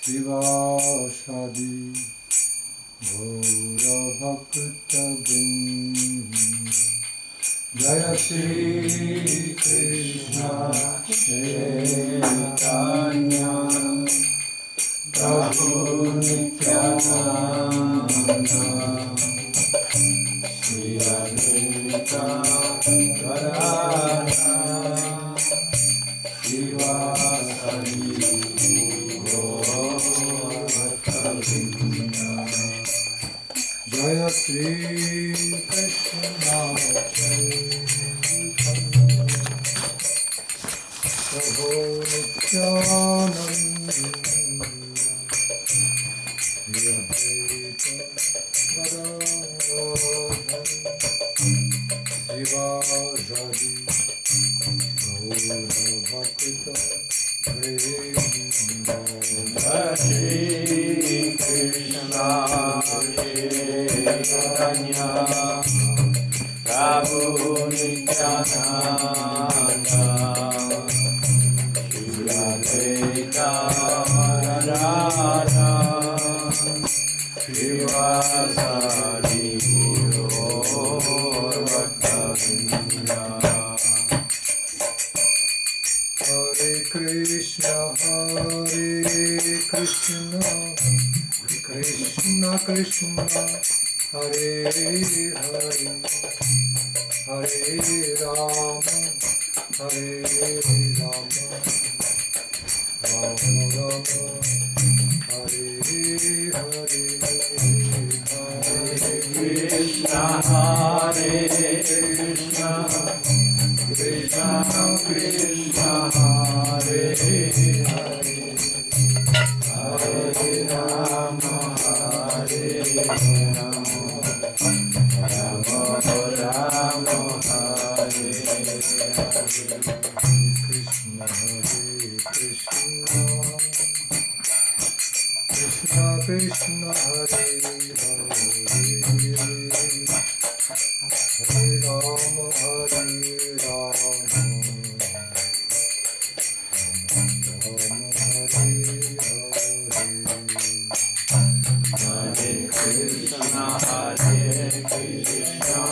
Vivasadi Gaura Bhakta Vrinda Jaya Shri Krishna Chaitanya Prabhu Nityananda Shri Advaita Gadadhara Shivasadi Jaya Shri Krishna Prabhu Nityananda Shri Advaita Gadadhara Shivasadi Gaura Bhakta Vrinda Shri Krishna Chaitanya Prabhu Nityananda Shri Advaita Gadadhara Shivasadi Gaura Bhakta Vrinda Hare Krishna Krishna Krishna Hare Hare Hare Rama Hare Rama Rama Rama Hare Hare Hare Krishna Hare Krishna Krishna Krishna Hare Hare Hare Rama Hare Rama Rama Rama Hare Hare Krishna Hare Krishna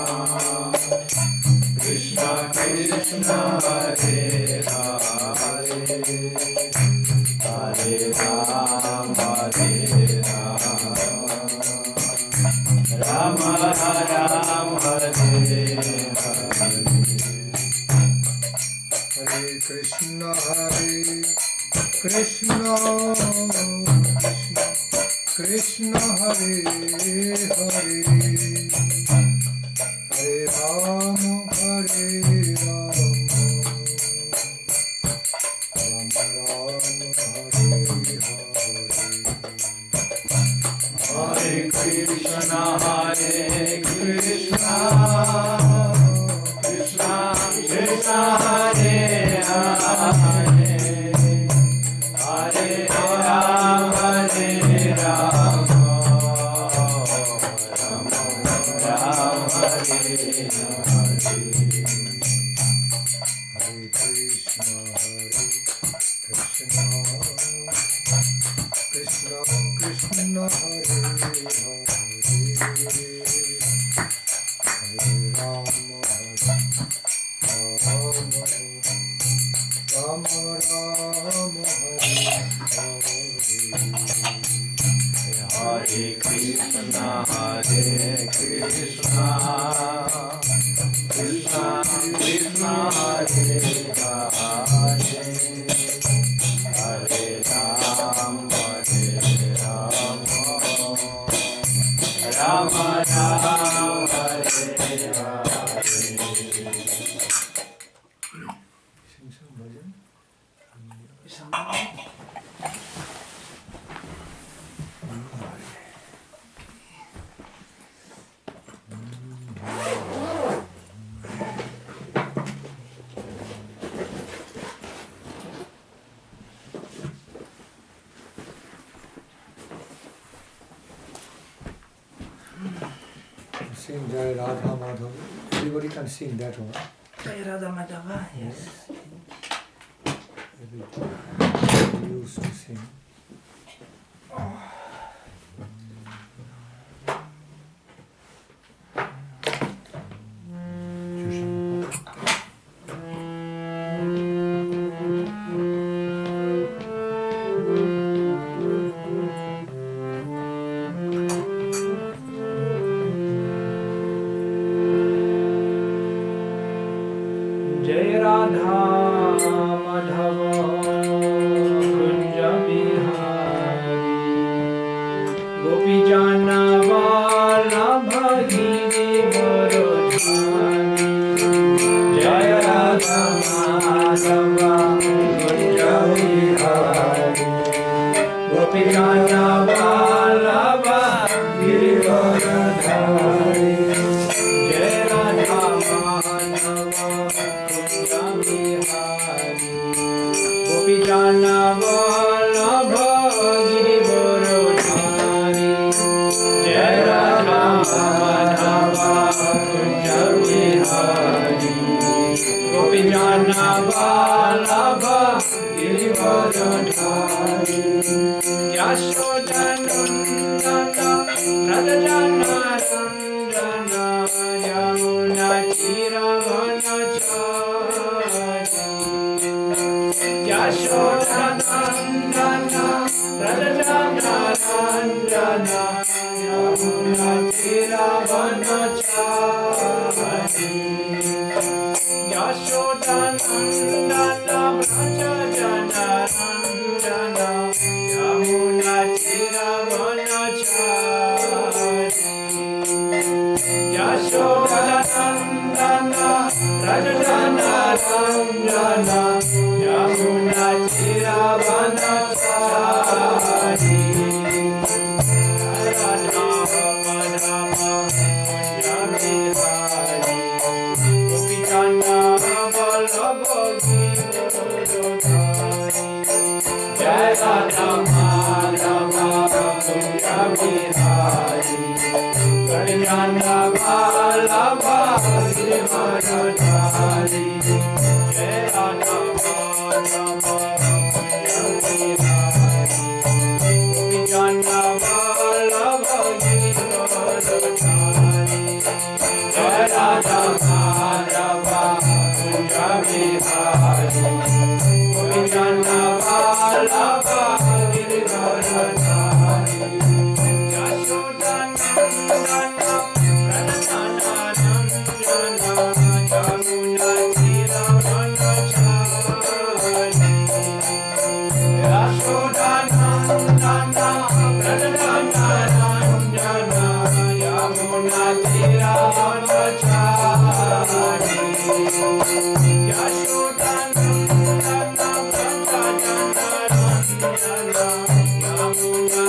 Krishna Krishna Hare Hare Hare Rama Hare Rama Krishna Krishna Hare Hare Hare Rama Rama Rama Hare Hare Hare Krishna Hare Krishna Krishna Hare Hare Hare Rama Hare Rama Rama Rama Hare Hare Hare Krishna Hare Krishna Krishna Krishna Hare Hare Hare Rama Hare Rama Rama Rama Hare Hare Hare Krishna Krishna Krishna Hare Hare Hare Rama Rama Rama Hare Hare Hare Krishna Hare Krishna Krishna Krishna Hare Hare Hare Rama Rama Rama Hare Hare. Sing some bhajan. Sing Jayo Radha Radhava. Everybody can sing that one. Jayo Radha Radhava, yes. Everybody used to sing. Gopijana Vallabha Giridharadhari Jaya Radha Madhava Kunja Vihari Gopijana Vallabha Giridharadhari Jaya Radha Madhava Kunja Vihari Gopijana Vallabha Giridharadhari Yashodanandana Radhajana Randana Yamuna Chiravanachari Yashodanandana Radhajana Randana Yamuna Chiravanachari Yashodanandana Vrajajana Randana Yamuna Chiravanachari Yashodanandana Rajajana Randana Yamuna Chiravanachari Radha Madhava Kunja Vihari Gopijana Vallabha Giridharadhari Jaya Radha Madhava Kunja Vihari Gopijana Vallabha Giridharadhari Jaya Radha Madhava Kunja Vihari Gopijana Vallabha Giridharadhari Jaya Radha Madhava Kunja Vihari Gopijana Vallabha Giridharadhari Yashodanandana Radhajana Randana Yamuna Chiravanachari Yashodanandana Radhajana Randana Yamuna Chiravanachari Yashodanandana Radhajana Randana Yamuna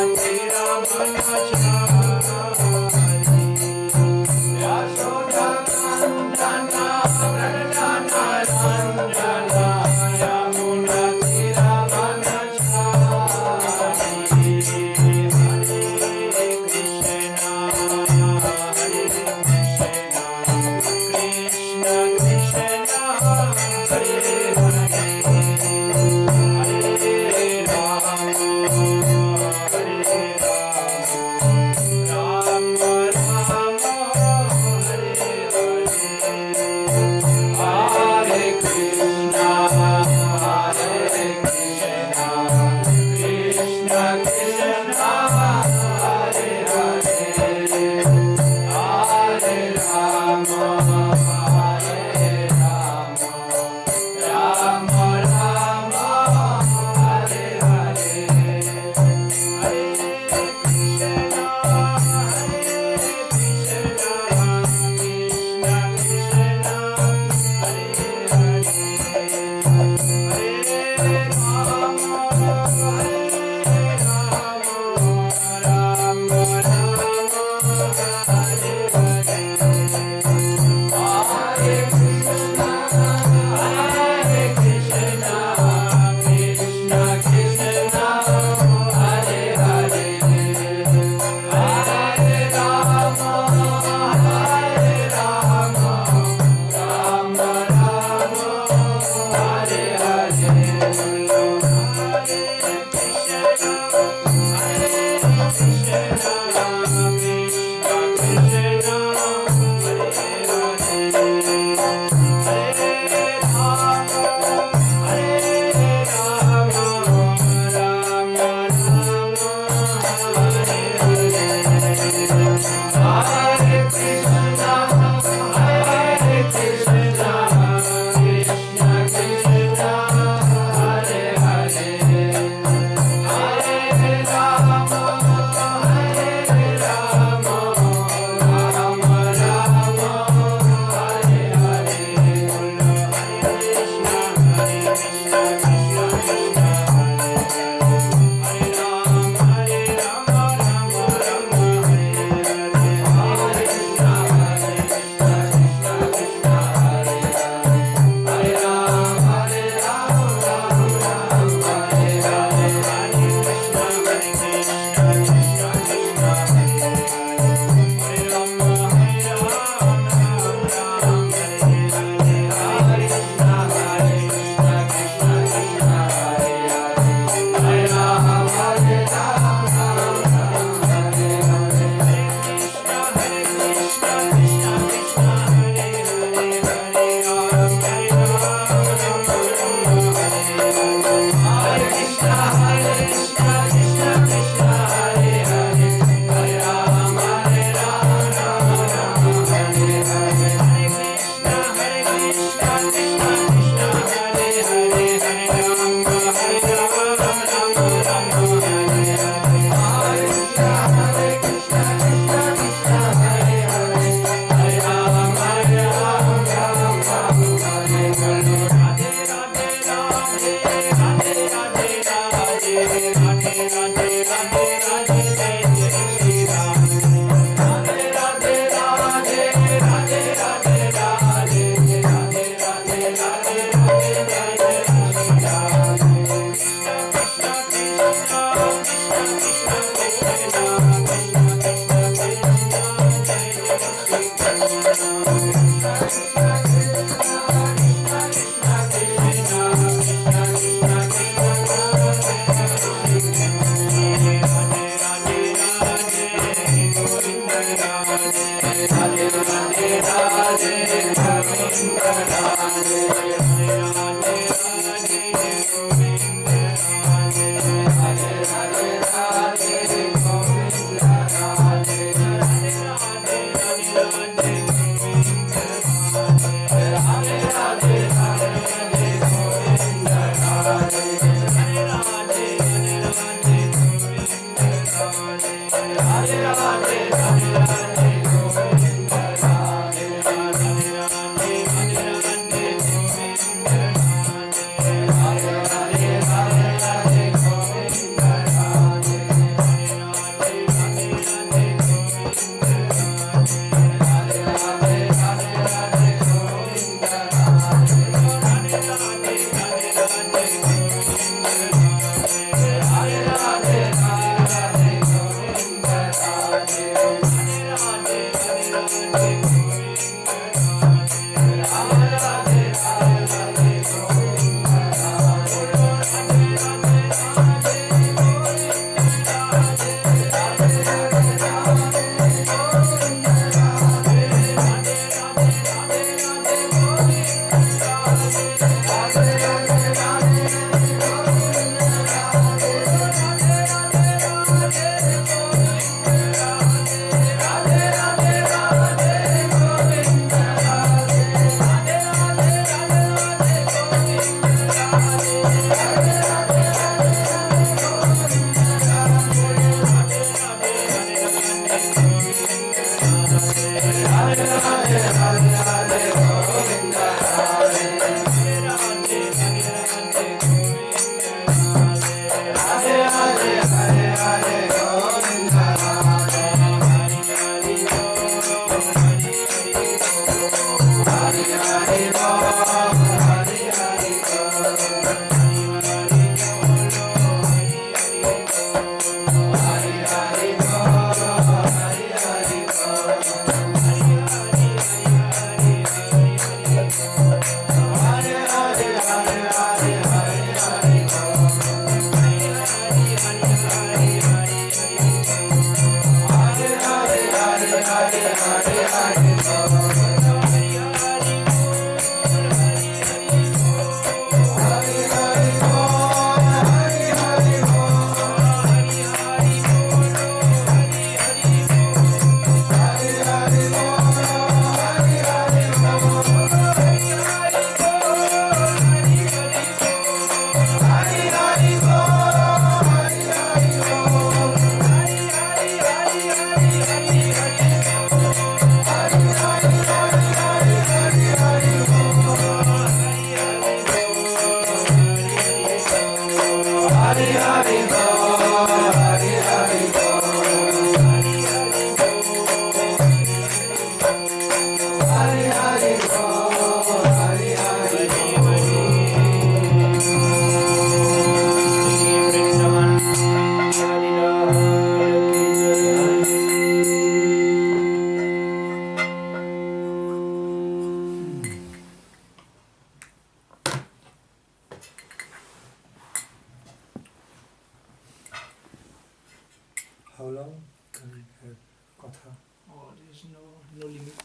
How long can we have katha? Oh, there's no limit.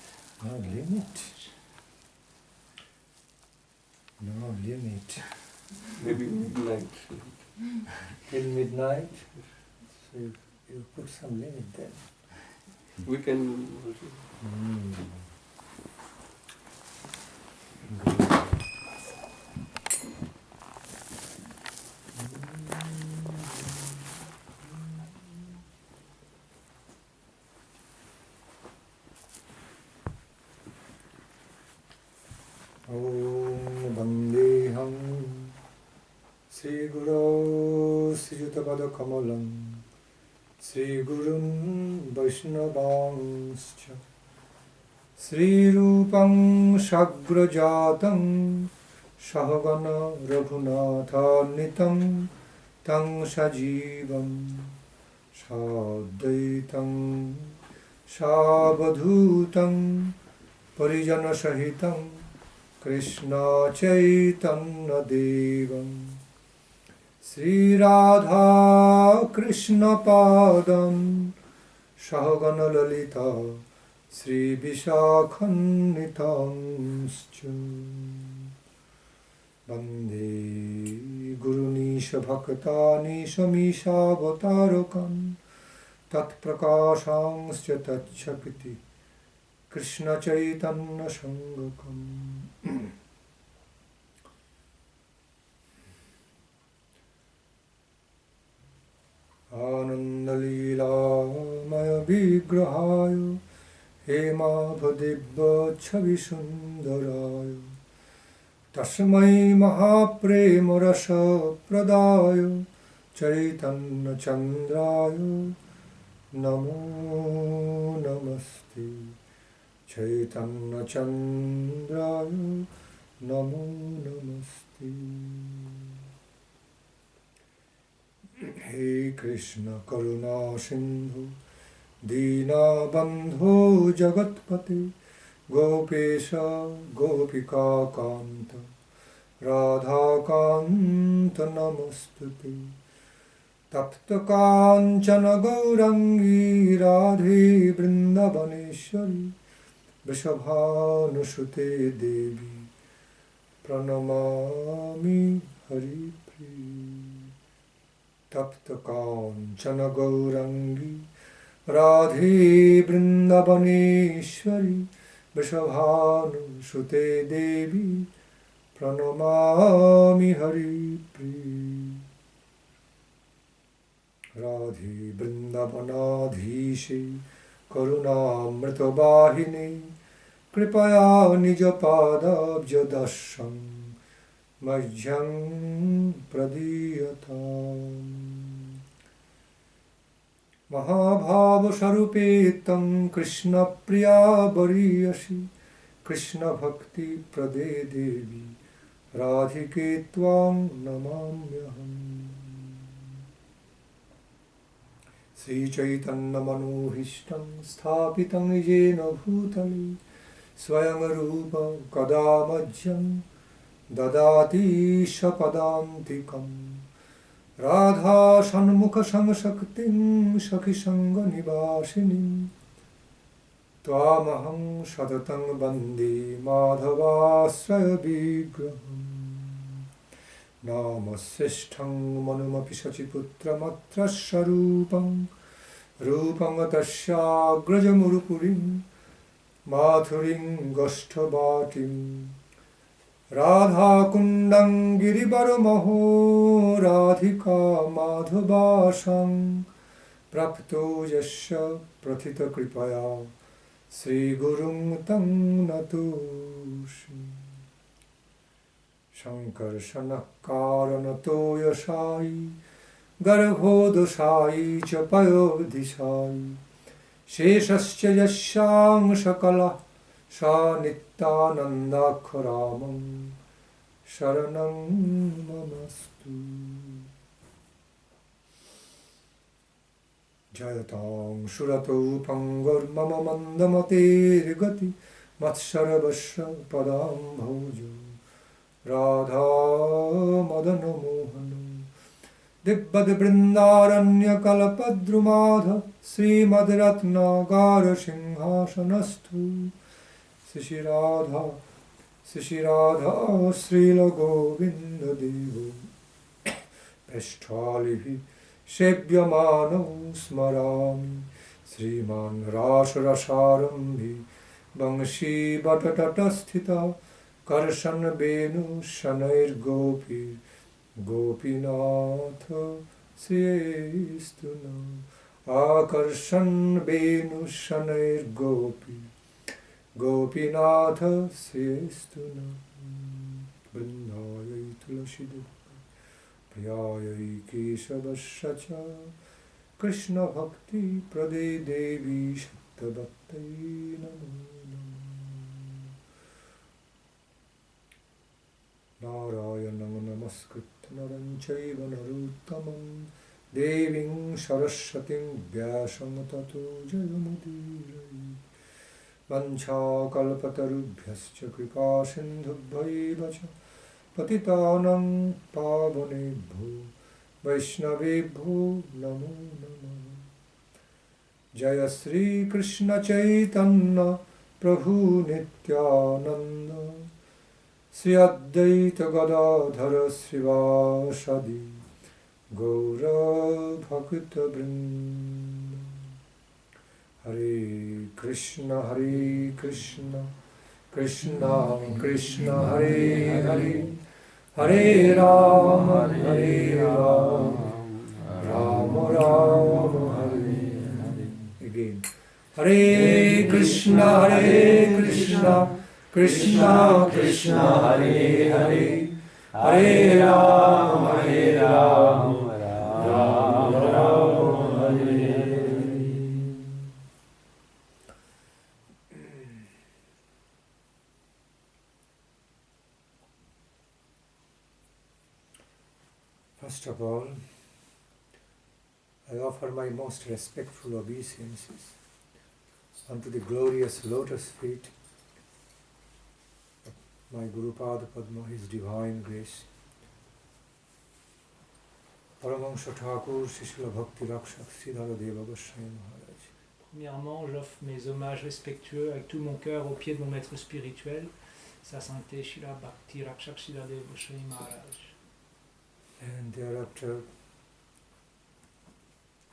No limit. No limit. Maybe midnight. Till midnight. So you put some limit then. We can. Om Vandeham Sri Guru Sri Juta Kamalam Sri Gurun Vaishnavanscha Sri Rupam Sagrajatam Sahagana Raghunatha Tang Sajivam Sadaitam Sabadhutam Parijana Sahitam Krishna Chaitanya Devam Sri Radha Krishna Padam Sahagana Lalita Sri Vishakhanitanscha Bande Gurunisha Bhaktani Misha Avatarakam Tat Prakashanscha Tatchakiti Krishna Chaitanya Sangakam. Ananda Leela Maya Vigrahaya Hema Bhadibba Chavisundaraya Tasmai Mahaprema Rasa Pradaya Chaitanya Chandraya Namo Namaste Chaitanya Chandraya Namo Namaste. Hey Krishna Karuna Sindhu Dina Bandhu Jagatpate Gopesha Gopika Kanta Radha Kanta Namastute Tapta Kanchana Gaurangi Radhe Vrindavaneshwari Vrishabhanusute Devi Pranamami Hari Priya Tapta Kanchana Gaurangi Radhe Vrindavaneshwari Vrishabhanusute Devi Pranamami Hari Priya Radhe Vrindavanadhishe Karunamrita Vahine Kripaya Nija Padabja Dasham Majjham Pradiyatam Mahabhava Sharupetam Krishna Priya Variyashi Krishna Bhakti Prade Devi Radhike Tvam Namamyaham Sri Chaitanya Manohishtam Sthapitam Yena Bhutale Swayam Rupa Kadamajjam Dadati Shapadantikam Radha Shanmukha Samashaktim Shakhi Sangha Nivashinim Tvamaham Sadatang Bandi Madhavasraya Vigraham Namasishthang Manumapi Sachiputra Matra Sharupam Rupam Tasya Grajamurupurim Mathurim Goshthabatim Radha Kundang Giribaramaho Radhika Madhavasam Prapto Yasya Prathita Kripaya Sri Gurung Tang Natushi Shankarshana Karanato Yashai Garbho Dosai Chapayo Dishai Sheshascha Yashang Shakala Sa Nityananda Kharamam Sharanam Mamastu Jayatang Shurato Pangar Mamamandamate Gati Matsharabasha Padam Bhojo Radha Madana Mohanam Dibbad Brindaranya Kalpadrumadha Srimad Ratnagara Singhasanastu Sishiradha Srila Govinda Devo Prasthalihi Shebhyamano Smarami Sriman Rasharasharambhi Bangshi Bhatatatastita Karshan Benu Shanair Gopi Gopinatha Sestuna Akarshan Benu Shanair Gopi Gopinatha Sestuna Vindayai Tulashideva Priyayai Keshavashacha Krishna Bhakti Prade Devi Shatta Bhakti Narayanam Namaskritta Naram Chaiva Naruttamam Deving Saraswatim Vyasam Tato Jayamudirai Vancha Kalpatarubhyascha Kripa Sindhubhaiva Cha Patitanam Pavanebho Vaishnavebho Namo Namo Jaya Sri Krishna Chaitanya Prabhu Nityananda Sri Advaita Gadadhara Srivasadi Gaura Bhakta Vrinda Hare Krishna Krishna Krishna Hare Hare Hare Rama Rama Rama Hare Hare. Again. Hare Krishna Krishna Krishna Hare Hare Hare Rama Rama Rama Hare Hare. First of all, I offer my most respectful obeisances unto the glorious lotus feet of my Guru Pada Padma, His Divine Grace, Paramahansa Thakur Srila Bhakti Rakshak Sri Baladeva Goswami Maharaj. Premièrement, j'offre mes hommages respectueux avec tout mon cœur au pied de mon maître spirituel, Sa Sainteté Srila Bhakti Rakshak Sri Baladeva Goswami Maharaj. And thereafter,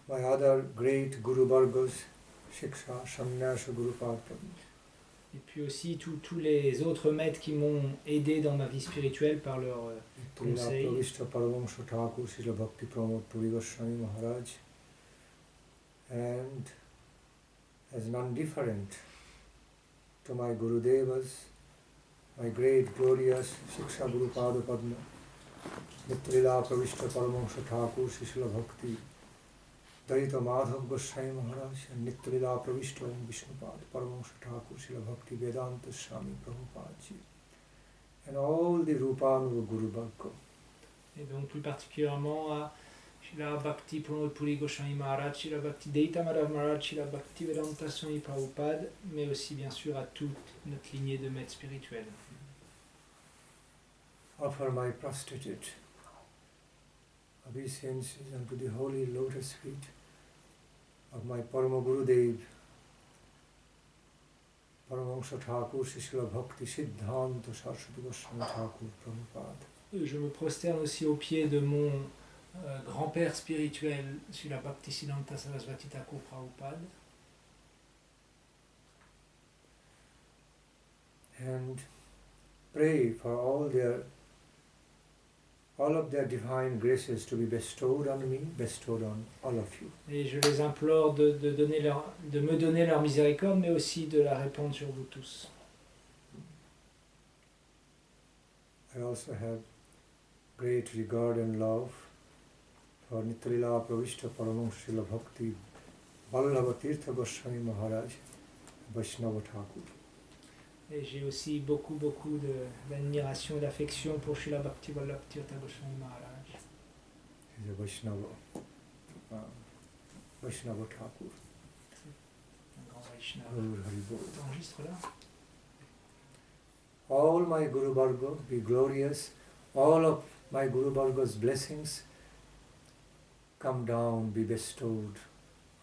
my other great Guru Vargas, Shiksha, Samnyasa Guru Pada Padma. Et puis aussi tous les autres maîtres qui m'ont aidé dans ma vie spirituelle par leur conseil. Pravishta Paramahansa Thakur Srila Bhakti Pramod Puri Goswami Maharaj. And as none different to my Guru Devas, my great glorious Shiksha Guru Pada Padma, Nitrila Pravishta Paramahansa Thakur Srila Bhakti Daita Madhav Goswami Maharaj, and Nitrila Pravishta Vishnupada Paramahansa Thakur Srila Bhakti Vedanta Swami Prabhupada, and all the Rupanuga Guru Bhakti. Et donc plus particulièrement à Srila Bhakti Pramod Puri Goswami Maharaj, Srila Bhakti Daita Madhav Maharaj, Srila Bhakti Vedanta Swami Prabhupada, mais aussi bien sûr à toute notre lignée de maîtres spirituels. Offer my prostrated obeisances unto the holy lotus feet of my Parama Gurudev, Paramahansa Thakur Srila Bhakti Siddhanta Saraswati Goswami Thakur Prabhupada. Je me prosterne aussi au pied de mon grand-père spirituel, Srila Bhakti Siddhanta Saraswati Thakur Prabhupada. And pray for all of their divine graces to be bestowed on me, bestowed on all of you. Et je les implore de me donner leur miséricorde, mais aussi de la répandre sur vous tous. I also have great regard and love for Nitrila Pravishta Paramahansa Srila Bhakti Balarama Tirtha Goswami Maharaj, Vaishnava Thakur. Et j'ai aussi beaucoup d'admiration et d'affection pour Srila Bhakti Vallabha Tirtha Goswami Maharaj. He's a Vaishnava, Vaishnava Thakur. Un grand Vaishnava. T'enregistres là? All my Guru Varga be glorious, all of my Guru Varga's blessings come down, be bestowed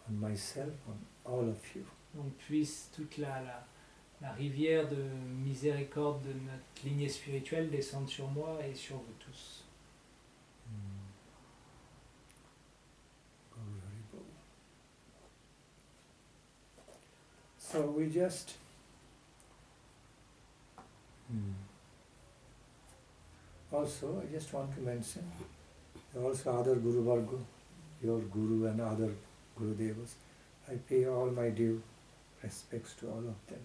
on myself, on all of you. Donc puisse toute la rivière de miséricorde de notre lignée spirituelle descendre sur moi et sur vous tous. So we just also, I just want to mention, there are also other Guru Varga, your Guru and other Guru Devas. I pay all my due respects to all of them,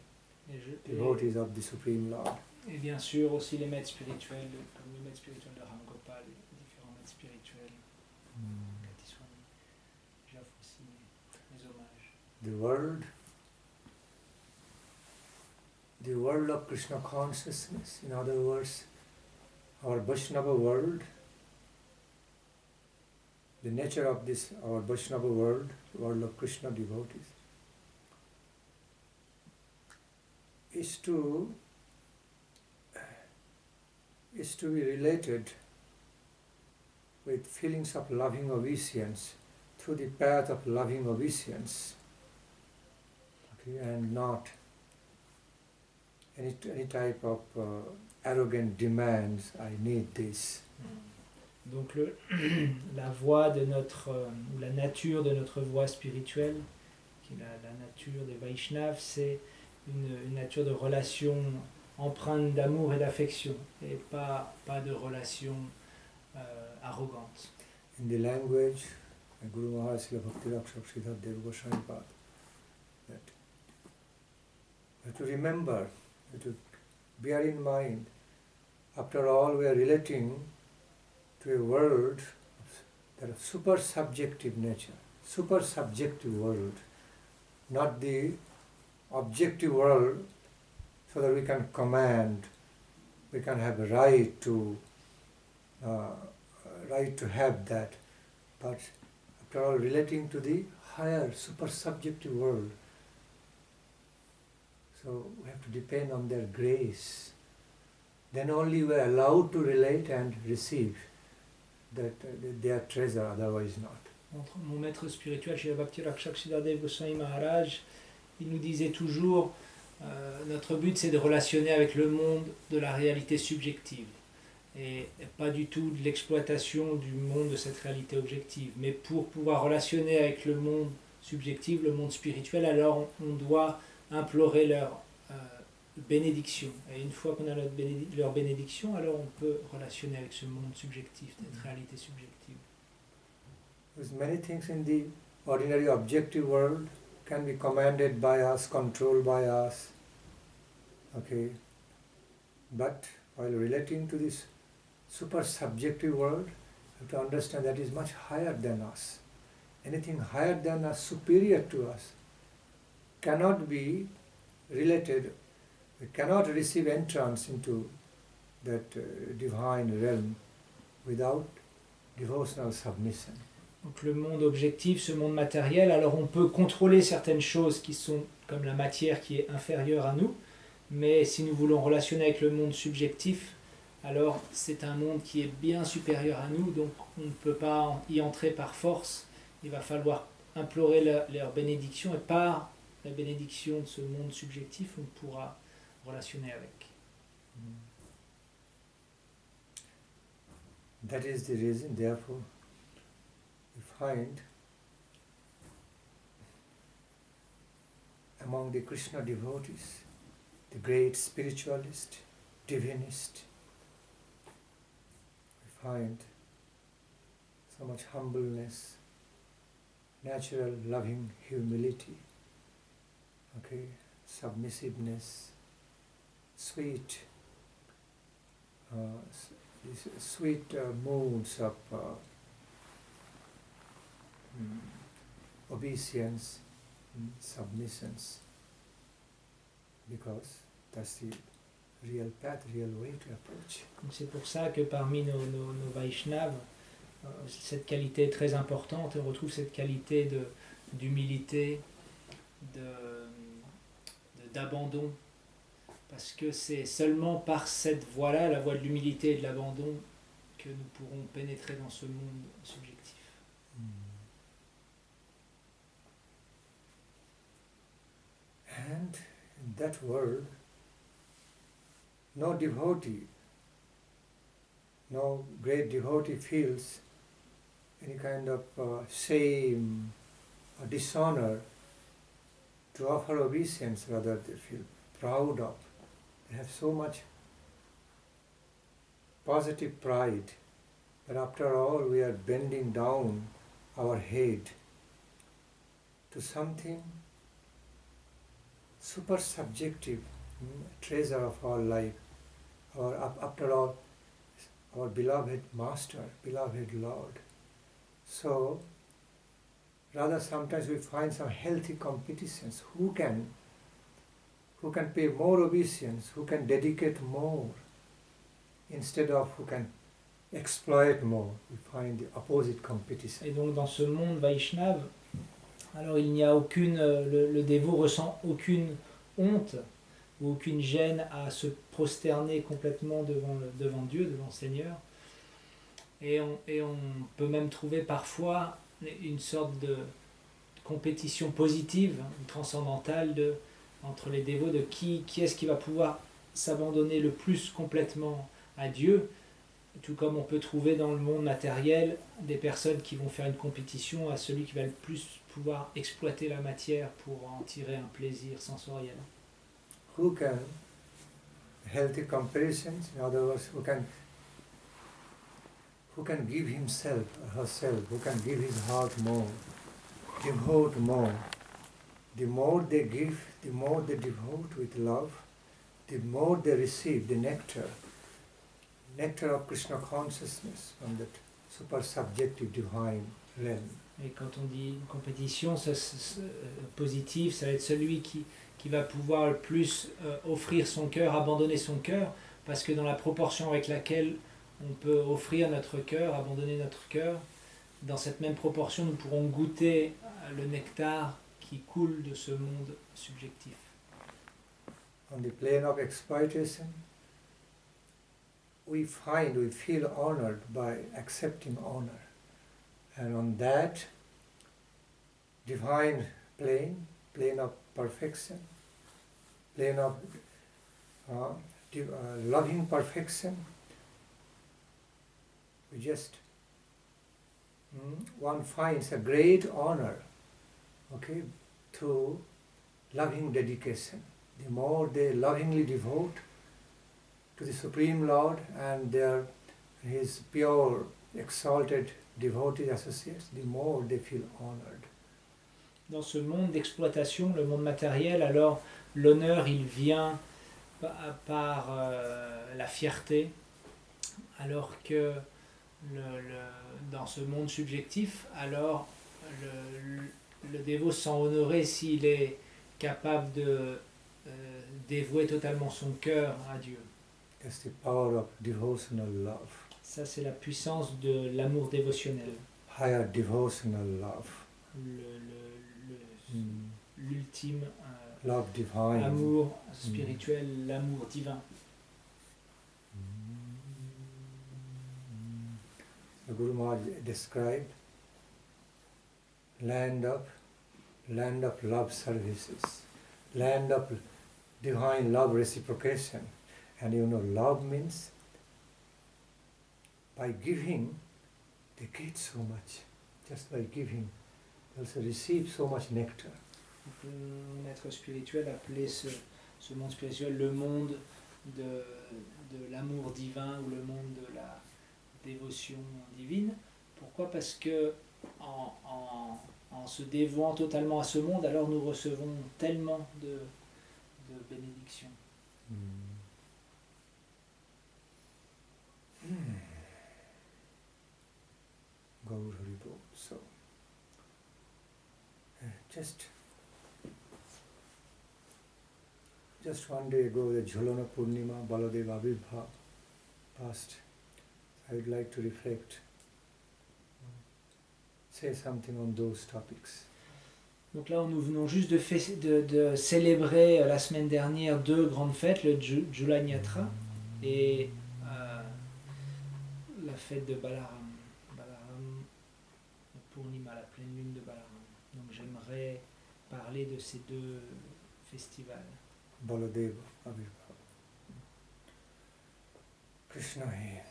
devotees of the Supreme Lord. Et bien sûr aussi les maîtres spirituels, comme les maîtres spirituels de Ram Gopal, les différents maîtres spirituels. Bhakti Swami. J'offre aussi mes hommages. The world of Krishna consciousness, in other words, our Vaishnava world, the nature of this, our Vaishnava world, the world of Krishna devotees, is to be related with feelings of loving obeisance through the path of loving obeisance, okay, and not any type of arrogant demands. I need this. Donc la voie de notre, ou la nature de notre voie spirituelle, qui est la nature des Vaishnavas, c'est une nature de relation empreinte d'amour et d'affection, et pas de relation arrogante. In the language, Guru Maharaj Srila Bhakti Rakshak Deva Goswami Pad, that we have to remember, we have to bear in mind, after all we are relating to a world that is super subjective nature, super subjective world, not the objective world, so that we can command, we can have a right to have that, but after all relating to the higher super subjective world, so we have to depend on their grace. Then only we are allowed to relate and receive their treasure, otherwise not. Mon maître spirituel chez Bhakti Nandan Swami Maharaj, il nous disait toujours, notre but c'est de relationner avec le monde de la réalité subjective et pas du tout de l'exploitation du monde de cette réalité objective. Mais pour pouvoir relationner avec le monde subjectif, le monde spirituel, alors on doit implorer leur bénédiction. Et une fois qu'on a leur bénédiction, alors on peut relationner avec ce monde subjectif, cette réalité subjective. Because many things in the ordinary objective world can be commanded by us, controlled by us, okay? But while relating to this super subjective world, you have to understand that is much higher than us. Anything higher than us, superior to us, cannot be related, we cannot receive entrance into that divine realm without devotional submission. Donc le monde objectif, ce monde matériel, alors on peut contrôler certaines choses qui sont comme la matière qui est inférieure à nous, mais si nous voulons relationner avec le monde subjectif, alors c'est un monde qui est bien supérieur à nous, donc on ne peut pas y entrer par force, il va falloir implorer leur bénédiction, et par la bénédiction de ce monde subjectif, on pourra relationner avec. That is the reason, therefore, we find among the Krishna devotees, the great spiritualist, divinist, we find so much humbleness, natural loving humility, okay, submissiveness, sweet, sweet moods of obeisance, submissions, because that's the real path, real way to approach. C'est pour ça que parmi nos Vaishnavas, cette qualité est très importante, et on retrouve cette qualité d'humilité, d'abandon, parce que c'est seulement par cette voie-là, la voie de l'humilité et de l'abandon, que nous pourrons pénétrer dans ce monde subjectif. Mm. that world, no devotee, no great devotee feels any kind of shame or dishonor to offer obeisance, rather they feel proud of. They have so much positive pride that after all we are bending down our head to something super subjective, treasure of our life, after all, our beloved Master, beloved Lord. So, rather sometimes we find some healthy competitions. Who can pay more obeisance, who can dedicate more, instead of who can exploit more. We find the opposite competition. Et donc dans ce monde Vaishnava, alors il n'y a aucune, le dévot ressent aucune honte ou aucune gêne à se prosterner complètement devant Dieu, devant le Seigneur. Et on peut même trouver parfois une sorte de compétition positive, transcendantale entre les dévots de qui est-ce qui va pouvoir s'abandonner le plus complètement à Dieu, tout comme on peut trouver dans le monde matériel des personnes qui vont faire une compétition à celui qui va le plus pouvoir exploiter la matière pour en tirer un plaisir sensoriel. Who can, healthy comparisons, in other words, who can give himself or herself, who can give his heart more, devote more. The more they give, the more they devote with love, the more they receive the nectar of Krishna consciousness from that super subjective divine realm. Et quand on dit une compétition positive, ça va être celui qui va pouvoir le plus offrir son cœur, abandonner son cœur, parce que dans la proportion avec laquelle on peut offrir notre cœur, abandonner notre cœur, dans cette même proportion, nous pourrons goûter le nectar qui coule de ce monde subjectif. On the plane of exploitation, we feel honored by accepting honor. And on that divine plane of perfection, plane of loving perfection, we just, one finds a great honor, okay, through loving dedication. The more they lovingly devote to the Supreme Lord and His pure, exalted devotee associates, the more they feel honored. Dans ce monde d'exploitation, le monde matériel, alors l'honneur il vient par la fierté, alors que dans ce monde subjectif, alors le dévot se sent honoré s'il est capable de dévouer totalement son cœur à Dieu. That's the power of devotional love. Ça, c'est la puissance de l'amour dévotionnel. Higher devotional love. L'ultime Love divine. amour spirituel, l'amour divin. The Guru Maharaj described land of love services, land of divine love reciprocation. And you know, love means by giving, they get so much. Just by giving, they also receive so much nectar. Un maître spirituel appelait ce monde spirituel le monde de l'amour divin ou le monde de la dévotion divine. Pourquoi? Parce que en se dévouant totalement à ce monde, alors nous recevons tellement de bénédictions. Gaur Hari Bol. So, just one day ago, the Jhulana Purnima, Baladeva Vibha passed. I would like to reflect, say something on those topics. Donc là, nous venons juste de célébrer la semaine dernière deux grandes fêtes, le Jhulana Yatra et la fête de Balarama, Purnima, la pleine lune de Balarama. Donc j'aimerais parler de ces deux festivals. Baladeva Avirbhava. Krishna hai.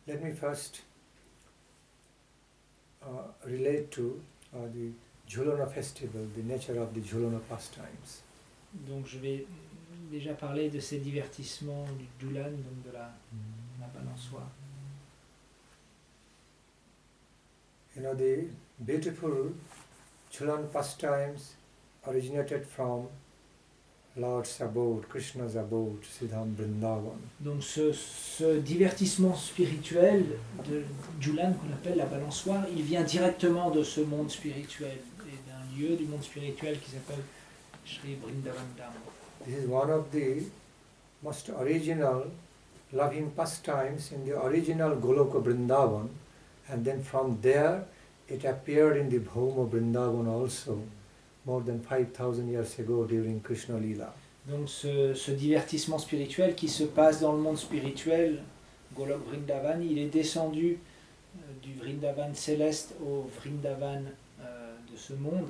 Let me first relate to the Jhulana festival, the nature of the Jhulana pastimes. Donc je vais déjà parler de ces divertissements du Jhulan, donc de la balançoire. You know, the beautiful Jhulana pastimes originated from Lord's abode, Krishna's abode, Siddham Vrindavan. Donc ce divertissement spirituel de Jhulan qu'on appelle la balançoire, il vient directement de ce monde spirituel et d'un lieu du monde spirituel qui s'appelle Shri Vrindavan Dham. This is one of the most original loving pastimes in the original Goloka Vrindavan, and then from there it appeared in the Bhauma Vrindavan also, more than 5,000 years ago during Krishna Lila. Donc ce divertissement spirituel qui se passe dans le monde spirituel, Golok Vrindavan, il est descendu du Vrindavan céleste au Vrindavan de ce monde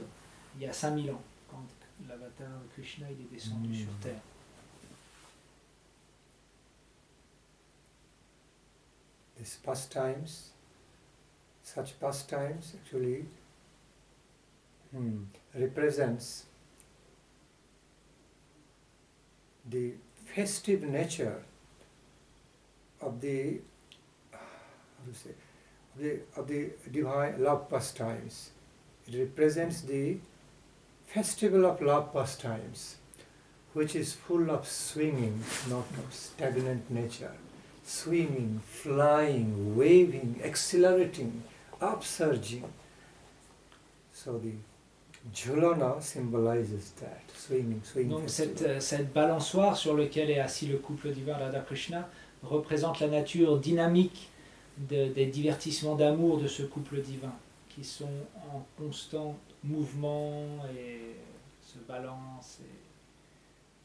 il y a 5000 ans, quand l'avatar Krishna il est descendu sur terre. These pastimes, such pastimes actually represents the festive nature of the of the divine love pastimes. It represents the festival of love pastimes, which is full of swinging, not of stagnant nature. Swinging, flying, waving, accelerating, upsurging. So the Jhulana symbolizes that, swinging. Donc cette balançoire sur laquelle est assis le couple divin Radha Krishna représente la nature dynamique des divertissements d'amour de ce couple divin, qui sont en constant mouvement et se balancent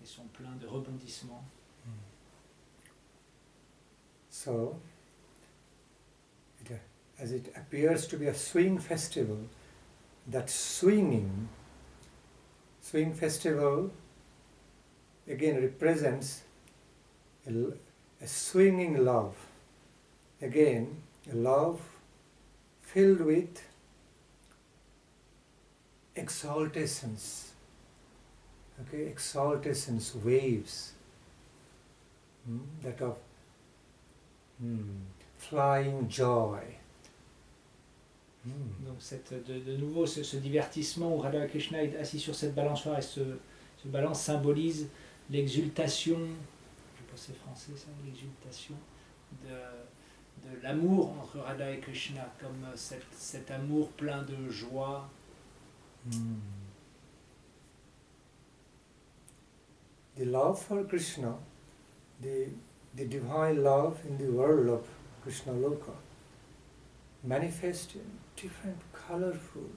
et sont pleins de rebondissements. So, as it appears to be a swing festival, that swing festival again represents a swinging love. Again, a love filled with exaltations. Okay, exaltations, waves that of flying joy. Donc de nouveau ce divertissement où Radha Krishna est assis sur cette balançoire et ce balance symbolise l'exultation, je pense que c'est français ça, l'exultation de l'amour entre Radha et Krishna, comme cet amour plein de joie. The love for Krishna, the divine love in the world of Krishna Loka, manifest in different colorful,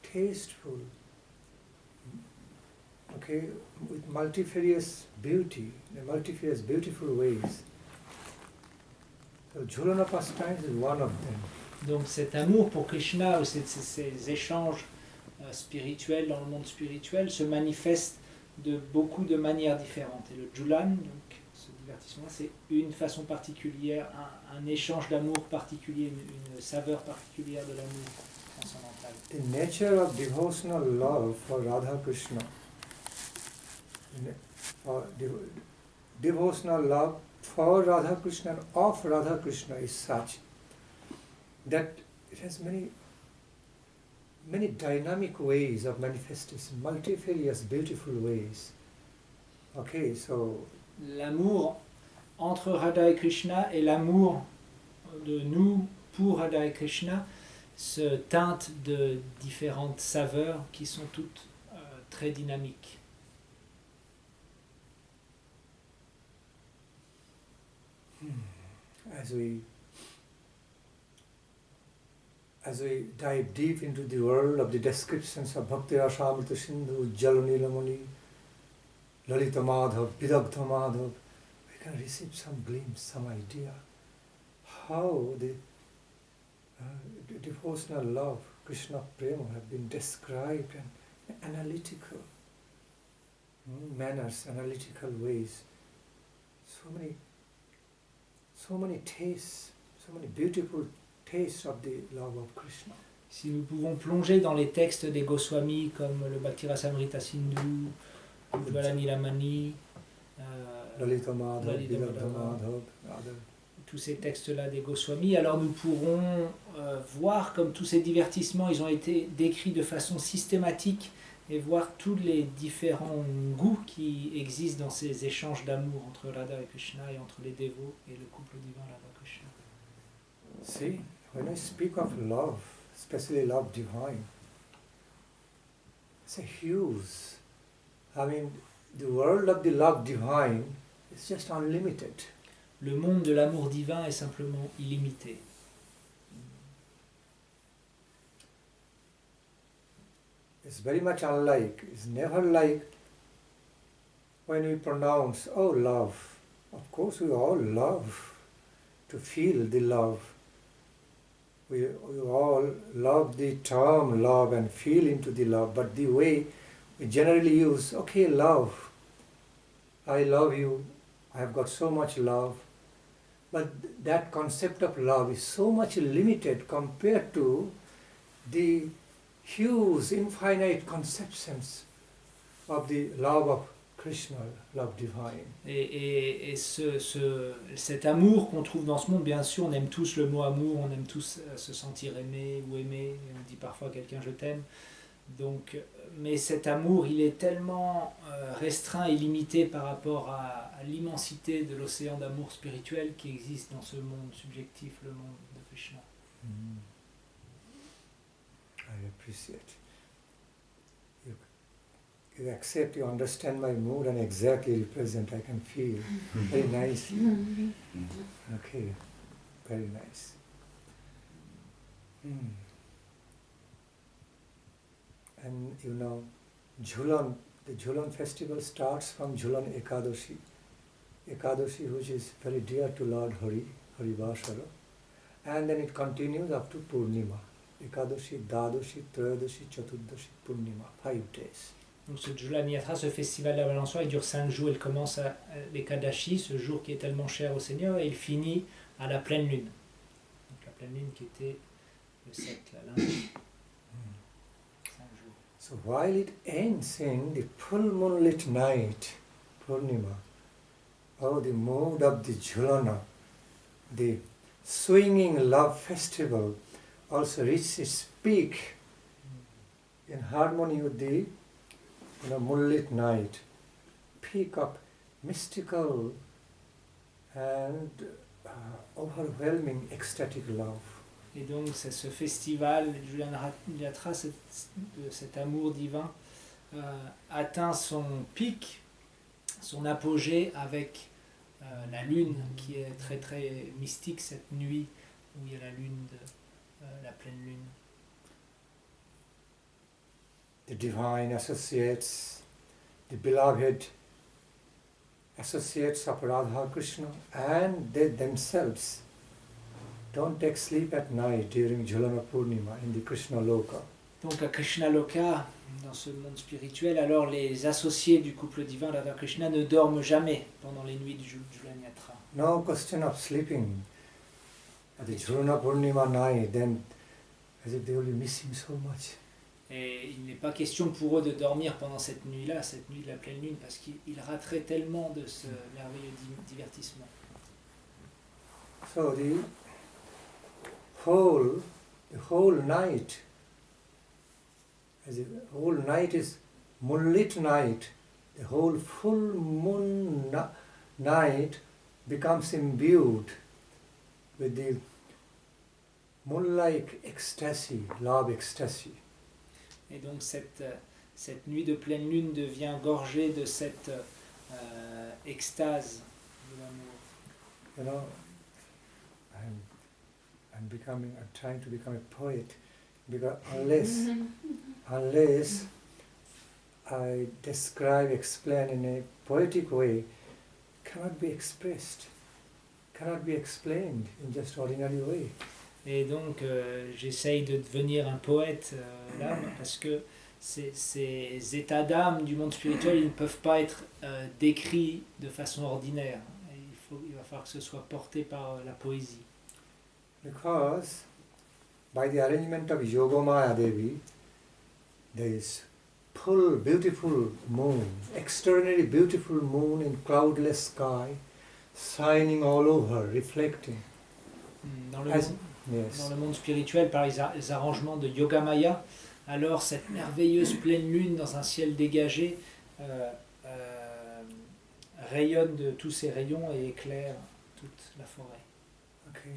tasteful, okay, with multifarious beauty, in multifarious beautiful ways. So Jhulana pastimes is one of them. Donc cet amour pour Krishna, ou ces échanges spirituels dans le monde spirituel se manifestent de beaucoup de manières différentes. Et le Jhulan, donc ce divertissement, c'est une façon particulière, un échange d'amour particulier, une saveur particulière de l'amour transcendantal. The nature of devotional love for Radha Krishna, devotional love for Radha Krishna and of Radha Krishna is such that it has many dynamic ways of manifestation, multifarious, beautiful ways. Okay, so l'amour entre Radha et Krishna et l'amour de nous pour Radha et Krishna se teinte de différentes saveurs qui sont toutes très dynamiques. As we dive deep into the world of the descriptions of Bhakti Rasamrita Sindhu, Jalanilamani, Lalita Madhav, Vidagdha Madhav, we can receive some glimpse, some idea how the devotional love, Krishna Prema, have been described and analytical manners, analytical ways. So many tastes, so many beautiful tastes of the love of Krishna. Si nous pouvons plonger dans les textes des Goswamis comme le Bhakti Rasamrita Sindhu, Jhulana Mani, Lalita Madhav, Lalita Viladha Madhava, Madhav, other. tous ces textes-là des Goswamis, alors nous pourrons voir comme tous ces divertissements, ils ont été décrits de façon systématique et voir tous les différents goûts qui existent dans ces échanges d'amour entre Radha et Krishna et entre les dévots et le couple divin Radha-Krishna. See, when I speak of love, especially love divine, it's a huge. I mean, the world of the love divine is just unlimited. Le monde de l'amour divin est simplement illimité. It's very much unlike, it's never like when we pronounce, oh love. Of course we all love to feel the love. We all love the term love and feel into the love, but the way we generally use, okay, love, I love you, I have got so much love, but that concept of love is so much limited compared to the huge, infinite conceptions of the love of Krishna, love divine. Et cet amour qu'on trouve dans ce monde, bien sûr, on aime tous le mot amour, on aime tous se sentir aimé ou aimé, et on dit parfois à quelqu'un je t'aime. Donc, mais cet amour, il est tellement restreint et limité par rapport à l'immensité de l'océan d'amour spirituel qui existe dans ce monde subjectif, le monde de Krishna. I appreciate. You accept, you understand my mood and exactly represent, I can feel. Very nicely. Okay, very nice. And you know, Jhulan, the Jhulan festival starts from Jhulan Ekadashi. Ekadashi, which is very dear to Lord Hari, Harivasara. And then it continues up to Purnima. Ekadashi, Dadashi, Trayadashi, Chaturdashi, Purnima, 5 days. Donc ce Jhulana Yatra, ce festival de la Balançoire, il dure 5 jours. Il commence à l'Ekadashi, ce jour qui est tellement cher au Seigneur, et il finit à la pleine lune. Donc la pleine lune qui était le 7, là, lundi. 5 jours. So while it ends in the full moonlit night, Purnima, oh, the mood of the Jhulana, the swinging love festival, also reaches its peak in harmony with the moonlit night, peak of mystical and overwhelming ecstatic love. Et donc c'est ce festival, Jhulana Yatra, cet amour divin, atteint son pic, son apogée avec la lune qui est très très mystique cette nuit où il y a la lune, la pleine lune. The divine associates, the beloved associates of Radha Krishna, and they themselves don't take sleep at night during Jhulana Purnima in the Krishna Loka. Donc à Krishna Loka, dans ce monde spirituel, alors les associés du couple divin Radha Krishna ne dorment jamais pendant les nuits du Jhulana Yatra. No question of sleeping at the Jhulana Purnima night, then as if they will be missing so much. Et il n'est pas question pour eux de dormir pendant cette nuit-là, cette nuit de la pleine lune, parce qu'ils rateraient tellement de ce merveilleux divertissement. So the whole night, as the whole night is moonlit night, the whole full moon night becomes imbued with the moon-like ecstasy, love ecstasy. Et donc cette nuit de pleine lune devient gorgée de cette extase de l'amour. You know, I'm trying to become a poet, because unless I describe, explain in a poetic way, cannot be expressed, cannot be explained in just ordinary way. Et donc j'essaye de devenir un poète là, parce que ces états d'âme du monde spirituel, ils ne peuvent pas être décrits de façon ordinaire. Et il va falloir que ce soit porté par la poésie. Because by the arrangement of Yogamaya Devi, there is full beautiful moon, extraordinary beautiful moon in cloudless sky, shining all over, reflecting. Dans le, As- monde, Yes. dans le monde spirituel, par les arrangements de Yogamaya, alors cette merveilleuse pleine lune dans un ciel dégagé rayonne de tous ses rayons et éclaire toute la forêt. Okay.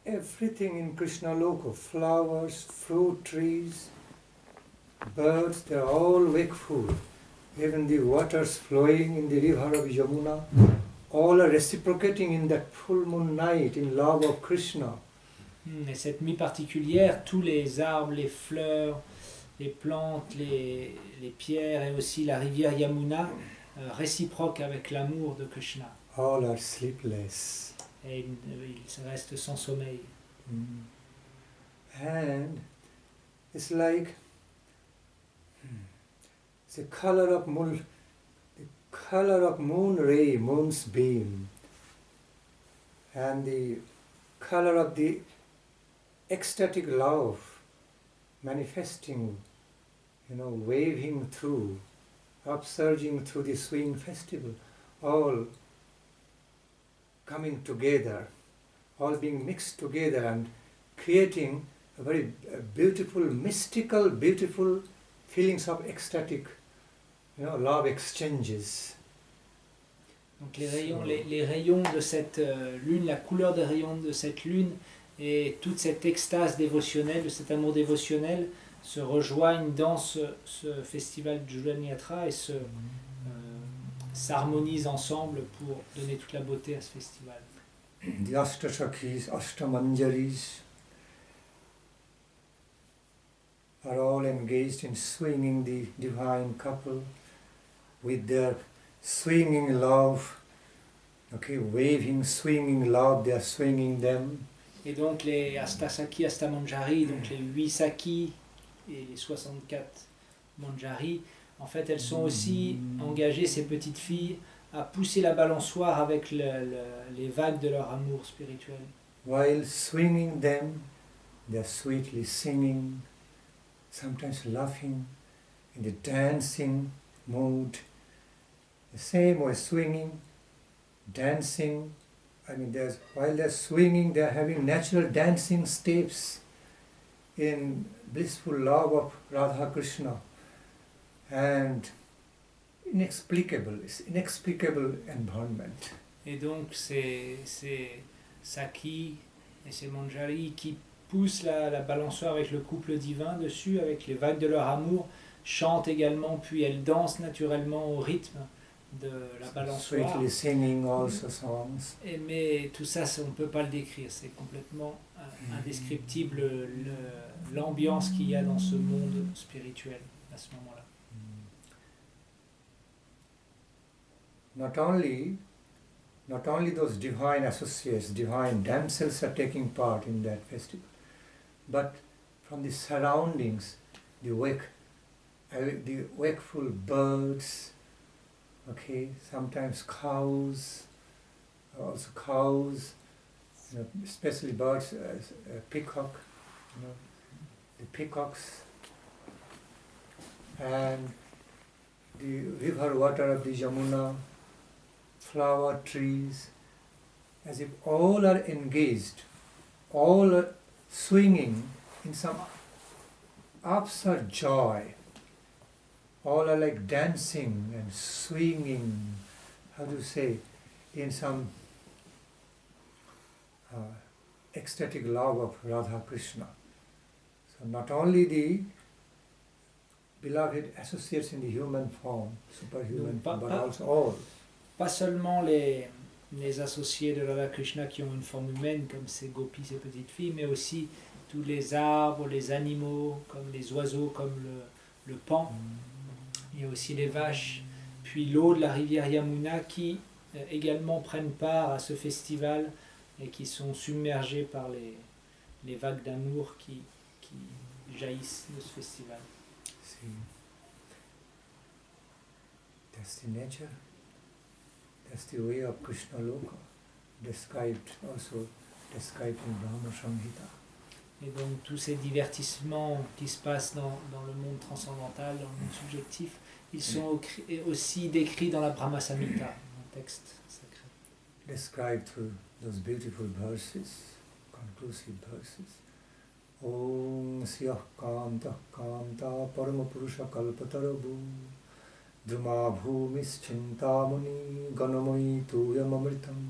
Everything in Krishna Loka, flowers, fruit trees, birds, they're all wakeful. Even the waters flowing in the river of Yamuna, all are reciprocating in that full moon night in love of Krishna. Et cette nuit particulière, tous les arbres, les fleurs, les plantes, les pierres et aussi la rivière Yamuna réciproquent avec l'amour de Krishna. All are sleepless. Et il reste sans sommeil. And it's like the color of moon ray, moon's beam, and the color of the ecstatic love manifesting, waving through, upsurging through the swing festival, all coming together, all being mixed together and creating a very beautiful, mystical, beautiful feelings of ecstatic, love exchanges. Donc les rayons de cette lune, la couleur des rayons de cette lune et toute cette extase dévotionnelle, de cet amour dévotionnel se rejoignent dans ce festival de Jhulana Yatra et s'harmonisent ensemble pour donner toute la beauté à ce festival. The Ashtashakhis, Ashtamanjaris are all engaged in swinging the divine couple with their swinging love, waving, swinging love, they are swinging them. Et donc les Astasaki, Astamanjari, donc les 8 Saki et les 64 Manjari, en fait elles sont aussi engagées, ces petites filles, à pousser la balançoire avec les vagues de leur amour spirituel. While swinging them, they are sweetly singing, sometimes laughing, in the dancing mood. The same way swinging, dancing. While they're swinging, they're having natural dancing steps in blissful love of Radha Krishna. And it's inexplicable environment. Et donc ces Saki et ces Manjari qui poussent la balançoire avec le couple divin dessus, avec les vagues de leur amour, chantent également, puis elles dansent naturellement au rythme de la balançoire. Sweetly singing also songs. Mais tout ça, on ne peut pas le décrire, c'est complètement indescriptible l'ambiance qu'il y a dans ce monde spirituel à ce moment-là. Not only those divine associates, divine damsels are taking part in that festival, but from the surroundings, the wakeful birds, sometimes cows, especially birds, peacock, the peacocks, and the river water of the Yamuna, flower trees, as if all are engaged, all are swinging in some absurd joy. All are like dancing and swinging, in some ecstatic love of Radha Krishna. So not only the beloved associates in the human form, superhuman form, but also all. Pas seulement les associés de Radha Krishna qui ont une forme humaine comme ces gopis, ces petites filles, mais aussi tous les arbres, les animaux, comme les oiseaux, comme le paon. Il y a aussi les vaches, puis l'eau de la rivière Yamuna qui également prennent part à ce festival et qui sont submergés par les vagues d'amour qui jaillissent de ce festival. See. That's the nature. That's the way of Krishna Loka, described in Brahma Samhita. Et donc tous ces divertissements qui se passent dans le monde transcendantal, dans le monde subjectif, ils sont aussi décrits dans la Brahma Samhita, un texte sacré. Described through those beautiful verses, conclusive verses. Om Siyah Kanta Kanta Paramapurusha Kalpatarabu Druma Bhumis Chintamani Ganamai Tuyam Amritam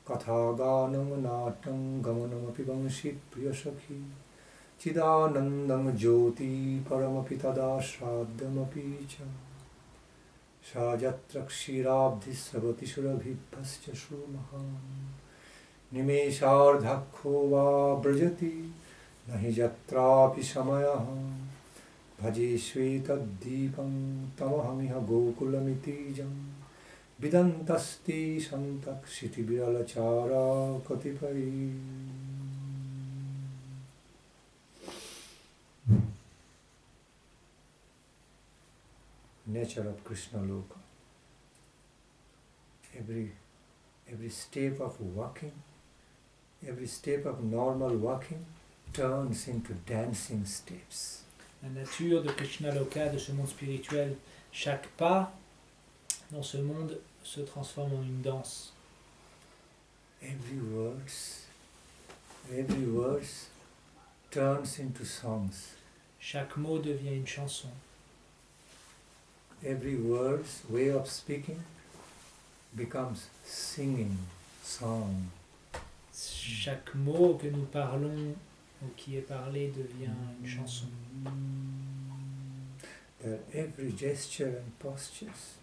Kathaganam Natam Gamanam Apivanshi Priyasakhi Chidanandam Jyoti Paramapitada Shraddam Apicha Shajatra Kshirabdhi Savati Surabhipascha Shumaham Nimeshardhakho va brajati nahi jatrapi samayah bhaje shvetaddeepam tamahamiha gokulamiti vidantasti santak shiti viralachara katipai. Nature of Krishna Loka. Every step of walking, every step of normal walking turns into dancing steps. La nature de Krishna Loka, de ce monde spirituel, chaque pas dans ce monde se transforme en une danse. Every verse turns into songs. Chaque mot devient une chanson. Every word's way of speaking becomes singing, song. Chaque mot que nous parlons ou qui est parlé devient une chanson. That every gesture and postures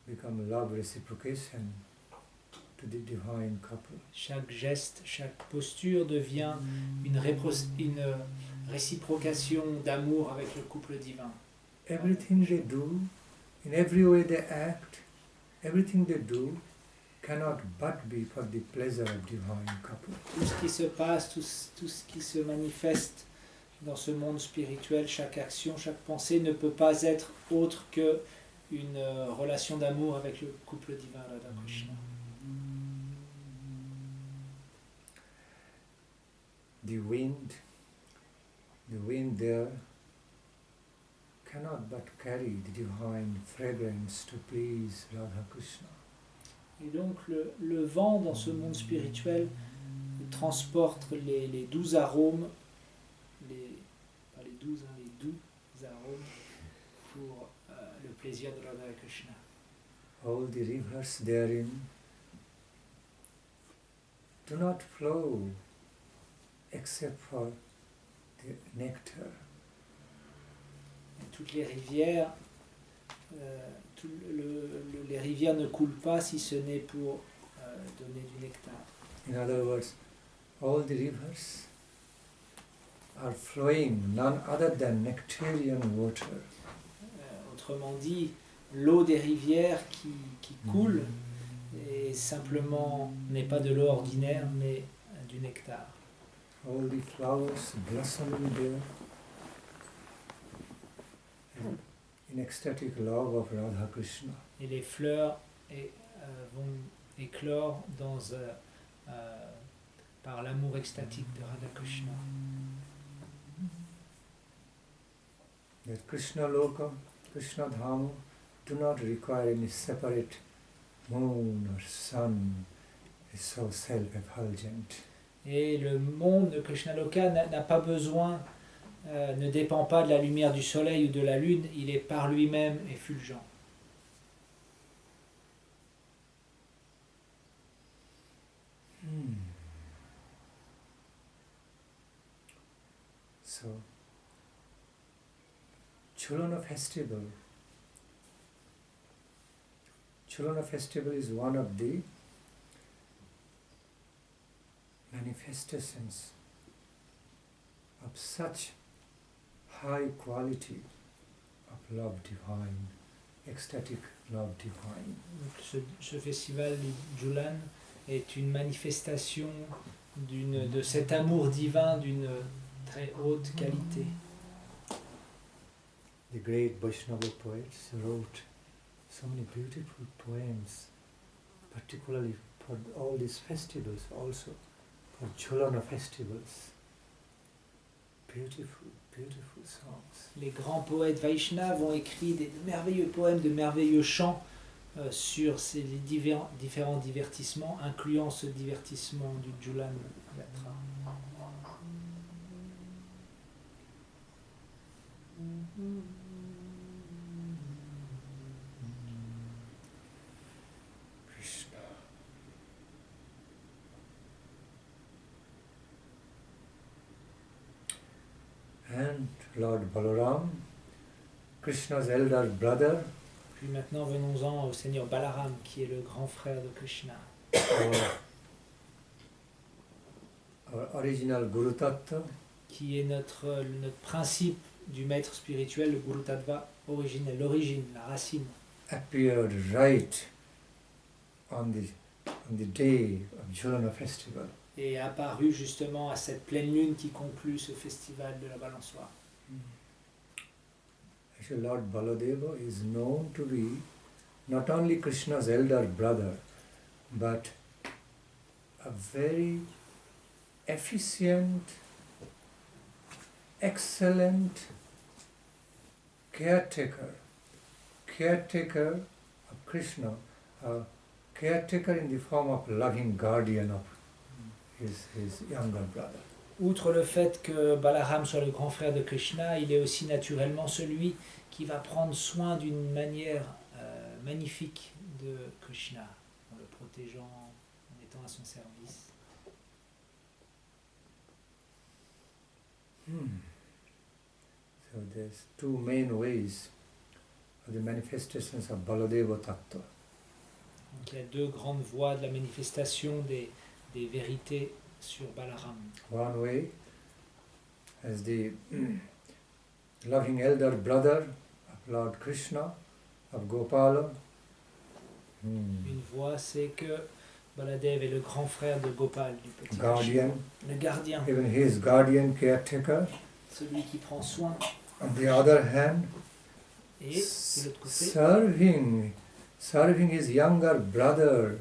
become love reciprocation to the divine couple. Chaque geste, chaque posture devient une réciprocation d'amour avec le couple divin. Everything they do, in every way they act, everything they do cannot but be for the pleasure of divine couple. Tout ce qui se passe, tout ce qui se manifeste dans ce monde spirituel, chaque action, chaque pensée ne peut pas être autre que une relation d'amour avec le couple divin Radha Krishna. The wind there cannot but carry the divine fragrance to please Radha Krishna. Et donc le vent dans ce monde spirituel transporte les doux arômes, pas les doux arômes pour le plaisir de Radha Krishna. All the rivers therein do not flow except for the nectar. Et toutes les rivières, les rivières ne coulent pas si ce n'est pour donner du nectar. In other words, all the rivers are flowing none other than nectarian water. Autrement dit, l'eau des rivières qui coule n'est pas de l'eau ordinaire, mais du nectar. All the flowers blossoming there in ecstatic love of Radha Krishna. Et les fleurs vont éclore par l'amour extatique de Radha Krishna. That Krishna Loka, Krishna Dhama do not require any separate moon or sun. It's so self-effulgent. Et le monde de Krishna Loka n'a pas besoin, ne dépend pas de la lumière du soleil ou de la lune, il est par lui-même effulgent. So, Jhulana festival is one of the manifestations of such high quality of love divine, ecstatic love divine. Donc ce festival du Jhulana est une manifestation de cet amour divin d'une très haute qualité. the great Vaishnava poets wrote so many beautiful poems, particularly for all these festivals also, for Jhulana festivals. Beautiful, beautiful songs. Les grands poètes Vaishnavas ont écrit de merveilleux poèmes, de merveilleux chants sur ces différents divertissements, incluant ce divertissement du Jhulana Yatra. Krishna. And Lord Balaram, Krishna's elder brother, Puis maintenant venons-en au Seigneur Balaram, qui est le grand frère de Krishna. our original Guru Tattva, Qui est notre principe du maître spirituel, le Guru Tattva originel, l'origine, la racine. appeared right on the day of Jhulana festival. Et est apparu justement à cette pleine lune qui conclut ce festival de la balançoire. Actually, Lord Baladeva is known to be not only Krishna's elder brother, but a very efficient, excellent caretaker of Krishna, a caretaker in the form of loving guardian of his younger brother. Outre le fait que Balaram soit le grand frère de Krishna, il est aussi naturellement celui qui va prendre soin d'une manière magnifique de Krishna, en le protégeant, en étant à son service. So there's two main ways of the manifestations of Baladeva Tattva. Donc il y a deux grandes voies de la manifestation des vérités sur Balaram. One way as the loving elder brother of Lord Krishna, of Gopala. Une voie, c'est que Baladeva est le grand frère de Gopal, du petit Guardian, Krishna, le gardien, even his guardian caretaker. celui qui prend soin. On the other hand, Et de l'autre côté, serving his younger brother,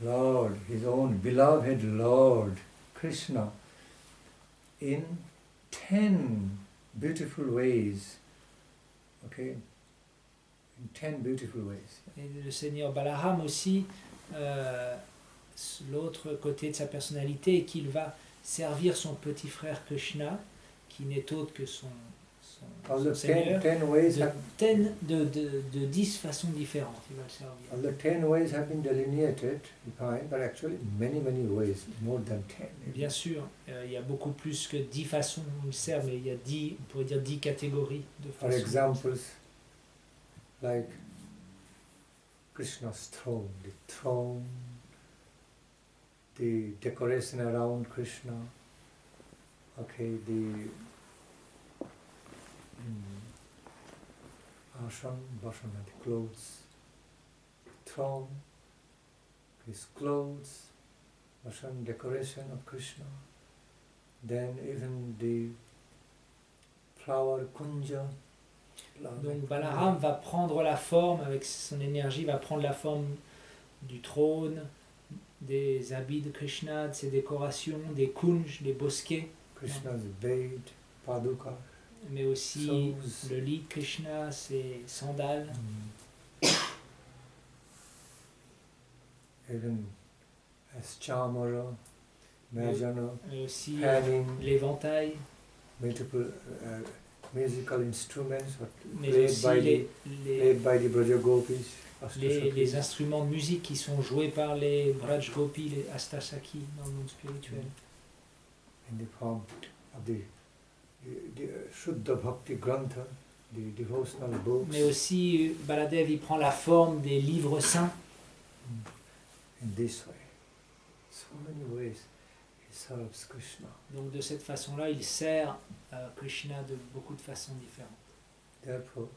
Lord, his own beloved Lord Krishna, in 10 beautiful ways. Okay? In 10 beautiful ways. et le Seigneur Balaram aussi, l'autre côté de sa personnalité, est qu'il va servir son petit frère Krishna, qui n'est autre que son All the Seigneur, 10 ways de 10 façons différentes. Il va le servir. all the 10 ways have been delineated, defined, but actually many ways, more than 10. Bien sûr, il y a beaucoup plus que 10 façons où il le sert, mais il y a 10, on pourrait dire 10 catégories de For façons. examples, like Krishna's throne, the decoration around Krishna, okay, the Bhashana, the clothes, throne, his clothes, Bhashana, decoration of Krishna, then even the flower kunja. Donc Balaram va prendre la forme, avec son énergie, va prendre la forme du trône, des habits de Krishna, de ses décorations, des kunj, des bosquets, Krishna's Ved, Paduka, mais aussi Sauce. le lit de Krishna, ses sandales, even as Chamara, Majana, mais aussi having l'éventail, multiple musical instruments mais played aussi by the Braja Gopis, les instruments de musique qui sont joués par les Braj Gopi, les Astasaki dans le monde spirituel. in the form of the Shuddha Bhakti Grantha, the devotional books. Mais aussi Baladeva, il prend la forme des livres saints. In this way, so many ways he serves Krishna. Donc de cette façon-là, il sert Krishna de beaucoup de façons différentes. Therefore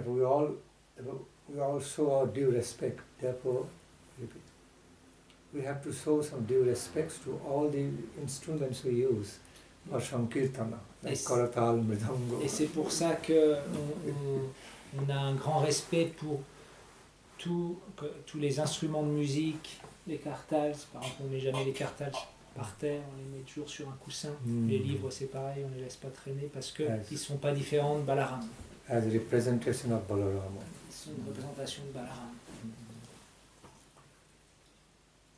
we all show our due respect. Therefore, we have to show some due respects to all the instruments we use or Sankirtana, like Yes. Karatal, Mridango. Et c'est pour ça que on a un grand respect pour tous les instruments de musique, les kartals. Par exemple, on ne met jamais les kartals par terre, on les met toujours sur un coussin. Les livres, c'est pareil, on ne les laisse pas traîner parce qu'ils Yes. ne sont pas différents de Balarama. As a representation of Balarama. Ils sont une représentation de Balarama.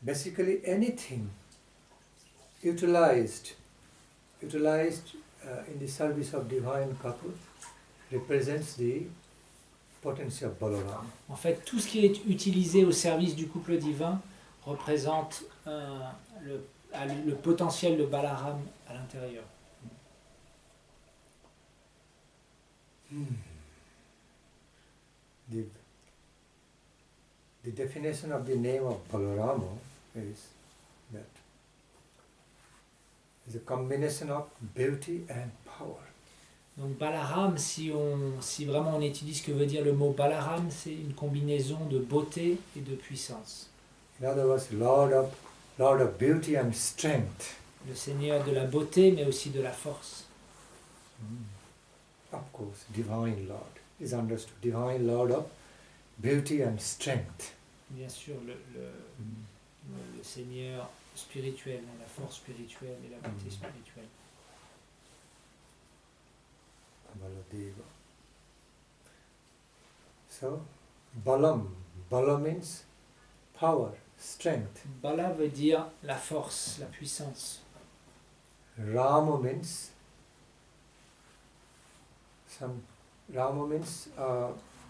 Basically, anything utilized in the service of divine couple represents the potency of Balarama. En fait, tout ce qui est utilisé au service du couple divin représente le potentiel de Balaram à l'intérieur. The definition of the name of Balarama is that it's a combination of beauty and power. Donc Balaram, si vraiment on étudie ce que veut dire le mot Balaram, c'est une combinaison de beauté et de puissance. In other words, Lord of beauty and strength. Le Seigneur de la beauté, mais aussi de la force. Of course, Divine Lord is understood. Divine Lord of beauty and strength. Bien sûr, le Seigneur spirituel, la force spirituelle et la beauté spirituelle. Baladeva. So, Bala means power, strength. Bala veut dire la force, la puissance. Rama means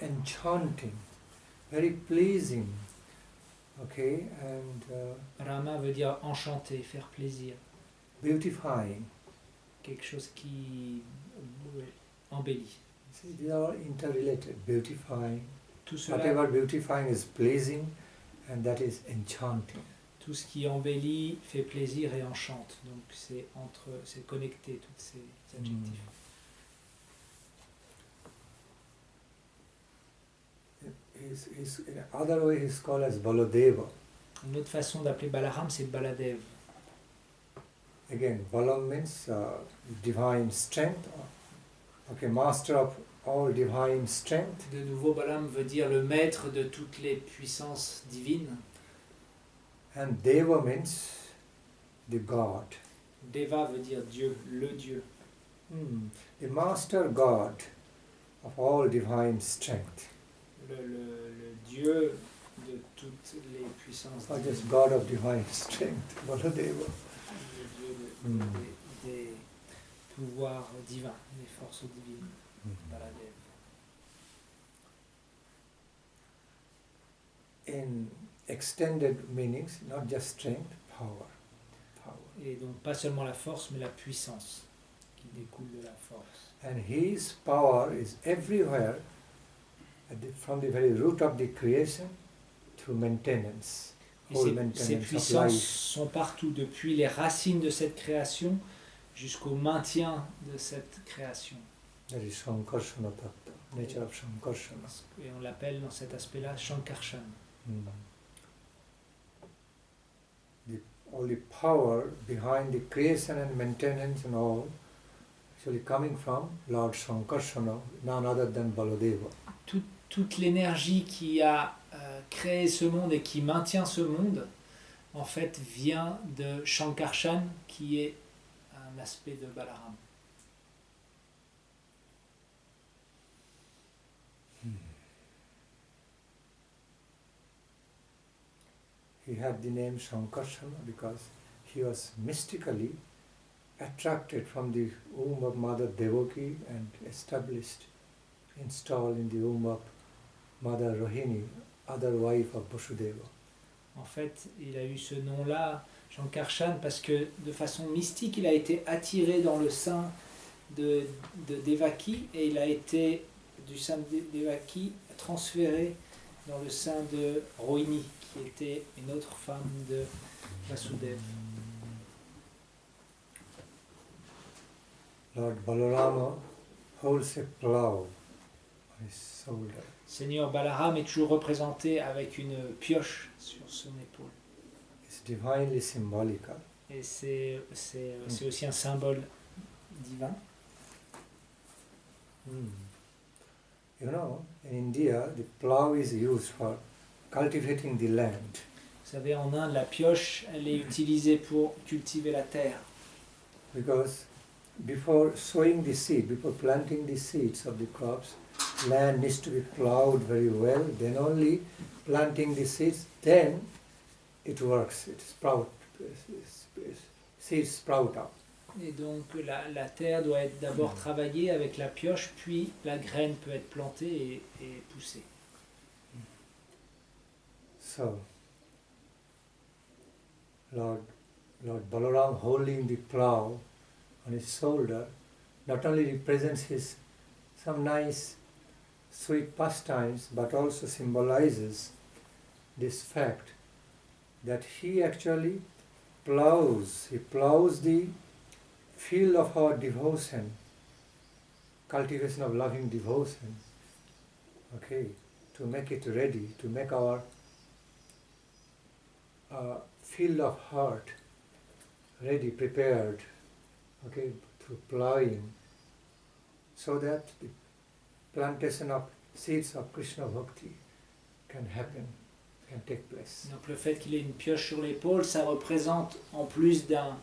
enchanting, very pleasing. Okay, and Rama veut dire enchanter, faire plaisir. beautifying. Quelque chose qui embellit. See, these are all interrelated. Beautifying. Tout cela, Whatever beautifying is pleasing, and that is enchanting. tout ce qui embellit, fait plaisir et enchante. Donc c'est connecté, tous ces adjectifs. In other way, he's called as Baladeva. Une autre façon d'appeler Balaram, c'est Baladeva. Again, Balam means divine strength. Okay, master of all divine strength. De nouveau, Balaam veut dire le maître de toutes les puissances divines. And Deva means the God. Deva veut dire Dieu, le Dieu. The master God of all divine strength. Le Dieu de toutes les puissances Or divines. just God of divine strength, Baladeva. Le Dieu des pouvoirs divins, des forces divines. Baladeva. In extended meanings, not just strength, power. Et donc pas seulement la force, mais la puissance qui découle de la force. And his power is everywhere, from the very root of the creation to maintenance. Et Whole ces maintenance of puissances life. sont partout, depuis les racines de cette création jusqu'au maintien de cette création. That is Sankarsana Tattva, nature of Sankarsana. Et on l'appelle dans cet aspect-là Shankarshan. All the power behind the creation and maintenance and all, actually coming from Lord Sankarsana, none other than Baladeva. Toute l'énergie qui a créé ce monde et qui maintient ce monde, en fait, vient de Shankarshan, qui est un aspect de Balarama. He had the name Sankarsana because he was mystically attracted from the womb of Mother Devaki and established, installed in the womb of Mother Rohini, other wife of Vasudeva. En fait, il a eu ce nom-là, Shankarshan, parce que de façon mystique, il a été attiré dans le sein de Devaki et il a été du sein de Devaki transféré dans le sein de Rohini, qui était une autre femme de Vasudeva. Lord Balarama holds a plough on his shoulder. Seigneur Balaram est toujours représenté avec une pioche sur son épaule. It's divinely symbolical. Et c'est aussi un symbole divin. You know, in India, the plough is used for cultivating the land. Vous savez, en Inde, la pioche, elle est utilisée pour cultiver la terre. Because before sowing the seed, before planting the seeds of the crops, land needs to be ploughed very well. Then only planting the seeds, then it works. It sprout, seeds sprout up. Et donc la terre doit être d'abord travaillée avec la pioche, puis la graine peut être plantée et poussée. So, Lord Balarama holding the plough on his shoulder not only represents some nice sweet pastimes, but also symbolizes this fact that he actually ploughs the field of our devotion, cultivation of loving devotion, okay, to make it ready, to make our field of heart ready, prepared, okay, through ploughing, so that the plantation of seeds of Krishna Bhakti can happen, can take place. Donc le fait qu'il ait une pioche sur l'épaule, ça représente, en plus d'un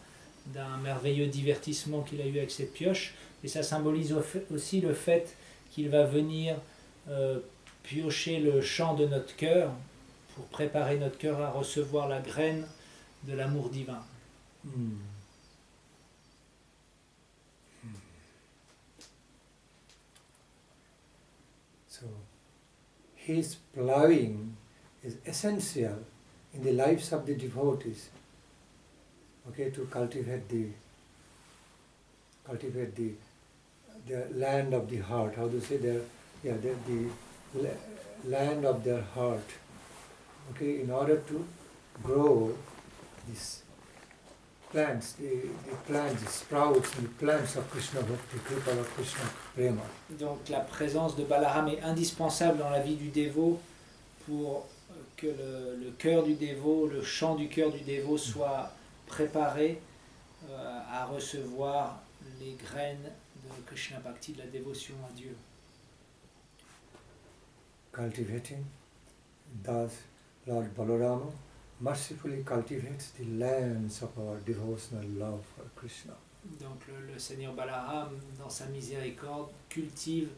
merveilleux divertissement qu'il a eu avec cette pioche, et ça symbolise aussi le fait qu'il va venir piocher le champ de notre cœur pour préparer notre cœur à recevoir la graine de l'amour divin. So, his ploughing is essential in the lives of the devotees, okay, to cultivate the land of the heart. How to say the land of their heart, okay, in order to grow these plants, the plants, the sprouts, the plants of Krishna Bhakti, Kripa of Krishna Prema. Donc la présence de Balarama est indispensable dans la vie du dévot pour que le cœur du dévot, le champ du cœur du dévot soit préparé à recevoir les graines de Krishna Bhakti, de la dévotion à Dieu. Cultivating, thus Lord Balarama mercifully cultivates the lands of our devotional love for Krishna. Donc le Seigneur Balaram, dans sa miséricorde, cultive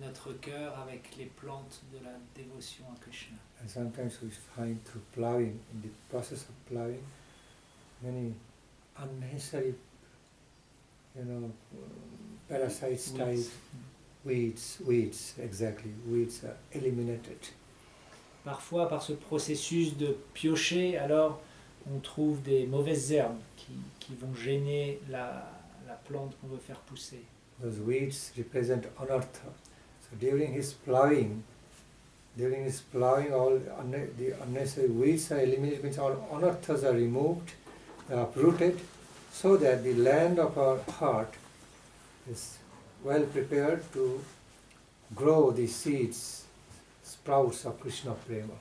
notre cœur avec les plantes de la dévotion à Krishna. And sometimes we find through ploughing, in the process of ploughing, many unnecessary, parasites type weeds, exactly, weeds are eliminated. Parfois, par ce processus de piocher, alors on trouve des mauvaises herbes qui vont gêner la plante qu'on veut faire pousser. Those weeds represent anartha. So during his ploughing, all the unnecessary weeds are eliminated, means all anarthas are removed, uprooted, so that the land of our heart is well prepared to grow the seeds, sprouts of Krishna Prema.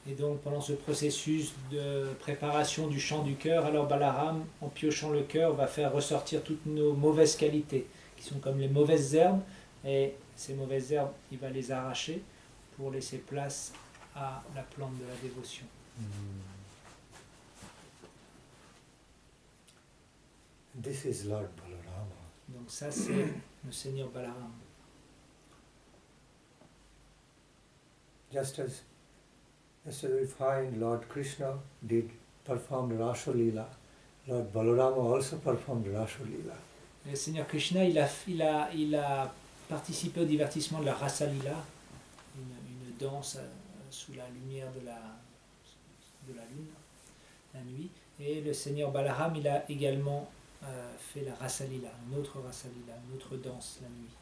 Et donc pendant ce processus de préparation du champ du cœur, alors Balaram, en piochant le cœur, va faire ressortir toutes nos mauvaises qualités, qui sont comme les mauvaises herbes, et ces mauvaises herbes, il va les arracher pour laisser place à la plante de la dévotion. This is Lord Balarama. Donc ça, c'est le Seigneur Balaram. Just as we find Lord Krishna performed rasalila, Lord Balarama also performed rasalila. Le Seigneur Krishna, il a participé au divertissement de la rasalila, une danse sous la lumière de la lune, la nuit. Et le Seigneur Balaram, il a également fait la rasalila, une autre danse la nuit.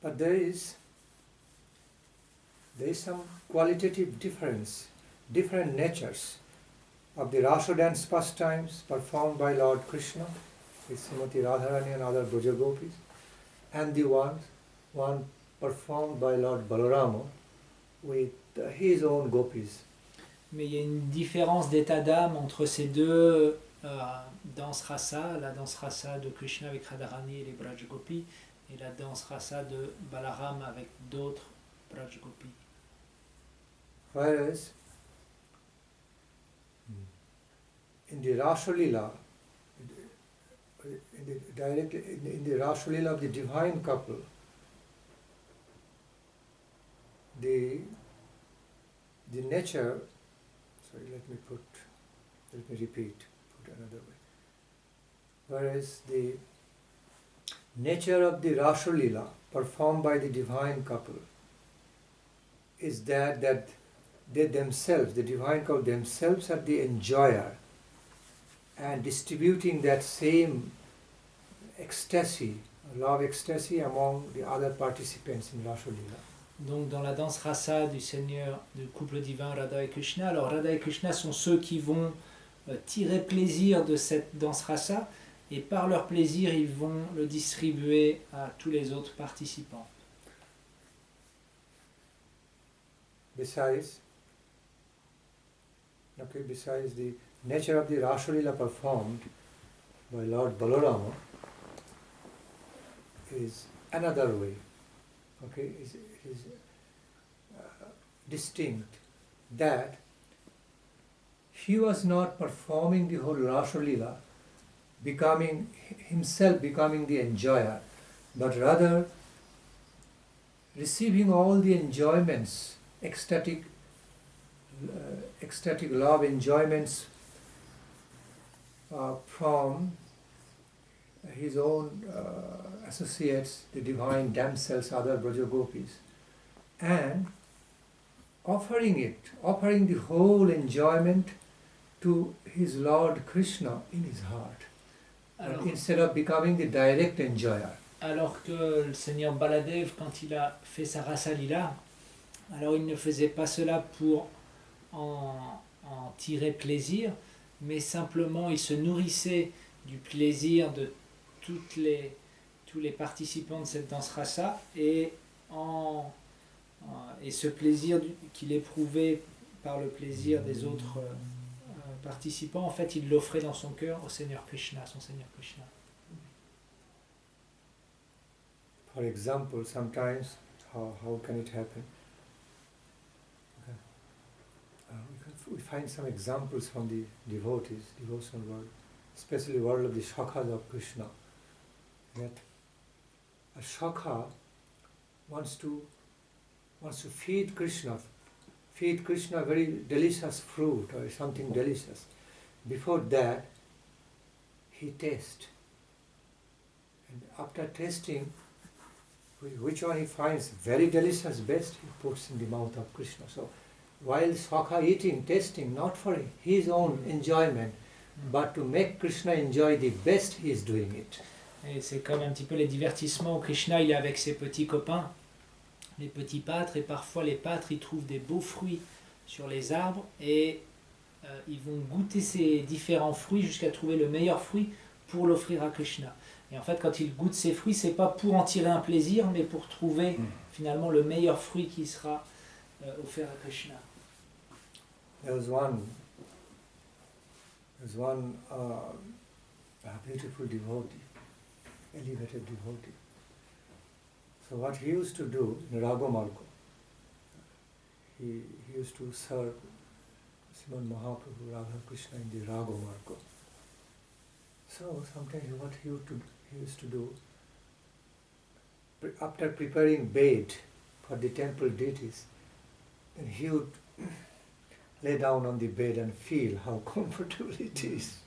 But there is some qualitative difference, different natures of the Rasa dance pastimes performed by Lord Krishna with Srimati Radharani and other Brajagopis, and the one performed by Lord Balarama with his own gopis. Mais il y a une différence d'état d'âme entre ces deux danse rasa, la danse rasa de Krishna avec Radharani et les Braj Gopis, et la danse rasa de Balarama avec d'autres Braj Gopis. Whereas in the rasalila, in the rasalila of the divine couple, the nature, sorry, let me repeat, put another way. Whereas the nature of the rasalila performed by the divine couple is that they themselves, the divine couple themselves, are the enjoyer and distributing that same ecstasy, love ecstasy among the other participants in rasalila. Donc dans la danse rasa du Seigneur, du couple divin Radha et Krishna, alors Radha et Krishna sont ceux qui vont tirer plaisir de cette danse rasa, et par leur plaisir ils vont le distribuer à tous les autres participants. Besides the nature of the rasalila performed by Lord Balarama is another way. Okay, is distinct, that he was not performing the whole rasalila, himself becoming the enjoyer, but rather receiving all the enjoyments, ecstatic love enjoyments from his own associates, the divine damsels, other Braja Gopis, and offering the whole enjoyment to his Lord Krishna in his heart, Alors, instead of becoming the direct enjoyer. Alors que le Seigneur Baladeva, quand il a fait sa rasalila, alors il ne faisait pas cela pour en tirer plaisir, mais simplement il se nourrissait du plaisir de tous les participants de cette danse rasa, et ce plaisir qu'il éprouvait par le plaisir des autres participants, en fait il l'offrait dans son cœur au Seigneur Krishna, son Seigneur Krishna. For example, sometimes, how can it happen? We find some examples from the devotees, devotional world, especially world of the shakhas of Krishna, that a shakha wants to feed Krishna very delicious fruit or something delicious. Before that, he tastes. And after tasting, which one he finds very delicious best, he puts in the mouth of Krishna. So, while shakha eating, tasting, not for his own enjoyment, but to make Krishna enjoy the best, he is doing it. Et c'est comme un petit peu les divertissements où Krishna il est avec ses petits copains, les petits pâtres, et parfois les pâtres ils trouvent des beaux fruits sur les arbres, et ils vont goûter ces différents fruits jusqu'à trouver le meilleur fruit pour l'offrir à Krishna. Et en fait quand ils goûtent ces fruits, c'est pas pour en tirer un plaisir, mais pour trouver finalement le meilleur fruit qui sera offert à Krishna. There's one beautiful devotee, elevated devotee. So what he used to do in Raga Margo, he used to serve Sriman Mahaprabhu, Radha Krishna in the Raga Margo. So sometimes what he used to do, after preparing bed for the temple deities, then he would lay down on the bed and feel how comfortable it is.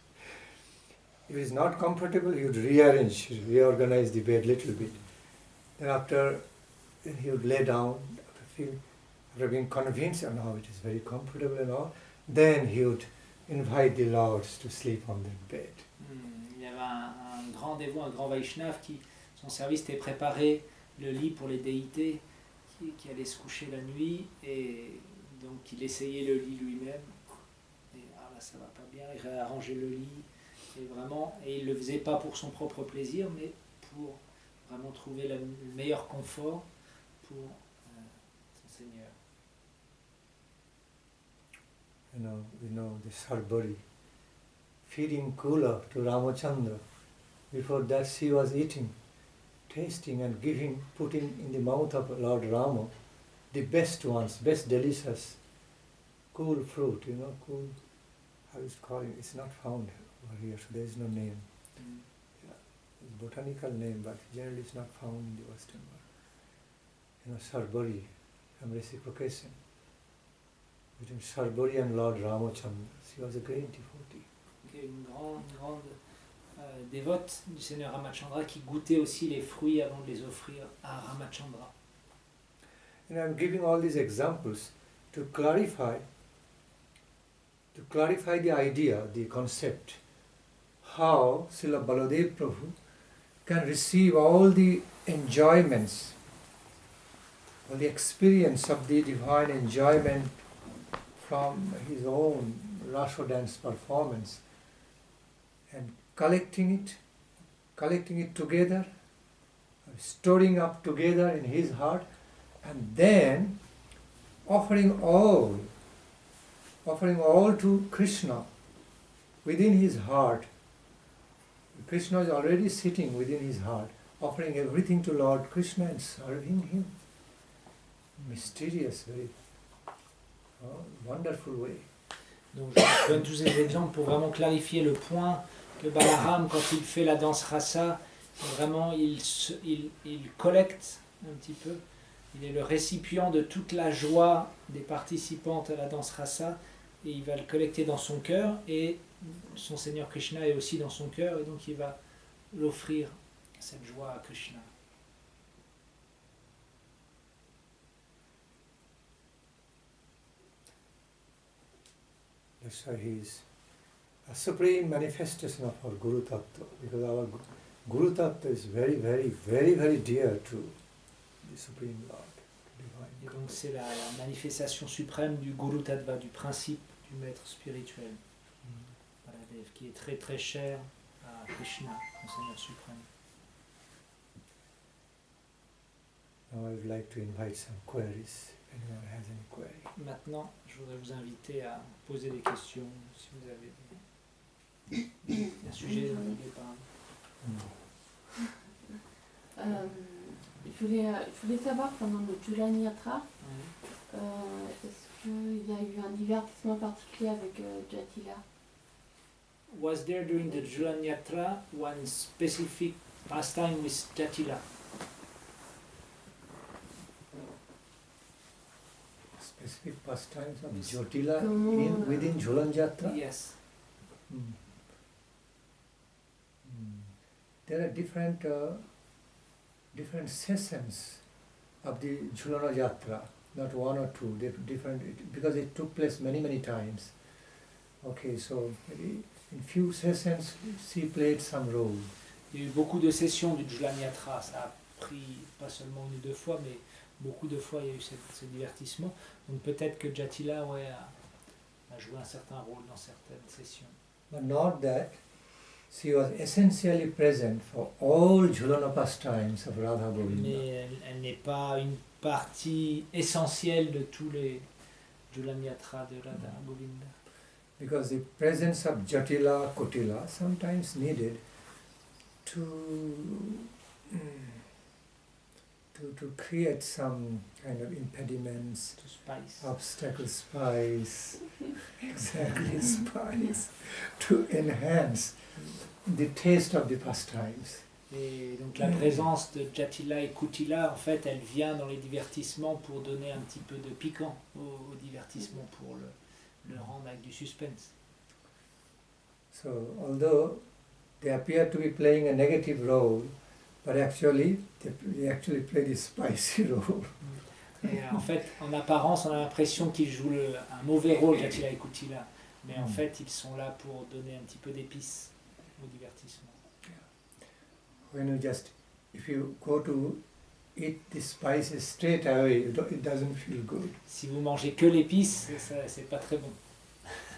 If it is not comfortable, he would reorganize the bed a little bit. Then after he would lay down, after being convinced, oh no, it is very comfortable and all, then he would invite the lords to sleep on the bed. Il y avait un grand dévot, un grand Vaishnav qui, son service était préparer le lit pour les déités qui allaient se coucher la nuit, et donc il essayait le lit lui-même, et ah là ça va pas bien, il réarrangeait le lit, et il le faisait pas pour son propre plaisir, mais pour vraiment trouver le meilleur confort pour son Seigneur. We know the Sarbari feeding cooler to Ramachandra. Before that she was eating, tasting and giving, putting in the mouth of Lord Rama the best ones, best delicious, cool fruit, cool, how is it called? It's not found over here, so there is no name. Yeah, it's botanical name, but generally it's not found in the Western world. Sarbari, from reciprocation. Between Sarbari and Lord Ramachandra. She was a great devotee. Une grande dévote du Seigneur Ramachandra qui goûtait aussi les fruits avant de les offrir à Ramachandra. And I'm giving all these examples to clarify the idea, the concept, how Srila Baladeva Prabhu can receive all the enjoyments, all the experience of the divine enjoyment from his own Rasa dance performance, and collecting it together, storing up together in his heart, and then offering all to Krishna within his heart. Krishna is already sitting within his heart, offering everything to Lord Krishna and serving him. Mysterious, very wonderful way. Donc je donne tous ces exemples pour vraiment clarifier le point que Balaram, quand il fait la danse rasa, vraiment il collecte un petit peu. Il est le récipient de toute la joie des participantes à la danse rasa et il va le collecter dans son cœur, et son Seigneur Krishna est aussi dans son cœur, et donc il va l'offrir, cette joie à Krishna. That's why he is a supreme manifestation of our Guru Tattva, because our Guru Tattva is very, very, very, very dear to the Supreme Lord. Et donc c'est la manifestation suprême du Guru Tattva, du principe du maître spirituel, Baladeva, qui est très très cher à Krishna, le Seigneur suprême. Now I would like to invite some queries. If anyone has any query. Maintenant, je voudrais vous inviter à poser des questions, si vous avez un sujet dont vous voulez parler. Je voulais savoir, pendant le Jhulana Yatra, est-ce qu'il y a eu un divertissement particulier avec Jatila? Was there during the Jhulana Yatra one specific pastime with Jatila? Specific pastimes of Jatila within Jhulana Yatra? Yes. There are different sessions of the Jhulana Yatra, not one or two, different, because it took place many, many times. Okay, so maybe in few sessions she played some role. Il y a eu beaucoup de sessions du Jhulana Yatra, ça a pris pas seulement une ou deux fois, mais beaucoup de fois il y a eu ce divertissement. Donc peut-être que Jatila a joué un certain rôle dans certaines sessions. But not that she was essentially present for all Jhulana pastimes of Radha Govinda. Mais elle n'est pas une partie essentielle de tous les Jhulana Yatra de Radha Govinda. because the presence of Jatila and Kutila sometimes needed to create some kind of impediments, To spice. obstacles, spice, exactly spice, to enhance the taste of the pastimes. Et donc la présence de Jatila et Kutila, en fait, elle vient dans les divertissements pour donner un petit peu de piquant au divertissement, pour le rendre avec du suspense. So although they appear to be playing a negative role, but actually they actually play the spicy role. Et en fait, en apparence, on a l'impression qu'ils jouent un mauvais rôle, Jatila et Kutila, mais en fait, ils sont là pour donner un petit peu d'épices au divertissement. When you if you go to eat the spices straight away, it doesn't feel good. Si vous mangez que l'épice, c'est pas très bon.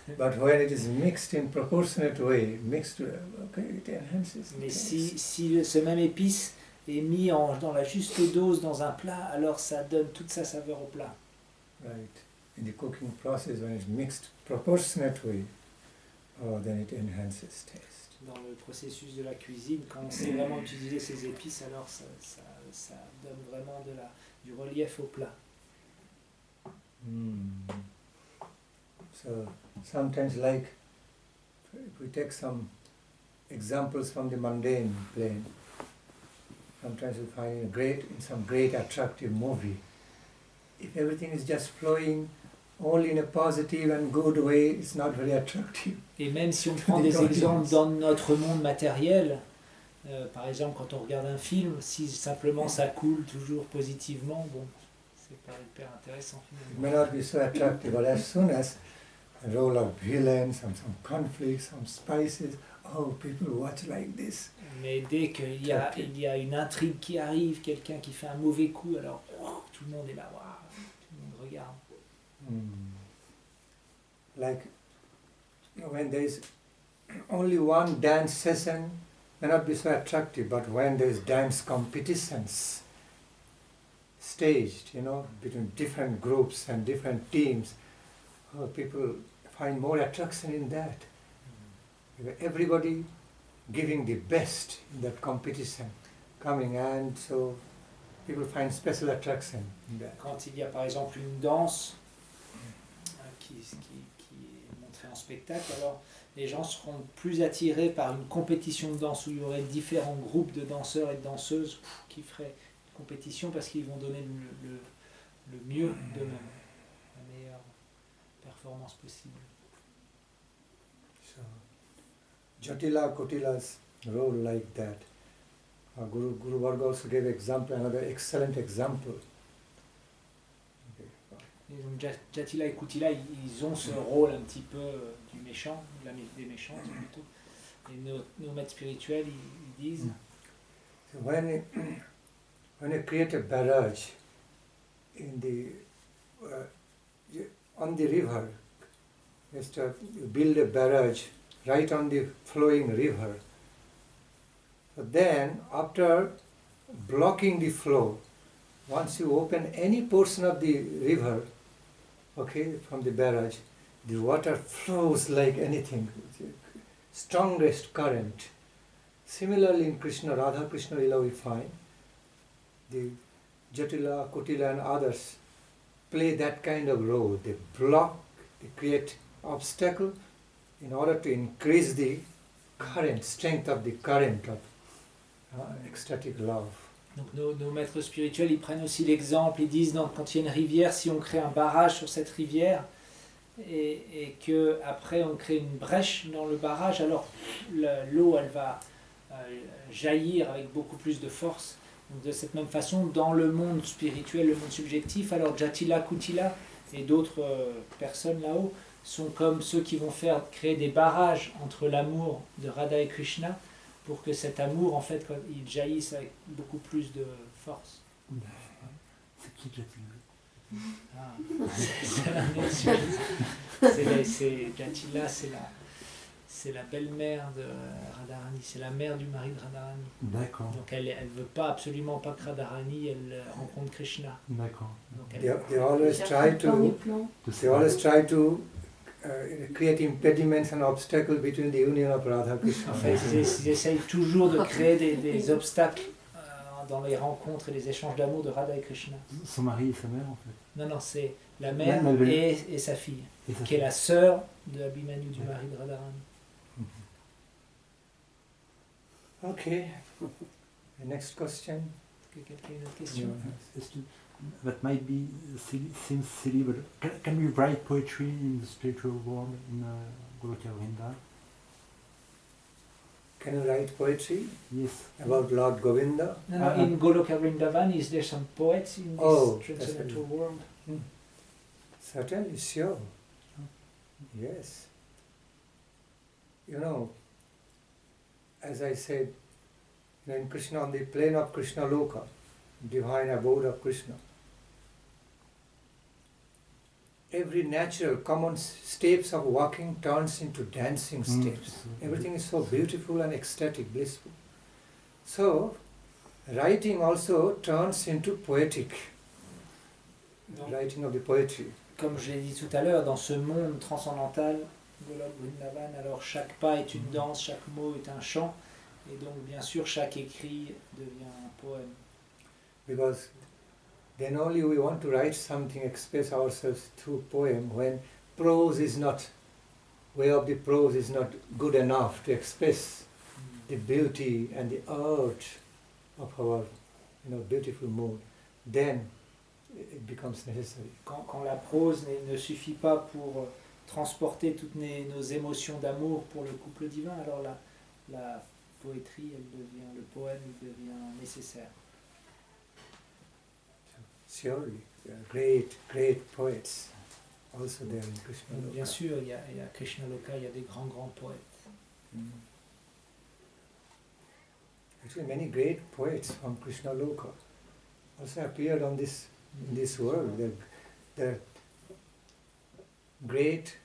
But when it is mixed in proportionate way, okay, it enhances. Mais the taste. si ce même épice est mis dans la juste dose dans un plat, alors ça donne toute sa saveur au plat. Right. In the cooking process, when it's mixed proportionate way, oh, then it enhances taste. Dans le processus de la cuisine, quand on sait vraiment utiliser ces épices, alors ça donne vraiment du relief au plat. So sometimes, like, if we take some examples from the mundane plane, sometimes we find in some great attractive movie, if everything is just flowing only in a positive and good way, it's not very attractive. Et même si on prend des exemples dans notre monde matériel, par exemple quand on regarde un film, si simplement ça coule toujours positivement, bon, c'est pas hyper intéressant It finalement. may not be so attractive, but as soon as a role of villains, some conflict, some spices, oh, people watch like this. Mais dès qu'il y a une intrigue qui arrive, quelqu'un qui fait un mauvais coup, alors tout le monde est là, waouh, tout le monde regarde. Like, when there is only one dance session, may not be so attractive, but when there is dance competitions staged, between different groups and different teams, people find more attraction in that. Everybody giving the best in that competition coming, and so people find special attraction in that. Quand il y a par exemple une danse qui est montrée en spectacle, alors les gens seront plus attirés par une compétition de danse où il y aurait différents groupes de danseurs et de danseuses qui feraient une compétition parce qu'ils vont donner le mieux d'eux-mêmes, la meilleure performance possible. So, Jatila Kutila's role like that. Guru Varga also gave another excellent example. Et donc Jatila et Kutila, ils ont ce rôle un petit peu du méchant, des méchants plutôt. Et nos maîtres spirituels, ils disent... So when you create a barrage on the river, you build a barrage right on the flowing river. So then, after blocking the flow, once you open any portion of the river, from the barrage, the water flows like anything, strongest current. Similarly, in Radha Krishna Lila, we find the Jatila, Kutila and others play that kind of role. They block, they create obstacle in order to increase the current, strength of the current of ecstatic love. Donc nos maîtres spirituels, ils prennent aussi l'exemple, ils disent quand il y a une rivière, si on crée un barrage sur cette rivière et que après on crée une brèche dans le barrage, alors l'eau elle va jaillir avec beaucoup plus de force. Donc de cette même façon, dans le monde spirituel, le monde subjectif, alors Jatila, Kutila et d'autres personnes là-haut sont comme ceux qui vont créer des barrages entre l'amour de Radha et Krishna pour que cet amour, en fait, il jaillisse avec beaucoup plus de force. C'est qui Jatila? C'est la même Jatila, c'est la belle-mère de Radharani, c'est la mère du mari de Radharani. D'accord. Donc elle veut absolument pas que Radharani elle rencontre Krishna. D'accord. They always try to create impediments and obstacles between the union of Radha Krishna. En fait, ils essayent toujours de créer des obstacles dans les rencontres et les échanges d'amour de Radha et Krishna. Son mari et sa mère, en fait. Non, c'est la mère et sa fille, qui est la sœur de Abhimanyu, du mari de Radharani. Okay. The next question. Est-ce que quelqu'un a une autre question? That might be seems silly, but can we write poetry in the spiritual world in Goloka Vrinda? Can you write poetry? Yes. About Lord Govinda? No, in Goloka Vrindavan, is there some poets in this transcendental world? Certainly, sure. Yes. As I said, in Krishna, on the plane of Krishna Loka, divine abode of Krishna, every natural common steps of walking turns into dancing steps. Everything is so beautiful and ecstatic, blissful. So, writing also turns into poetic, writing of the poetry. Comme je l'ai dit tout à l'heure, dans ce monde transcendantal, Golok Vrindavan, alors chaque pas est une danse, chaque mot est un chant, et donc bien sûr chaque écrit devient un poème. Because then only we want to write something, express ourselves through poem when prose is not, way of the prose is not good enough to express the beauty and the art of our beautiful mood, then it becomes necessary. Quand la prose ne suffit pas pour transporter toutes nos émotions d'amour pour le couple divin, alors la poétrie, le poème devient nécessaire. Surely, there are great, great poets also there in Krishna Donc, Loka. bien sûr, il y a Krishna Loka, il y a des grands poètes. Actually, many great poets from Krishna Loka also appeared in this world. They're great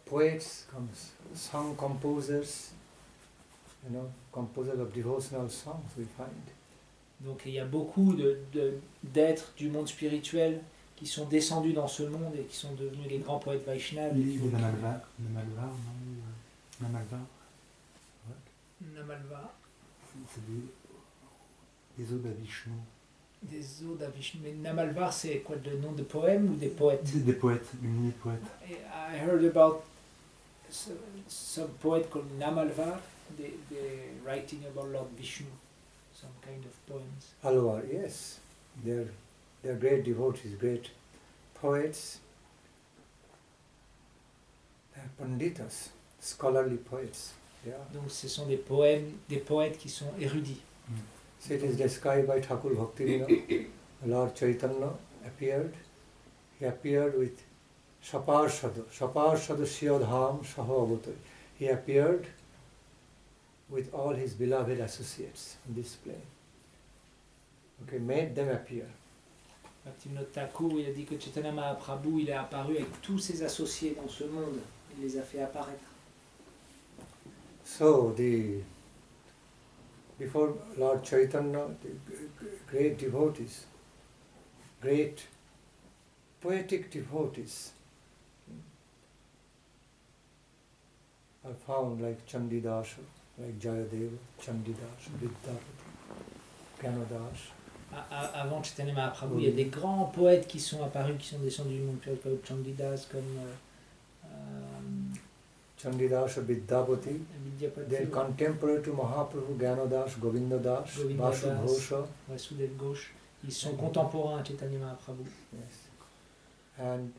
poets, song composers, composers of devotional songs we find. Donc il y a beaucoup d'êtres du monde spirituel qui sont descendus dans ce monde et qui sont devenus les grands poètes Vaishnavas. Namalva. C'est des odes à Vishnu. Des odes à Vishnu. Mais Namalvar, c'est quoi, le nom de poème ou des poètes? Des poètes, une lignée de poètes. I heard about some poet called Namalvar. They writing about Lord Vishnu, some kind of poems. Alvar, yes. They're great devotees, great poets. They're panditas, scholarly poets. Yeah. Donc ce sont des poètes qui sont érudits. So it is described by Thakur Bhakti Lord Chaitanya appeared. He appeared with Shaparshada Siyadham Sahavata. He appeared with all his beloved associates in this plane. Okay, made them appear. Bhaktivinoda Thakur, il a dit que Chaitanya Mahaprabhu, il est apparu avec tous ses associés dans ce monde. Il les a fait apparaître. So before Lord Chaitanya, the great devotees, great poetic devotees are found like Chandidasa, like Jayadeva, Chandidasa, Vidyapati, Gyanadasa. Avant Chaitanya Mahaprabhu, il y a des grands poètes qui sont apparus, qui sont descendus du monde spirituel, comme Chandidas, comme Chandidasa, Vidyapati. They are contemporary to Mahaprabhu, Gyanadas, Govindadas, Vasu Ghosha. Vasudev Ghosh. Ils sont contemporains à Chaitanya Mahaprabhu. Yes. And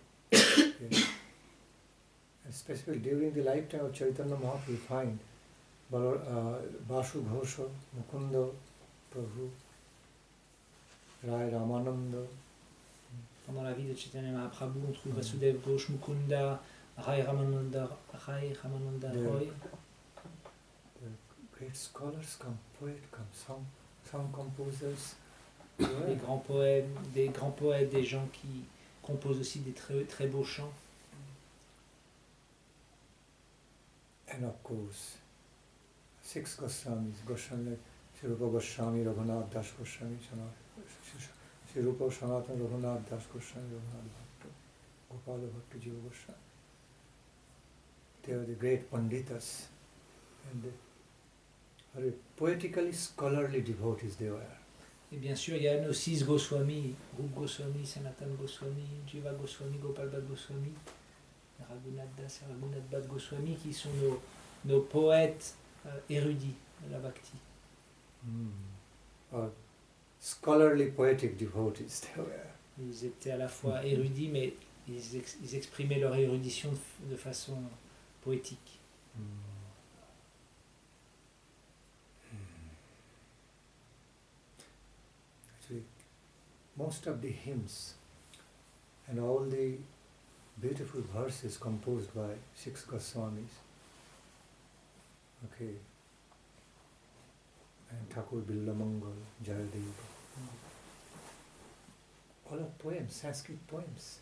especially during the lifetime of Chaitanya Mahaprabhu, we find Vasu Ghosha, Mukunda, Prabhu, Rai Ramananda. Pendant la vie de Chaitanya Mahaprabhu, on trouve Vasudev Ghosh, Mukunda, Rai Ramananda Roy. Great scholars come, poets come, song composers. Des grands poètes, des gens qui composent aussi des très, très beaux chants. And of course, 6 Goswamis, Goswami, Sri Rupa Goswami, Raghunath Das Goswami, Sri Rupa Sanatana Raghunath Das Goswami, Raghunath Bhatta, Gopal Bhatta Jiva Goswami. They are the great panditas, and they are poetically scholarly devotees they were. Et bien sûr, il y a nos 6 Goswami, Rupa Goswami, Sanatana Goswami, Jiva Goswami, Gopal Bhatta Goswami, Raghunath Das et Raghunath Bhatta Goswami, qui sont nos poètes érudits de la Bhakti. Or scholarly poetic devotees they were. Ils étaient à la fois érudits, mais ils exprimaient leur érudition de façon poétique. Actually, most of the hymns and all the beautiful verses composed by 6 Goswamis, okay, and Thakur Billamangal, Jayadeva, all are poems, Sanskrit poems,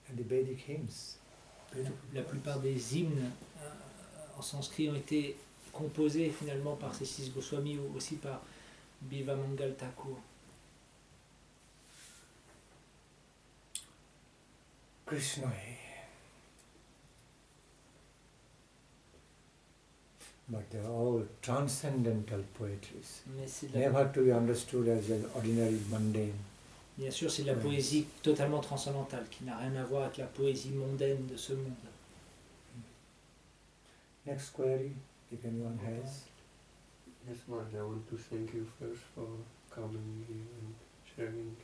and the Vedic hymns. La plupart des hymnes en sanskrit ont été composés finalement par ces 6 Goswamis ou aussi par Bivamangal Thakur. Krishna but they are all transcendental poetries, Mais c'est de la- never to be understood as an ordinary mundane. bien sûr, c'est de la Ouais. poésie totalement transcendantale, qui n'a rien à voir avec la poésie mondaine de ce monde. Next query, if anyone has. Yes, Maharaj, I want to thank you first for coming here and sharing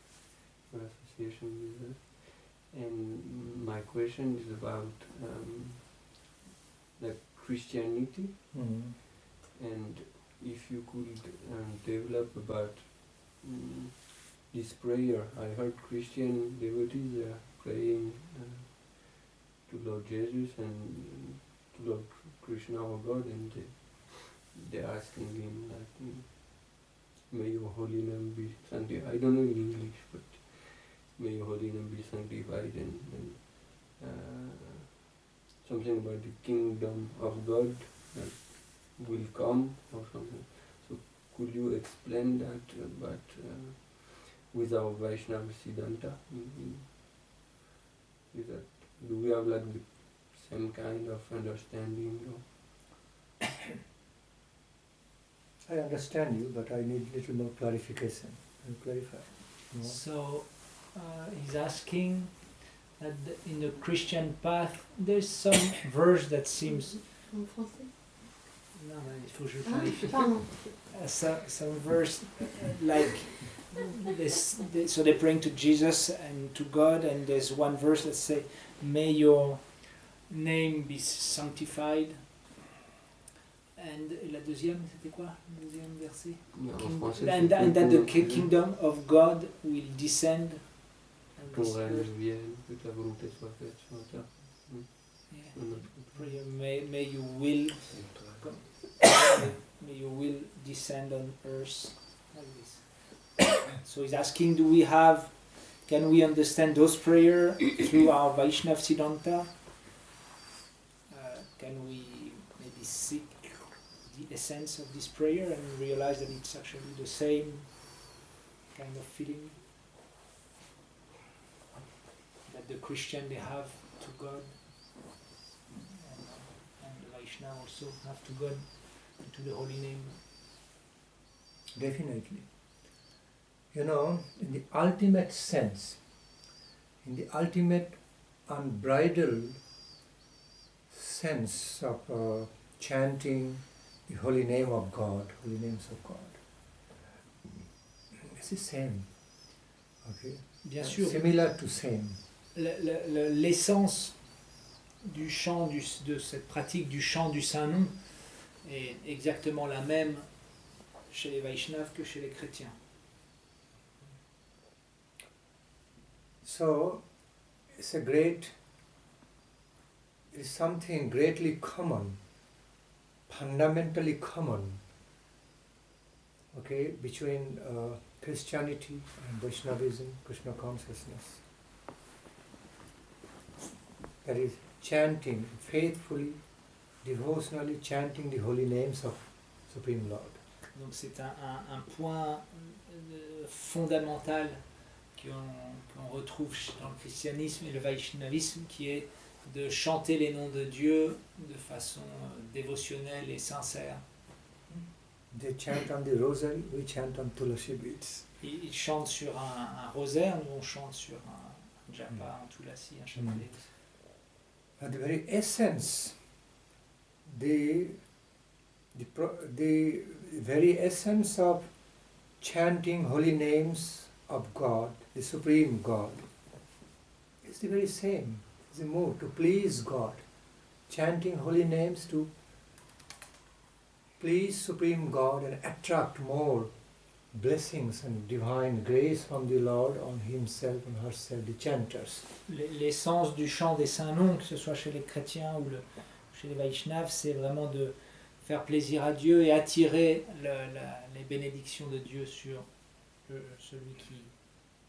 your association with us. And my question is about the Christianity, and if you could develop about this prayer. I heard Christian devotees are praying to Lord Jesus and to Lord Krishna, our God, and they're asking him like, may your holy name be sanctified. I don't know in English, but may your holy name be sanctified, and something about the kingdom of God will come or something. So could you explain that, but with our Vaishnava Siddhanta? Is that, do we have like the same kind of understanding? Or? I understand you, but I need a little more clarification. Can you clarify more? So he's asking that in the Christian path, there's some verse that seems. En français. Non, mais il faut que je Ah, clarifie. pardon. Some verse like this, so they're praying to Jesus and to God, and there's one verse that say, "May your name be sanctified." And la deuxième, c'était quoi? Le deuxième verset. En français, And c'est that the que kingdom of God will descend. And ton this règne verse, vienne, que ta volonté soit faite sur la terre. yeah, Sur notre prayer, may you will may your will descend on earth like this. So he's asking, can we understand those prayers through our Vaishnava Siddhanta? Can we maybe seek the essence of this prayer and realize that it's actually the same kind of feeling that the Christian they have to God, and the Vaishnava also have to God, to the holy name? Definitely. You know, in the ultimate sense, in the ultimate unbridled sense of chanting the holy name of God, holy names of God, it's the same. Okay? Bien sûr, Similar to same. l'essence du chant, de cette pratique du chant du Saint-Nom est exactement la même chez les Vaishnavas que chez les chrétiens. So, it's something greatly common, fundamentally common, okay, between Christianity and Vaishnavism, Krishna consciousness. That is, chanting, faithfully, devotionally chanting the holy names of Supreme Lord. Donc c'est un point fondamental qu'on retrouve dans le christianisme et le vaishnavisme, qui est de chanter les noms de Dieu de façon dévotionnelle et sincère. They chant on the rosary, we chant on tulasi beads. Ils chantent sur un rosaire, nous on chante sur un japa, un tulasi, un chapelet. At the very essence, the very essence of chanting holy names of God, the Supreme God, is the very same. It's the move to please God. Chanting holy names to please Supreme God and attract more blessings and divine grace from the Lord on himself and herself, the chanters. L'essence du chant des saints noms, que ce soit chez les chrétiens ou chez les Vaishnavas, c'est vraiment de faire plaisir à Dieu et attirer les bénédictions de Dieu sur celui qui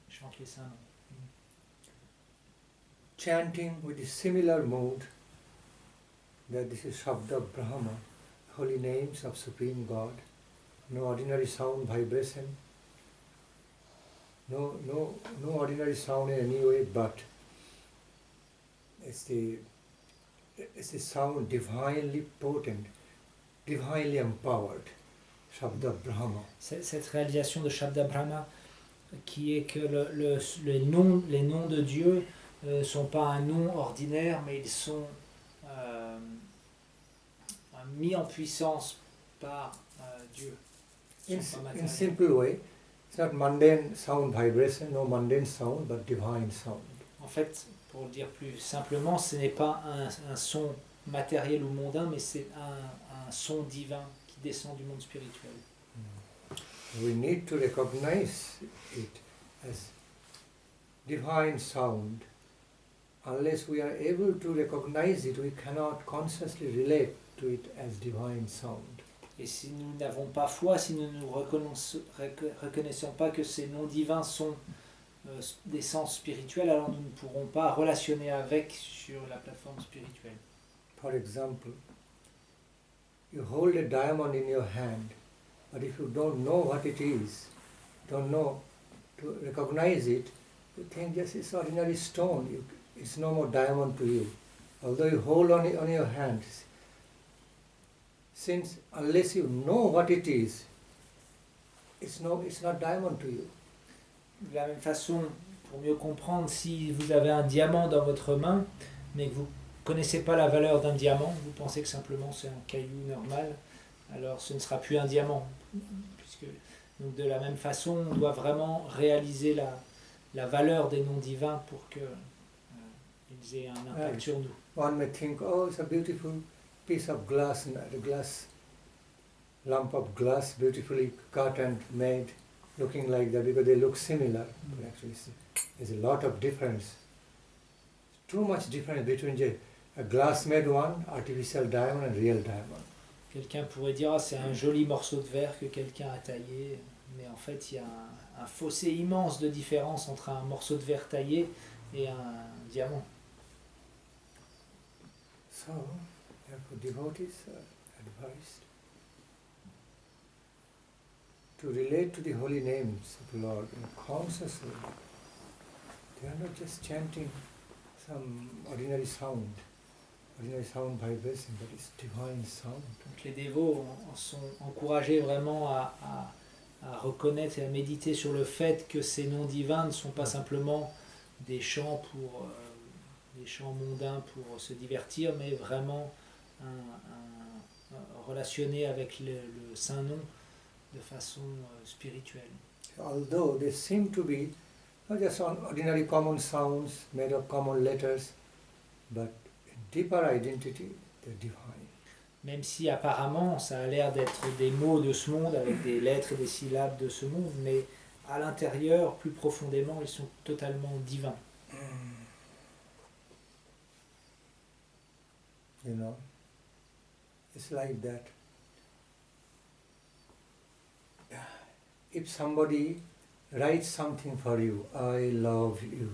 chante les saints noms. Chanting with a similar mood, that this is Shabda Brahma, holy names of Supreme God, no ordinary sound, vibration, no ordinary sound in any way, but it's the sound divinely potent, divinely empowered, Shabda Brahma. Cette réalisation de Shabda Brahma, qui est que les noms de Dieu ne sont pas un nom ordinaire, mais ils sont mis en puissance par Dieu. In simple way, it's not mundane sound vibration, no mundane sound, but divine sound. En fait, pour le dire plus simplement, ce n'est pas un son matériel ou mondain, mais c'est un son divin qui descend du monde spirituel. We need to recognize it as divine sound. Unless we are able to recognize it, we cannot consciously relate to it as divine sound. Et si nous n'avons pas foi, si nous ne reconnaissons pas que ces noms divins sont des sens spirituels, alors nous ne pourrons pas relationner avec sur la plateforme spirituelle. For example, you hold a diamond in your hand, but if you don't know what it is, don't know to recognize it, you think just it's ordinary stone, it's no more diamond to you. Although you hold on your hand, since unless you know what it is, it's not diamond to you. De la même façon, pour mieux comprendre, si vous avez un diamant dans votre main, mais que vous ne connaissez pas la valeur d'un diamant, vous pensez que simplement c'est un caillou normal, alors ce ne sera plus un diamant. Donc de la même façon, on doit vraiment réaliser la valeur des noms divins pour qu'ils aient un impact sur nous. One may think, oh, it's a beautiful piece of glass, a glass lump of glass, beautifully cut and made, looking like that because they look similar. But actually, there's a lot of difference. Too much difference between a glass-made one, artificial diamond, and real diamond. Quelqu'un pourrait dire, ah, c'est un joli morceau de verre que quelqu'un a taillé, mais en fait, il y a un fossé immense de différence entre un morceau de verre taillé et un diamant. So, therefore, devotees are advised to relate to the holy names of the Lord consciously. They are not just chanting some ordinary sound vibration, but it's divine sound. Donc les dévots sont encouragés vraiment à reconnaître et à méditer sur le fait que ces noms divins ne sont pas simplement des chants des chants mondains pour se divertir, mais vraiment relationner avec le saint nom de façon spirituelle. Although they seem to be not just ordinary common sounds made of common letters, but in deeper identity, they're divine. Même si apparemment ça a l'air d'être des mots de ce monde avec des lettres et des syllabes de ce monde, mais à l'intérieur, plus profondément, ils sont totalement divins. You know, it's like that. If somebody writes something for you, I love you.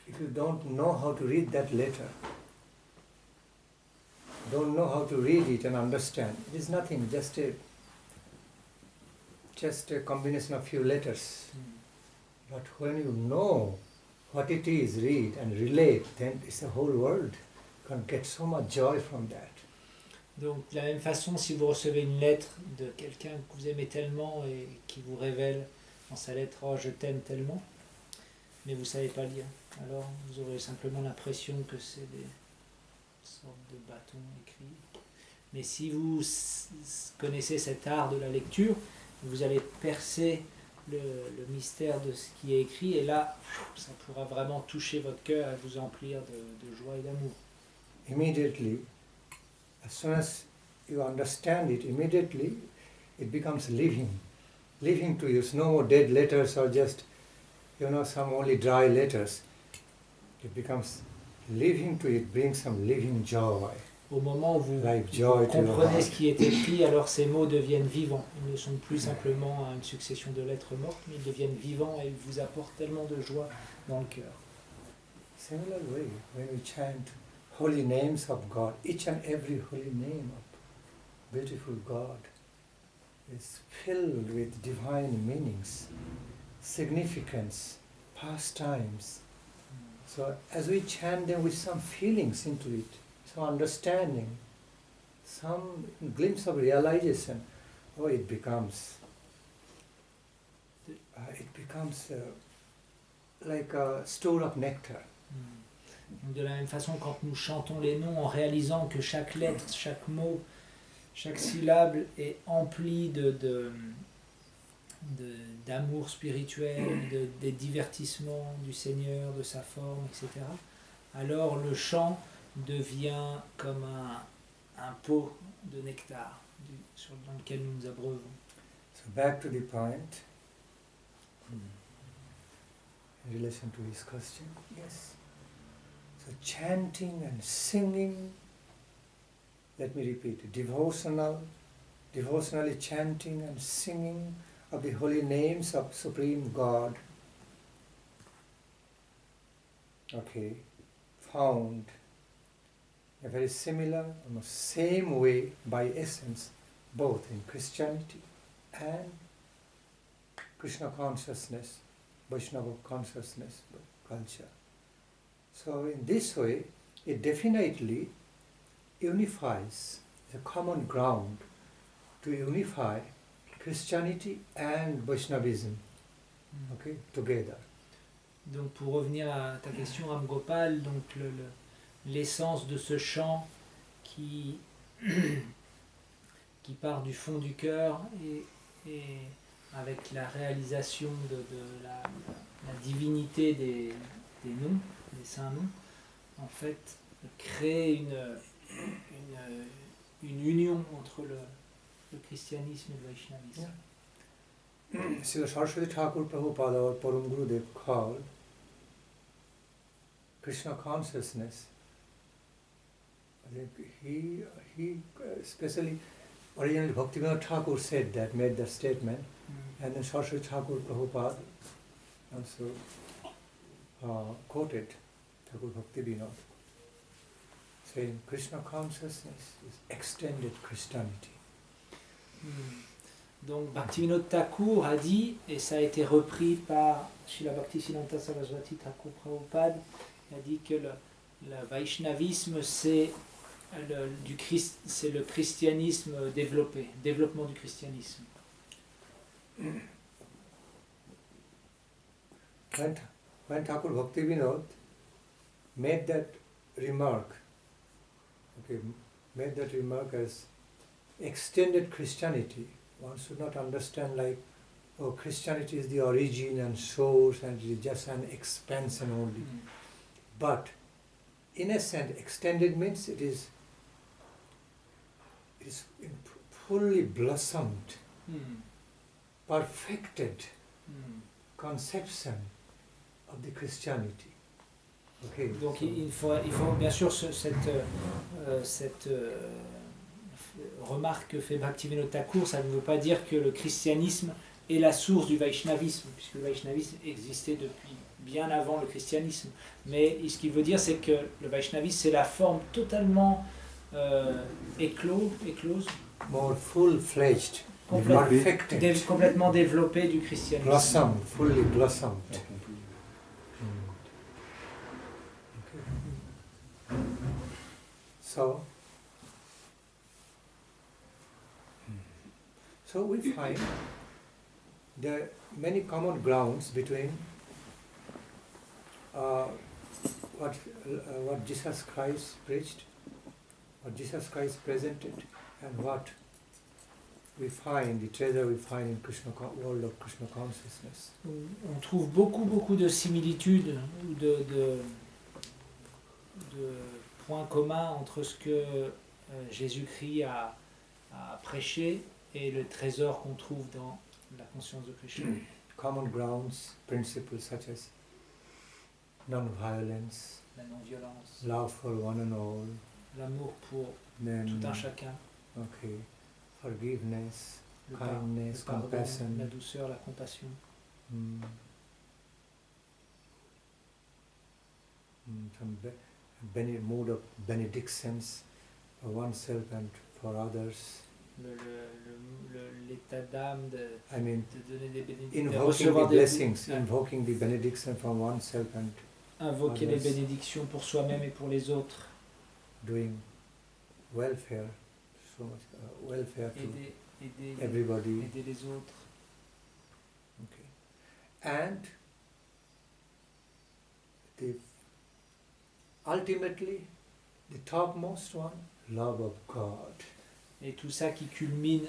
If you don't know how to read that letter, don't know how to read it and understand, it is nothing, just a combination of few letters. But when you know what it is, read and relate, then it's a whole world. You can get so much joy from that. Donc de la même façon, si vous recevez une lettre de quelqu'un que vous aimez tellement et qui vous révèle dans sa lettre « Oh, je t'aime tellement », mais vous ne savez pas lire, alors vous aurez simplement l'impression que c'est des sortes de bâtons écrits. Mais si vous connaissez cet art de la lecture, vous allez percer le mystère de ce qui est écrit, et là, ça pourra vraiment toucher votre cœur et vous emplir de joie et d'amour. Immediately, as soon as you understand it, immediately it becomes living to you. It's no more dead letters or just, some only dry letters. It becomes living to you, it brings some living joy. Au moment où vous comprenez ce qui est écrit, alors ces mots deviennent vivants. Ils ne sont plus simplement une succession de lettres mortes, mais ils deviennent vivants et ils vous apportent tellement de joie dans le cœur. Similar way, when we chant holy names of God, each and every holy name of beautiful God is filled with divine meanings, significance, pastimes. So as we chant them with some feelings into it, some understanding, some glimpse of realization, oh, it becomes like a store of nectar. Donc, de la même façon, quand nous chantons les noms en réalisant que chaque lettre, chaque mot, chaque syllabe est emplie d'amour spirituel, des divertissements du Seigneur, de sa forme, etc., alors le chant devient comme un pot de nectar dans lequel nous nous abreuvons. So back to the point, in relation to his question, yes. So chanting and singing, let me repeat, devotionally chanting and singing of the holy names of Supreme God, okay, found in a very similar, almost same way by essence, both in Christianity and Krishna consciousness, Vaishnava consciousness, culture. So in this way, it definitely unifies the common ground to unify Christianity and Vaishnavism, okay, together. Donc pour revenir à ta question, Ram Gopal, donc l'essence de ce chant qui part du fond du cœur et avec la réalisation de la divinité des noms, des saints noms, en fait, crée une union entre le christianisme et le vaishnavisme. Yeah. Srila Saraswati Thakur Prabhupada, our Param Gurudev, called Krishna consciousness. I think he especially, originally Bhakti Nandan Thakur said that, made that statement, and then Saraswati Thakur Prabhupada also quoted Thakur Bhakti Vinod, saying Krishna consciousness is extended Christianity. Donc Bhaktivinoda Thakur a dit, et ça a été repris par Srila Bhaktisiddhanta Saraswati Thakur Prabhupada, il a dit que le Vaishnavisme c'est le christianisme développé, développement du christianisme. When Thakur Bhakti Vinod made that remark as extended Christianity, one should not understand like, oh, Christianity is the origin and source and it is just an expansion only. But in a sense, extended means it is fully blossomed, perfected conception of the Christianity. Okay, donc so il faut bien sûr cette remarque que fait Bhaktivinoda Thakur, ça ne veut pas dire que le christianisme est la source du vaishnavisme, puisque le vaishnavisme existait depuis bien avant le christianisme. Mais ce qu'il veut dire, c'est que le vaishnavisme, c'est la forme totalement éclose, more full-fledged, complètement développée du christianisme. blossomed, fully blossomed. So we find there are many common grounds between what Jesus Christ preached, what Jesus Christ presented, and what we find, the treasure we find in Krishna world of Krishna consciousness. On trouve beaucoup de similitudes ou de points communs entre ce que Jésus-Christ a prêché et le trésor qu'on trouve dans la conscience de Krishna. Common grounds, principles such as non-violence, La non-violence, love for one and all, l'amour pour then tout un chacun, forgiveness, le kindness, pardon, compassion, la douceur, la compassion. Some mood of benedictions for oneself and for others. L'état d'âme de donner des bénédictions, Invoking the blessings, invoking the benediction from oneself and invoquer les others. bénédictions pour soi-même et pour les autres, Doing welfare, so much welfare to aider everybody. aider les autres. Okay. And ultimately, the topmost one, love of God. Et tout ça qui culmine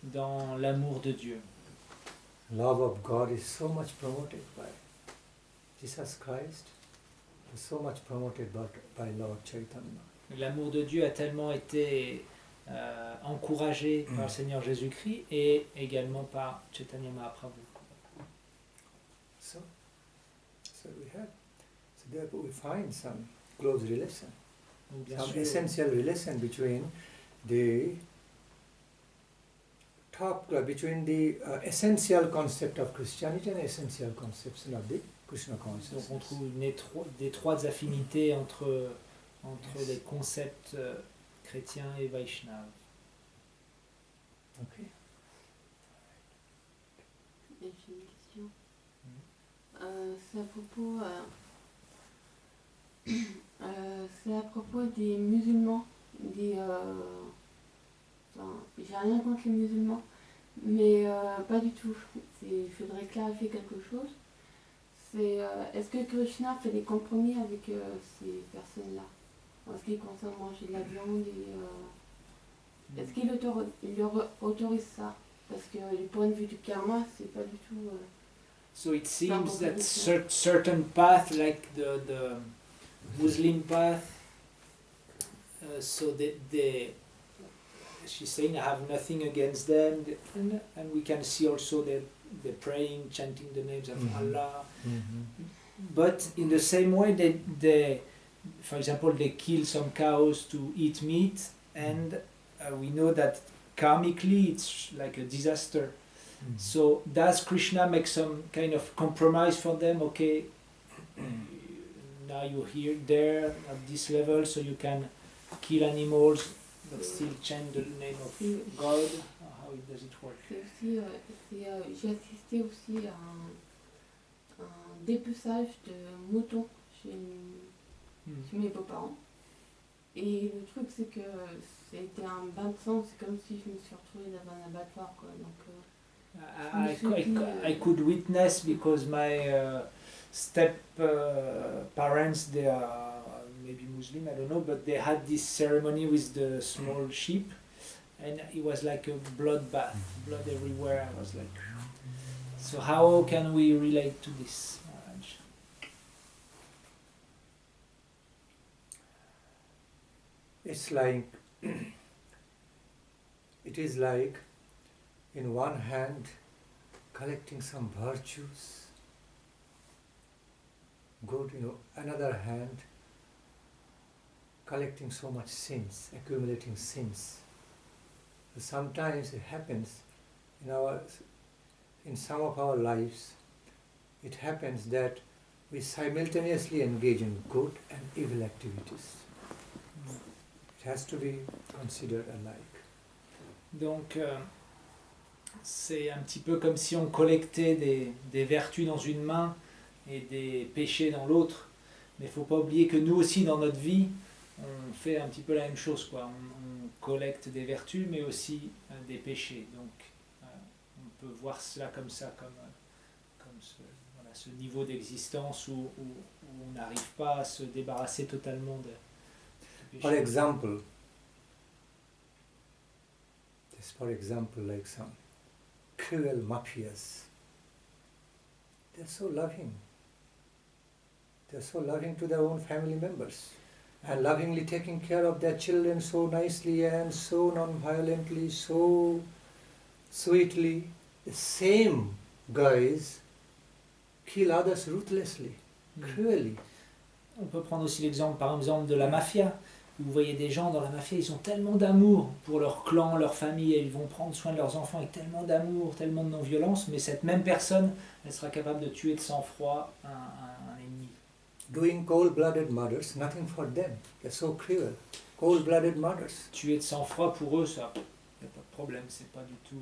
dans l'amour de Dieu. Love of God is so much promoted by Jesus Christ, so much promoted by Lord Chaitanya. L'amour de Dieu a tellement été encouragé par le Seigneur Jésus-Christ et également par Chaitanya Mahaprabhu. So therefore we find some close relation, Donc, bien some sûr, essential relation between the essential concept of Christianity and essential conception of the Krishna donc consciousness. on trouve d'étroites affinités entre les concepts chrétiens et Vaishnavas. Okay. Et j'ai une question. C'est à propos des musulmans. J'ai rien contre les musulmans, mais pas du tout. Il faudrait clarifier quelque chose. Est-ce que Krishna fait des compromis avec ces personnes-là en ce qui concerne manger de la viande est-ce qu'il leur autorise ça? Parce que du point de vue du karma, c'est pas du tout... So it seems that certain path, like the Muslim path, so she's saying I have nothing against them, and we can see also that they're praying, chanting the names of Allah. But in the same way, they, for example, they kill some cows to eat meat, and we know that karmically it's like a disaster. So does Krishna make some kind of compromise for them? Okay, now you're here, there, at this level, so you can kill animals, but still chant the name of God? How does it work? J'ai assisté aussi à un dépeçage de moutons chez mes beaux-parents. Et le truc, c'est que c'était un bain de sang, c'est comme si je me suis retrouvée dans un abattoir, quoi. Donc, I could witness because my step parents, they are maybe Muslim, I don't know, but they had this ceremony with the small sheep, and it was like a blood bath, blood everywhere. I was like, so how can we relate to this, Maharaj? It's like, it is like, in one hand, collecting some virtues, good, another hand, collecting so much sins, accumulating sins. So sometimes it happens in some of our lives, it happens that we simultaneously engage in good and evil activities. It has to be considered alike. Donc, c'est un petit peu comme si on collectait des vertus dans une main et des péchés dans l'autre. Mais il ne faut pas oublier que nous aussi, dans notre vie, on fait un petit peu la même chose, quoi. On collecte des vertus, mais aussi des péchés. Donc, on peut voir cela comme ça, comme ce niveau d'existence où on n'arrive pas à se débarrasser totalement de péchés. For example, like some cruel mafias, they're so loving. They're so loving to their own family members and lovingly taking care of their children so nicely and so non-violently, so sweetly. The same guys kill others ruthlessly, cruelly. On peut prendre aussi l'exemple, par exemple, de la mafia. Vous voyez des gens dans la mafia, ils ont tellement d'amour pour leur clan, leur famille, et ils vont prendre soin de leurs enfants avec tellement d'amour, tellement de non-violence, mais cette même personne, elle sera capable de tuer de sang-froid un ennemi. Doing cold-blooded murders, nothing for them. They're so cruel. Cold-blooded murders. Tuer de sang-froid, pour eux, ça, il n'y a pas de problème, c'est pas du tout...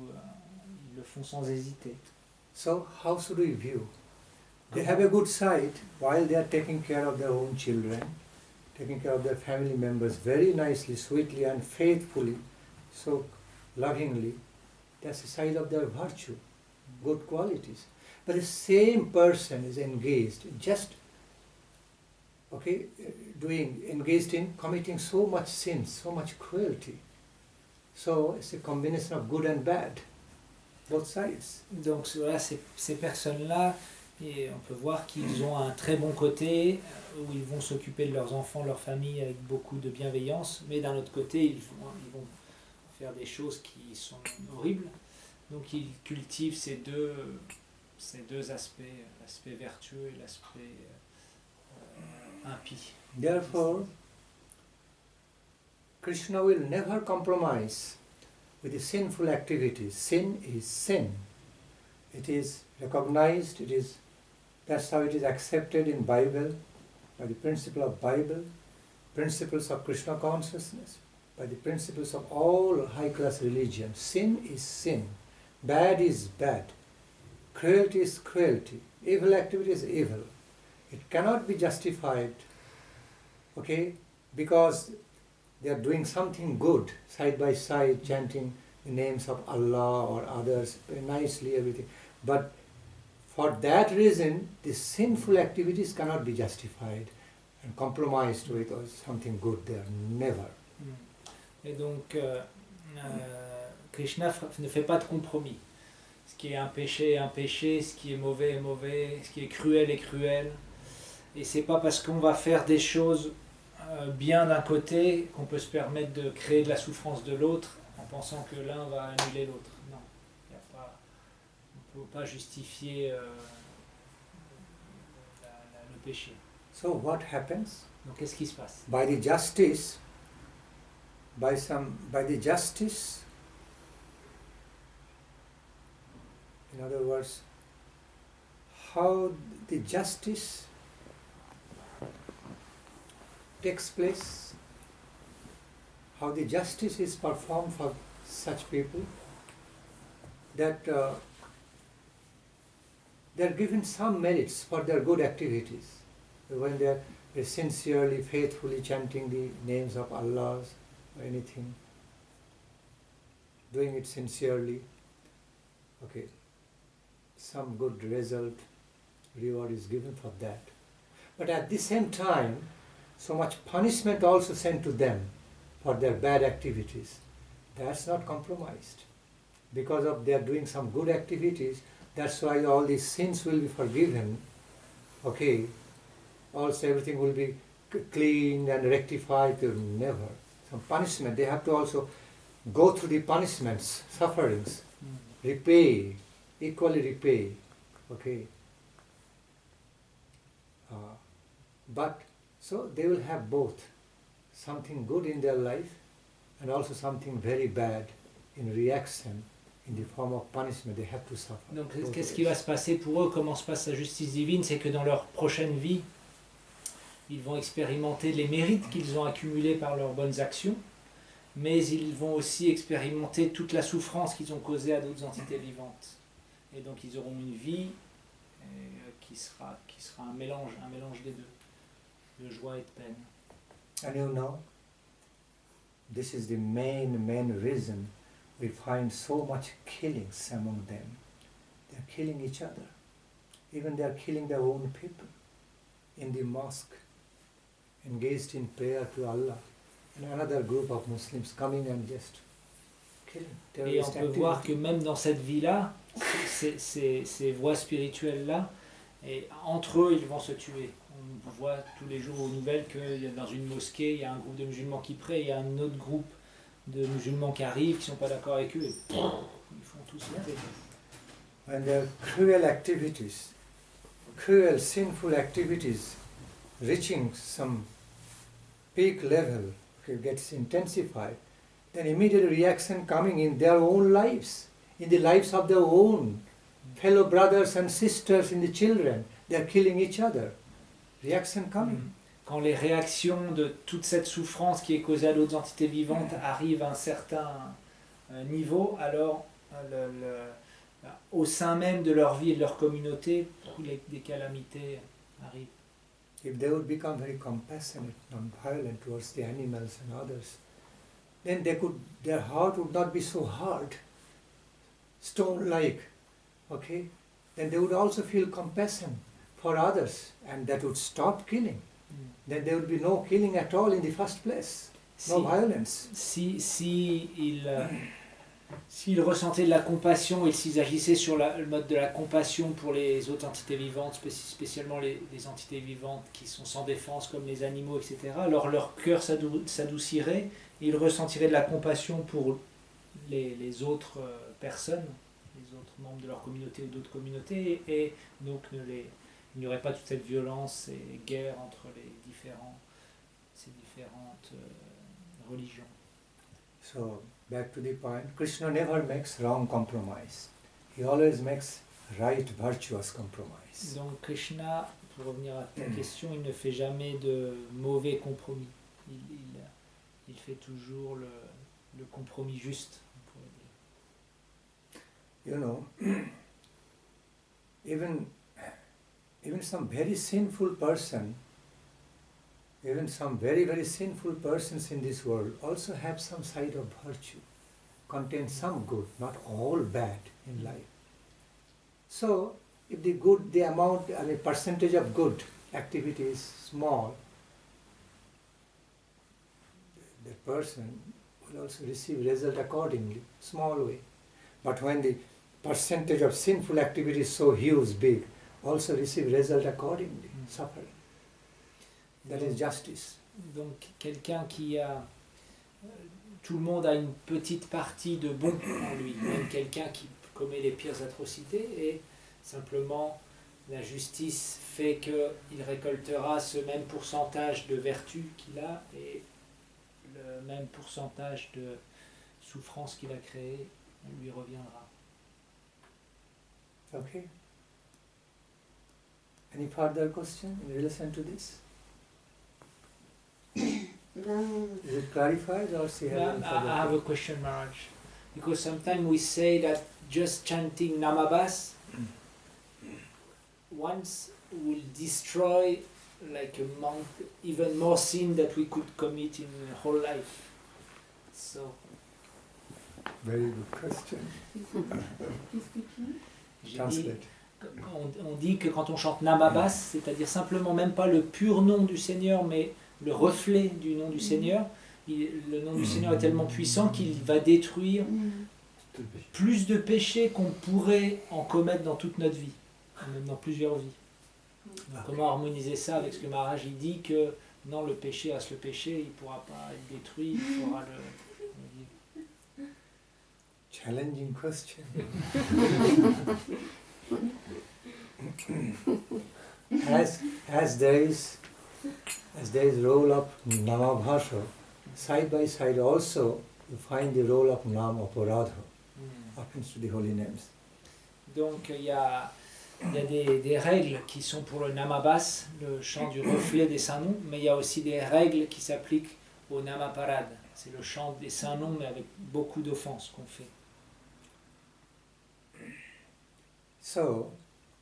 ils le font sans hésiter. So, how should we view? They have a good side while they are taking care of their own children, taking care of their family members very nicely, sweetly and faithfully. so lovingly, that's the side of their virtue, good qualities. But the same person is engaged, just engaged in committing so much sin, so much cruelty. So it's a combination of good and bad, both sides. Donc voilà, ces personnes-là, et on peut voir qu'ils ont un très bon côté, où ils vont s'occuper de leurs enfants, de leur famille avec beaucoup de bienveillance, mais d'un autre côté, ils vont faire des choses qui sont horribles. Donc ils cultivent ces deux aspects, l'aspect vertueux et l'aspect impie. Therefore, Krishna will never compromise with the sinful activities. Sin is sin. It is recognized, that's how it is accepted in Bible, by the principle of Bible, principles of Krishna consciousness, by the principles of all high-class religions. Sin is sin. Bad is bad. Cruelty is cruelty. Evil activity is evil. It cannot be justified, because they are doing something good, side by side, chanting the names of Allah or others, very nicely, everything. But for that reason, the sinful activities cannot be justified and compromised with something good there. Never. Et donc, Krishna ne fait pas de compromis. Ce qui est un péché est un péché, ce qui est mauvais est mauvais, ce qui est cruel est cruel. Et c'est pas parce qu'on va faire des choses bien d'un côté qu'on peut se permettre de créer de la souffrance de l'autre en pensant que l'un va annuler l'autre. Non, on ne peut pas justifier le péché. So what happens? Donc qu'est-ce qui se passe? By the justice, in other words, how the justice takes place, how the justice is performed for such people, that they are given some merits for their good activities. When they are sincerely, faithfully chanting the names of Allah or anything, doing it sincerely, some good result, reward is given for that. But at the same time, so much punishment also sent to them for their bad activities. That's not compromised. Because of their doing some good activities, that's why all these sins will be forgiven. Also everything will be cleaned and rectified. Never. Some punishment, they have to also go through the punishments, sufferings, repay, equally repay. But so they will have both, something good in their life and also something very bad in reaction, in the form of punishment. They have to suffer. Donc qu'est-ce qui va se passer pour eux? Comment se passe la justice divine? C'est que dans leur prochaine vie, ils vont expérimenter les mérites qu'ils ont accumulés par leurs bonnes actions, mais ils vont aussi expérimenter toute la souffrance qu'ils ont causée à d'autres entités vivantes. Et donc ils auront une vie qui sera un mélange des deux, de joie et de peine. And you know, this is the main reason we find so much killings among them. They are killing each other. Even they are killing their own people in the mosque, engaged in prayer to Allah. And another group of Muslims coming and just killing. Et on peut voir que même dans cette vie-là, ces voies spirituelles-là, et entre eux, ils vont se tuer. On voit tous les jours aux nouvelles qu'il y a dans une mosquée, il y a un groupe de musulmans qui prie, il y a un autre groupe de musulmans qui arrivent, qui ne sont pas d'accord avec eux, et ils font tous sauter. When there are cruel activities, cruel, sinful activities reaching some peak level, gets intensified, then immediate reaction coming in their own lives, in the lives of their own fellow brothers and sisters, in the children. They are killing each other. Reaction coming. Quand les réactions de toute cette souffrance qui est causée à d'autres entités vivantes arrivent à un certain niveau, alors au sein même de leur vie et de leur communauté, des calamités arrivent. If they would become very compassionate, non-violent towards the animals and others, then their heart would not be so hard, stone-like. Okay? Then they would also feel compassion for others, and that would stop killing. Then there would be no killing at all in the first place, no violence. S'ils ressentaient de la compassion et s'ils agissaient sur le mode de la compassion pour les autres entités vivantes, spécialement les entités vivantes qui sont sans défense comme les animaux, etc., alors leur cœur s'adoucirait et ils ressentiraient de la compassion pour les autres personnes, les autres membres de leur communauté ou d'autres communautés, et donc il n'y aurait pas toute cette violence et guerre entre ces différentes religions. So, back to the point, Krishna never makes wrong compromise. He always makes right, virtuous compromise. Donc Krishna, pour revenir à ta question, il ne fait jamais de mauvais compromis. Il fait toujours le compromis juste, on pourrait dire. You know, even some very sinful person, even some very, very sinful persons in this world also have some side of virtue, contain some good, not all bad in life. So, if the amount, percentage of good activity is small, the person will also receive result accordingly, small way. But when the percentage of sinful activity is so huge, big, also receive result accordingly, suffering. That is justice. Donc quelqu'un qui a... Tout le monde a une petite partie de bon en lui, même quelqu'un qui commet les pires atrocités, et simplement la justice fait qu'il récoltera ce même pourcentage de vertu qu'il a et le même pourcentage de souffrance qu'il a créé lui reviendra. Okay. Any further question in relation to this? Is it clarified or see I have a question, Maharaj. Because sometimes we say that just chanting Namabhas once will destroy like a monk, even more sin that we could commit in a whole life. So. Very good question. Translate. On dit que quand on chante Namabhas, c'est-à-dire simplement même pas le pur nom du Seigneur, mais le reflet du nom du Seigneur, le nom du Seigneur est tellement puissant qu'il va détruire plus de péchés qu'on pourrait en commettre dans toute notre vie, même dans plusieurs vies. Donc, comment harmoniser ça avec ce que Maharaj il dit que non, le péché reste le péché, il ne pourra pas être détruit, il faudra le... Challenging question. As there is role of Namabhasa, side by side also you find the role of Nam Aparadha, happens to the holy names. Donc il y a des règles qui sont pour le Namabhas, le chant du reflet des saints noms, mais il y a aussi des règles qui s'appliquent au Namaparad. C'est le chant des saints noms, mais avec beaucoup d'offenses qu'on fait. So,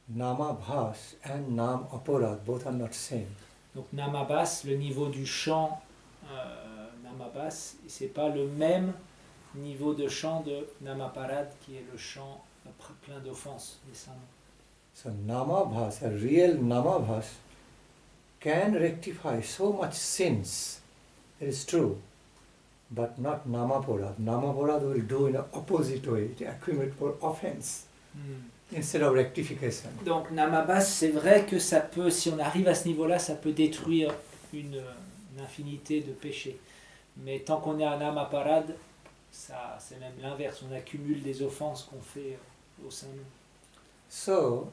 Namabhas and Nam Aparadh both are not same. Donc Namabhas, le niveau du chant Namabhas, c'est pas le même niveau de chant de Namaparad qui est le chant plein d'offenses des saints noms. So Namabhas, a real Namabhas, can rectify so much sins. It is true, but not Namaparad. Namaparad will do in an opposite way, to accumulate more offense. Instead of rectification. Donc Namabhas, c'est vrai que ça peut, si on arrive à ce niveau-là, ça peut détruire une infinité de péchés. Mais tant qu'on est à Namaparad, ça, c'est même l'inverse, on accumule des offenses qu'on fait au sein de nous. So,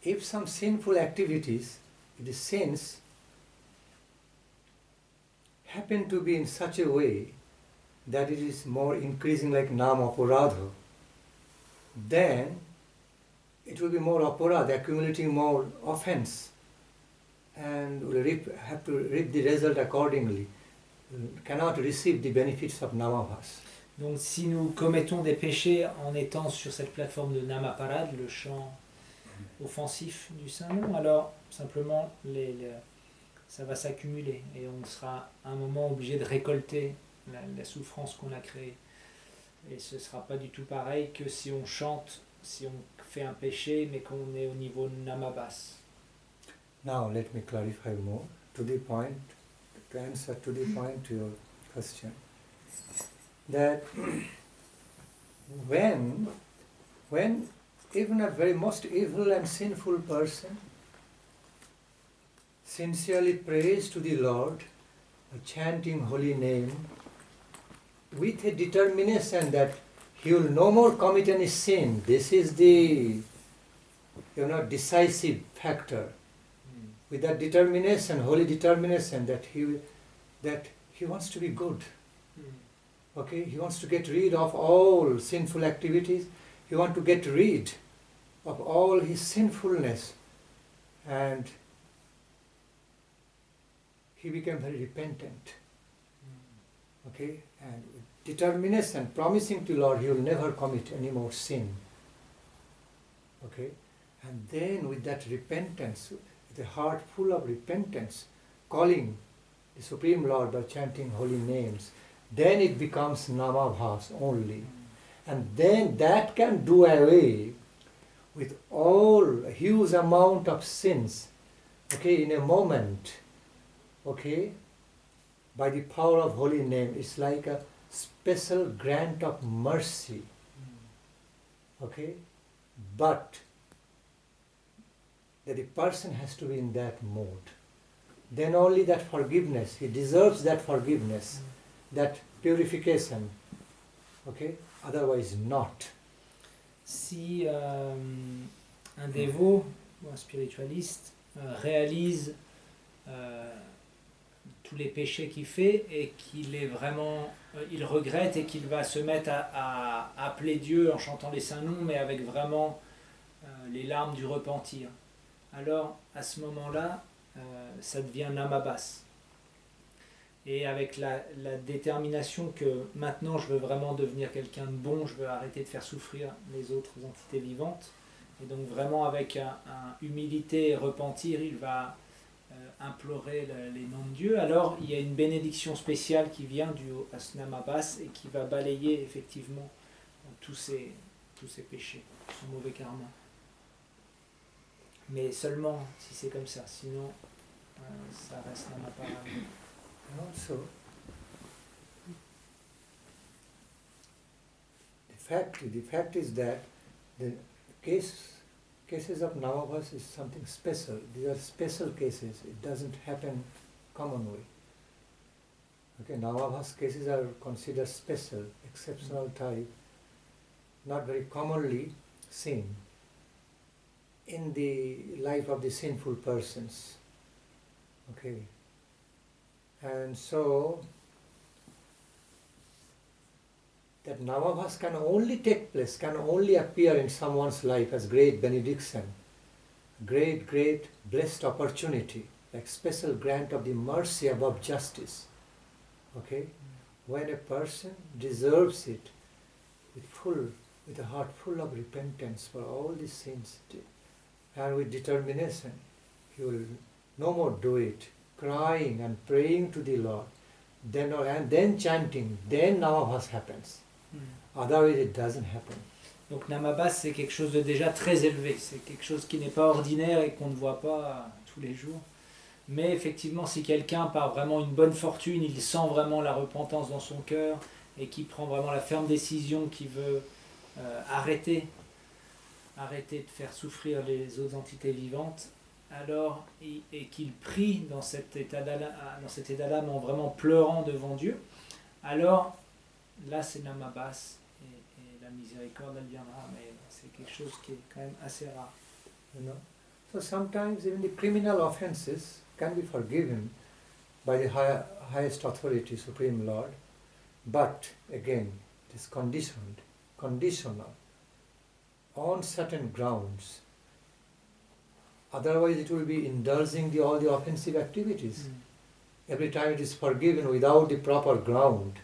if some sinful activities, the sins, happen to be in such a way that it is more increasing like Namaparadha, then it will be more aparadh, accumulating more offense, and will have to reap the result accordingly. Cannot receive the benefits of Namabhas. Donc si nous commettons des péchés en étant sur cette plateforme de Namaparad, le chant offensif du saint nom, alors simplement ça va s'accumuler et on sera à un moment obligé de récolter la souffrance qu'on a créée. Et ce ne sera pas du tout pareil que si on chante, si on fait un péché, mais qu'on est au niveau namabhas. Now let me clarify more to the point, to answer to the point to your question. That when even a very most evil and sinful person sincerely prays to the Lord, chanting holy name, with a determination that he will no more commit any sin. This is the decisive factor. With that determination, holy determination, that he wants to be good. Okay, he wants to get rid of all sinful activities. He wants to get rid of all his sinfulness, and he became very repentant. Okay, and with determination, promising to Lord, he will never commit any more sin. Okay, and then with that repentance, with a heart full of repentance, calling the Supreme Lord by chanting holy names, then it becomes namabhas only. And then that can do away with all a huge amount of sins, okay, in a moment, okay, by the power of holy name. It's like a special grant of mercy, okay, but that the person has to be in that mode. Then only that forgiveness, he deserves that forgiveness, that purification, okay, otherwise not. Si un dévot ou un spiritualiste réalise tous les péchés qu'il fait et qu'il est vraiment, il regrette et qu'il va se mettre à appeler Dieu en chantant les saints noms, mais avec vraiment les larmes du repentir, alors à ce moment-là, ça devient namabhas. Et avec la détermination que maintenant je veux vraiment devenir quelqu'un de bon, je veux arrêter de faire souffrir les autres entités vivantes, et donc vraiment avec humilité et repentir, il va implorer les noms de Dieu, alors il y a une bénédiction spéciale qui vient du namabhas et qui va balayer effectivement tous ces péchés, son mauvais karma. Mais seulement si c'est comme ça, sinon ça reste namapara. Also, the fact is that the cases of namabhas is something special. These are special cases. It doesn't happen commonly. Okay, namabhas cases are considered special, exceptional type, not very commonly seen in the life of the sinful persons. Okay. And so, that namabhas can only take place, can only appear in someone's life as great benediction, great blessed opportunity, like special grant of the mercy above justice. Okay? When a person deserves it with a heart full of repentance for all these sins, and with determination, he will no more do it, crying and praying to the Lord, then chanting, then namabhas happens. Otherwise it doesn't happen. Donc namabhas c'est quelque chose de déjà très élevé, c'est quelque chose qui n'est pas ordinaire et qu'on ne voit pas tous les jours. Mais effectivement, si quelqu'un par vraiment une bonne fortune, il sent vraiment la repentance dans son cœur et qui prend vraiment la ferme décision qu'il veut arrêter de faire souffrir les autres entités vivantes, alors, et qu'il prie dans cet état d'âme en vraiment pleurant devant Dieu, alors là c'est namabhas et la miséricorde elle viendra, mais c'est quelque chose qui est quand même assez rare. You know? So sometimes even the criminal offenses can be forgiven by the highest authority, Supreme Lord, but again it is conditional, on certain grounds. Otherwise it will be indulging all the offensive activities. Every time it is forgiven without the proper ground,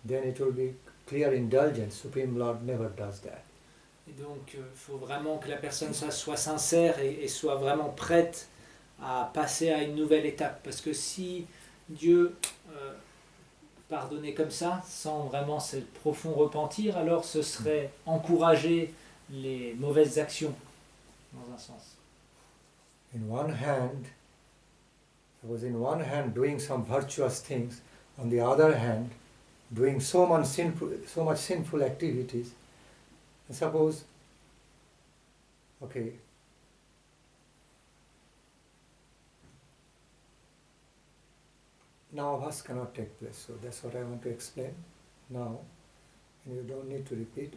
then it will be clear indulgence. Supreme Lord never does that. Et donc il faut vraiment que la personne soit sincère et soit vraiment prête à passer à une nouvelle étape. Parce que si Dieu pardonner comme ça, sans vraiment ce profond repentir, alors ce serait encourager les mauvaises actions, dans un sens. In one hand, I was in one hand doing some virtuous things, on the other hand, doing so much sinful activities. And suppose, okay, now bhas cannot take place, so that's what I want to explain now, and you don't need to repeat.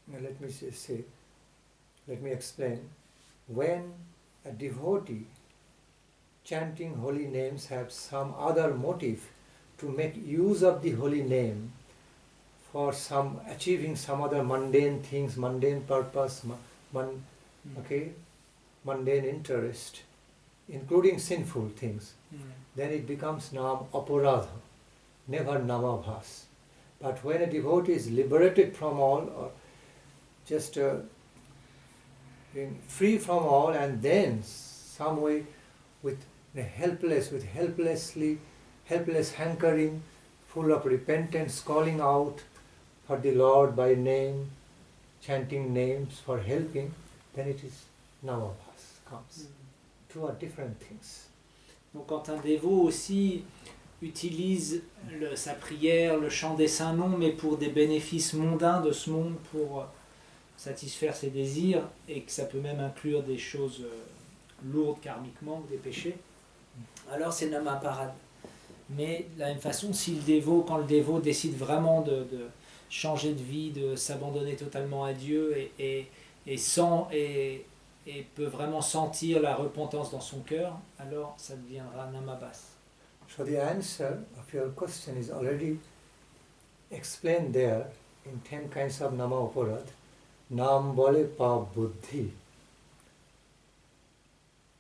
Now let me explain. When a devotee chanting holy names has some other motive to make use of the holy name for some achieving some other mundane things, mundane purpose, mundane interest, including sinful things, then it becomes nam aparadh, never nama bhas. But when a devotee is liberated from all, or just being free from all, and then some way with helpless hankering, full of repentance, calling out for the Lord by name, chanting names for helping, then it is namabhas comes. Two are different things. Donc quand un dévot aussi utilise sa prière, le chant des saints noms, mais pour des bénéfices mondains de ce monde, pour satisfaire ses désirs, et que ça peut même inclure des choses lourdes karmiquement, des péchés, alors c'est nam aparadh. Mais de la même façon, quand le dévot décide vraiment de changer de vie, de s'abandonner totalement à Dieu et peut vraiment sentir la repentance dans son cœur, alors ça deviendra namabhas. So the answer of your question is already explained there in 10 kinds of nama aparadh. Nam bole pa buddhi.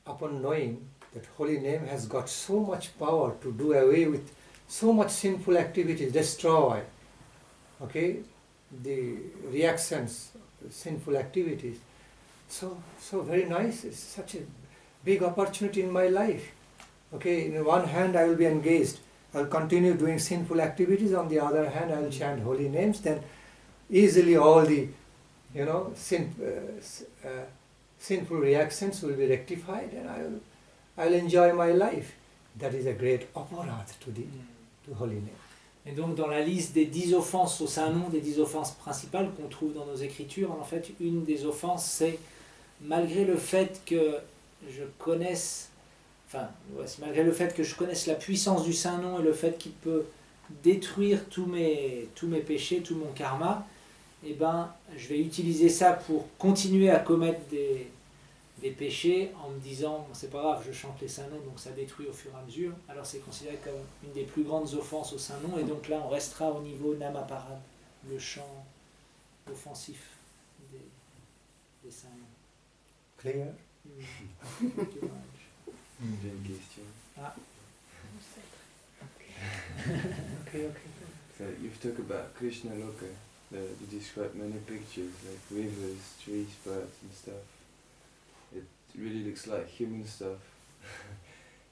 Upon knowing that holy name has got so much power to do away with so much sinful activities, destroy, the reactions, sinful activities. So very nice. It's such a big opportunity in my life. In one hand I will be engaged. I will continue doing sinful activities. On the other hand, I will chant holy names. Then easily all the sinful reactions will be rectified, and I will enjoy my life. That is a great aparadh to holy name. Et donc dans la liste des 10 offenses au saint nom, des 10 offenses principales qu'on trouve dans nos écritures, en fait une des offenses c'est malgré le fait que je connaisse la puissance du saint nom et le fait qu'il peut détruire tous mes péchés, tout mon karma, eh ben, je vais utiliser ça pour continuer à commettre des péchés en me disant bon, c'est pas grave, je chante les saints noms, donc ça détruit au fur et à mesure. Alors c'est considéré comme une des plus grandes offenses au saint nom, et donc là on restera au niveau nam aparadh, le chant offensif des saints noms. Clear? J'ai une question. Okay. So you've talked about Krishna Loka. You describe many pictures like rivers, trees, birds and stuff. It really looks like human stuff.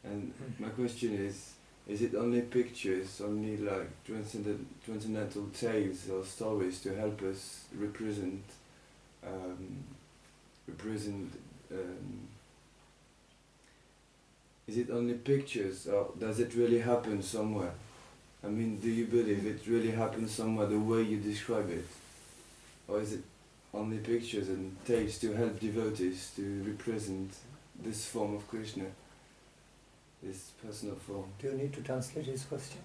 And my question is it only pictures, only like transcendental tales or stories to help us represent is it only pictures, or does it really happen somewhere? I mean, do you believe it really happens somewhere the way you describe it? Or is it only pictures and tales to help devotees to represent this form of Krishna, this personal form? Do you need to translate his question?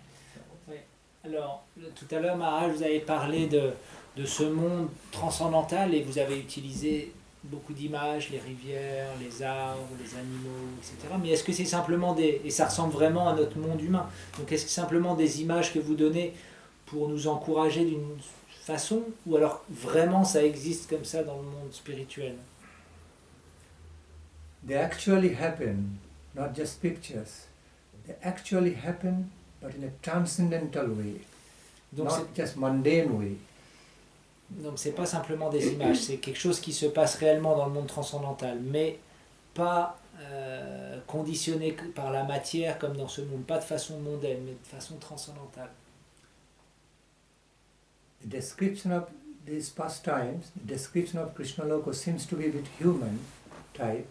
Oui. Alors, tout à l'heure, Maharaj, vous avez parlé de ce monde transcendantal et vous avez utilisé beaucoup d'images, les rivières, les arbres, les animaux, etc. Mais est-ce que c'est simplement et ça ressemble vraiment à notre monde humain, donc est-ce que c'est simplement des images que vous donnez pour nous encourager d'une façon, ou alors vraiment ça existe comme ça dans le monde spirituel? They actually happen, not just pictures. They actually happen, but in a transcendental way, donc not just mundane way. Donc c'est pas simplement des images, c'est quelque chose qui se passe réellement dans le monde transcendantal, mais pas conditionné par la matière comme dans ce monde, pas de façon mondaine, mais de façon transcendantale. The description of these pastimes, the description of Krishna Loka seems to be a bit human type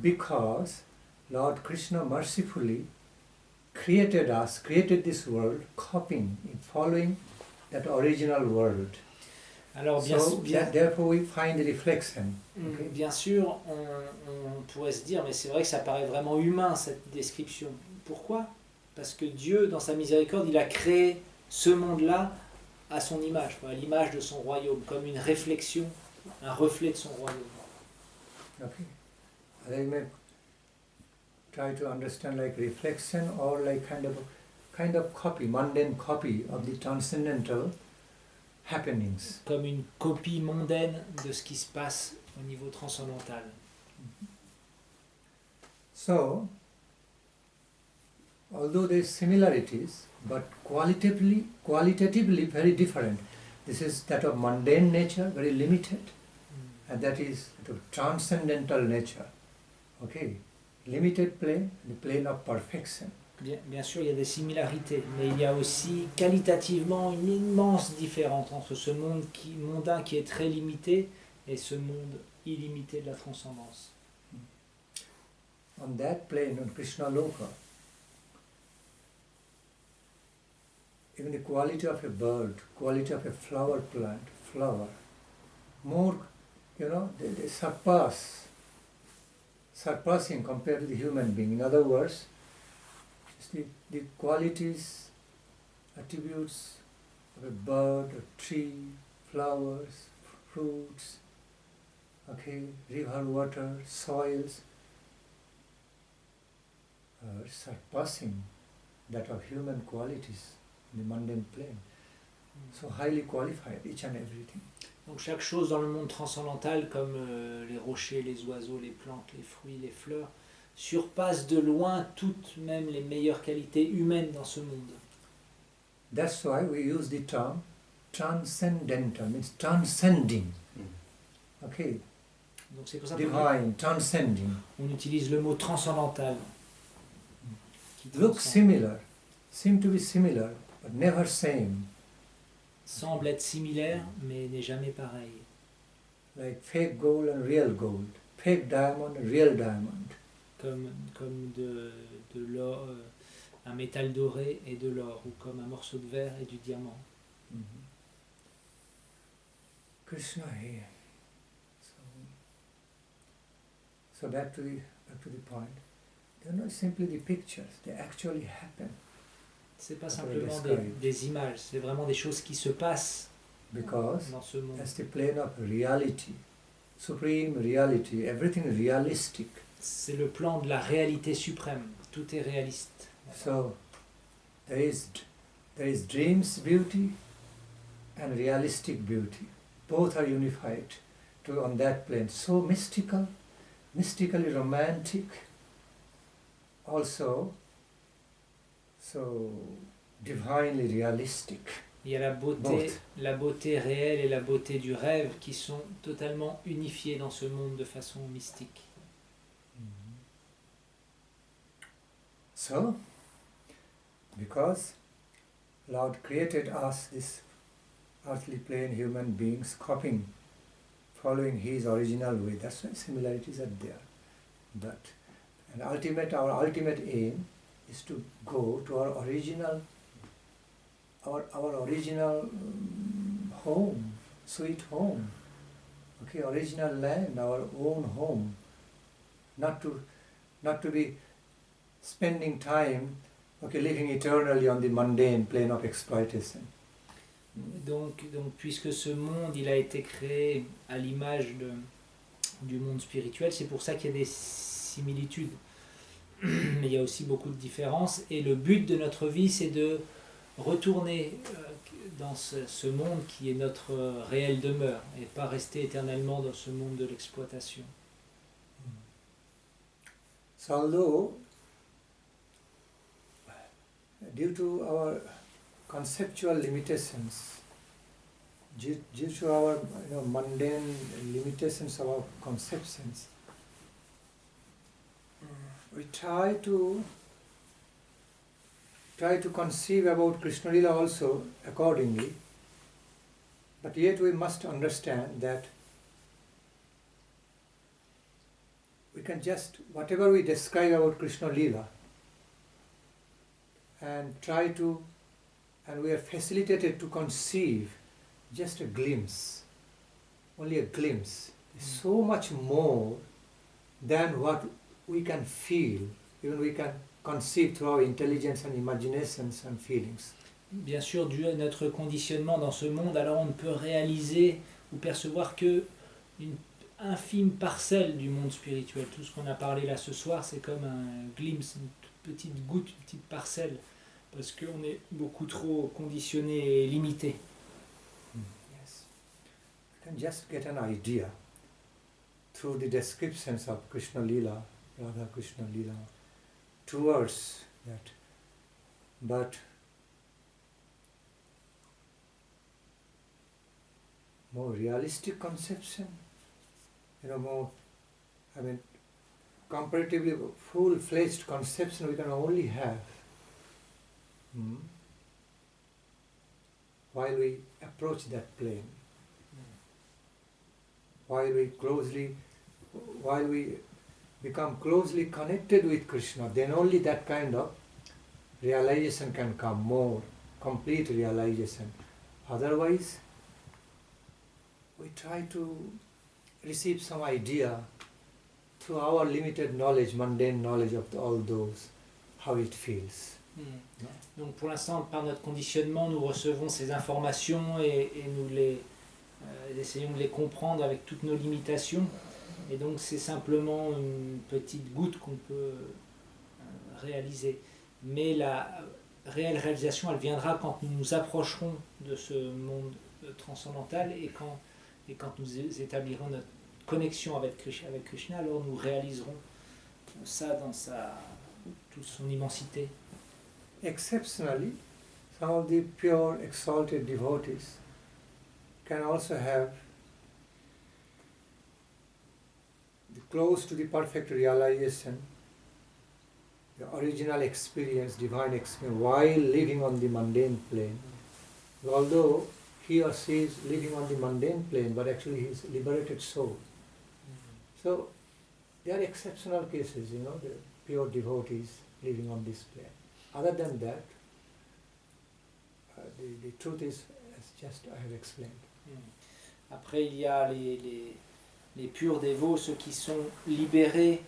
because Lord Krishna mercifully created us, created this world, copying, following that original world. Alors therefore we find reflection. Okay? Bien sûr, on pourrait se dire, mais c'est vrai que ça paraît vraiment humain cette description. Pourquoi? Parce que Dieu, dans sa miséricorde, il a créé ce monde-là à son image, à l'image de son royaume, comme une réflexion, un reflet de son royaume. Okay. I may try to understand like reflection or like kind of copy, mundane copy of the transcendental happenings. Comme une copie mondaine de ce qui se passe au niveau transcendantal. So, although there is similarities, but qualitatively very different. This is that of mundane nature, very limited, and that is that of transcendental nature. Okay, limited plane, the plane of perfection. Bien sûr, il y a des similarités, mais il y a aussi qualitativement une immense différence entre ce monde mondain qui est très limité et ce monde illimité de la transcendance. On that plane, on Krishna Loka, even the quality of a bird, quality of a flower plant, more, they surpassing compared to the human being. In other words, the qualities, attributes of a bird, a tree, flowers, fruits, okay, river water, soils, are surpassing that of human qualities in the mundane plane. So highly qualified, each and everything. Donc chaque chose dans le monde transcendantal, comme les rochers, les oiseaux, les plantes, les fruits, les fleurs, surpasse de loin toutes même les meilleures qualités humaines dans ce monde. That's why we use the term transcendental, means transcending. Okay. Donc c'est pour ça divine, transcending. On utilise le mot transcendantal. Look similar, seem to be similar, but never same. Semble être similaire, mais n'est jamais pareil. Like fake gold and real gold, fake diamond and real diamond. Comme de l'or, un métal doré et de l'or, ou comme un morceau de verre et du diamant. Krishna here. So back to the point. They're not simply the pictures, they actually happen. C'est pas simplement des images, c'est vraiment des choses qui se passent dans ce monde. That's the plane of reality, supreme reality, everything realistic. C'est le plan de la réalité suprême, tout est réaliste. So there is dreams beauty and realistic beauty. Both are unified on that plane. So mystically romantic, also so divinely realistic. Il y a la beauté réelle et la beauté du rêve qui sont totalement unifiées dans ce monde de façon mystique. So, because Lord created us, this earthly plane human beings, following His original way, that's why similarities are there. But our ultimate aim is to go to our original home, sweet home, okay, original land, our own home, not to be spending time, okay, living eternally on the mundane plane of exploitation. Donc puisque ce monde il a été créé à l'image du monde spirituel, c'est pour ça qu'il y a des similitudes. Mais il y a aussi beaucoup de différences, et le but de notre vie c'est de retourner dans ce monde qui est notre réelle demeure et pas rester éternellement dans ce monde de l'exploitation. So although due to our conceptual limitations, due to our mundane limitations of our conceptions, we try to conceive about Krishna Lila also accordingly, but yet we must understand that we can just, whatever we describe about Krishna Lila, and we are facilitated to conceive just a glimpse, only a glimpse. So much more than what we can feel, even we can conceive through our intelligence and imaginations and feelings. Bien sûr, dû à notre conditionnement dans ce monde, alors on ne peut réaliser ou percevoir que une infime parcelle du monde spirituel. Tout ce qu'on a parlé là ce soir, c'est comme un glimpse, une petite goutte, une petite parcelle, parce qu'on est beaucoup trop conditionné et limité. Yes. You can just get an idea through the descriptions of Krishna Lila, Radha Krishna Lila, towards that. But more realistic conception, more, comparatively full-fledged conception we can only have while we approach that plane, while we become closely connected with Krishna, then only that kind of realization can come, more complete realization. Otherwise, we try to receive some idea through our limited knowledge, mundane knowledge of all those, how it feels. No? Donc pour l'instant, par notre conditionnement, nous recevons ces informations et nous essayons de les comprendre avec toutes nos limitations. Et donc c'est simplement une petite goutte qu'on peut réaliser. Mais la réelle réalisation, elle viendra quand nous nous approcherons de ce monde transcendantal et quand nous établirons notre connexion avec Krishna, alors nous réaliserons ça dans toute son immensité. Exceptionally, some of the pure, exalted devotees can also have close to the perfect realization, the original experience, divine experience, while living on the mundane plane. Although he or she is living on the mundane plane, but actually he is a liberated soul. So there are exceptional cases, the pure devotees living on this plane. Other than that, the truth is, as just I have explained. Après, il y a les purs dévots, ceux qui sont libérés,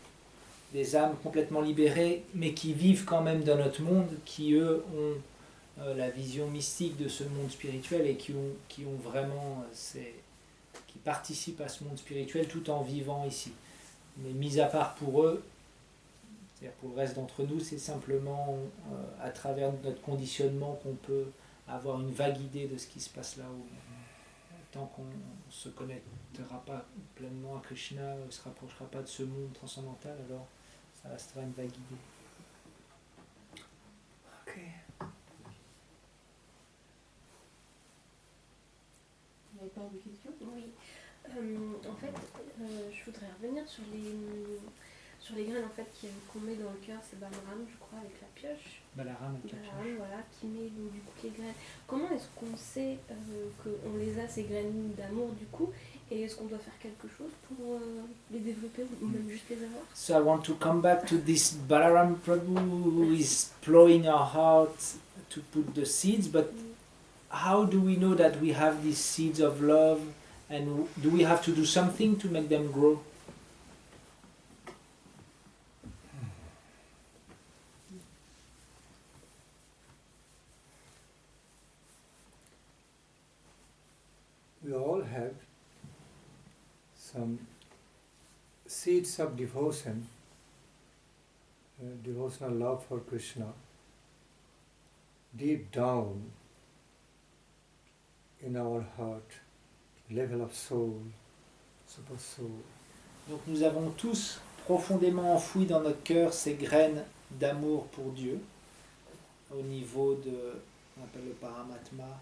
des âmes complètement libérées, mais qui vivent quand même dans notre monde, qui eux ont la vision mystique de ce monde spirituel et qui ont vraiment, qui participent à ce monde spirituel tout en vivant ici. Mais mis à part pour eux, c'est-à-dire pour le reste d'entre nous, c'est simplement à travers notre conditionnement qu'on peut avoir une vague idée de ce qui se passe là-haut. Tant qu'on ne se connectera pas pleinement à Krishna, ne se rapprochera pas de ce monde transcendantal, alors ça restera une vague idée. Ok. Vous n'avez pas de questions? Oui. En fait, je voudrais revenir sur les graines en fait qu'on met dans le cœur. C'est Balarama, je crois, avec la pioche. Balarama avec la pioche. Voilà, qui met donc, du coup les graines. Comment est-ce qu'on sait qu'on les a, ces graines d'amour du coup, et est-ce qu'on doit faire quelque chose pour les développer ou même juste les avoir? So I want to come back to this Balaram Prabhu who is plowing our heart to put the seeds, but how do we know that we have these seeds of love, and do we have to do something to make them grow? We all have some seeds of devotion, devotional love for Krishna, deep down in our heart, level of soul, super soul. Donc nous avons tous profondément enfoui dans notre cœur ces graines d'amour pour Dieu, au niveau de, on appelle le paramatma,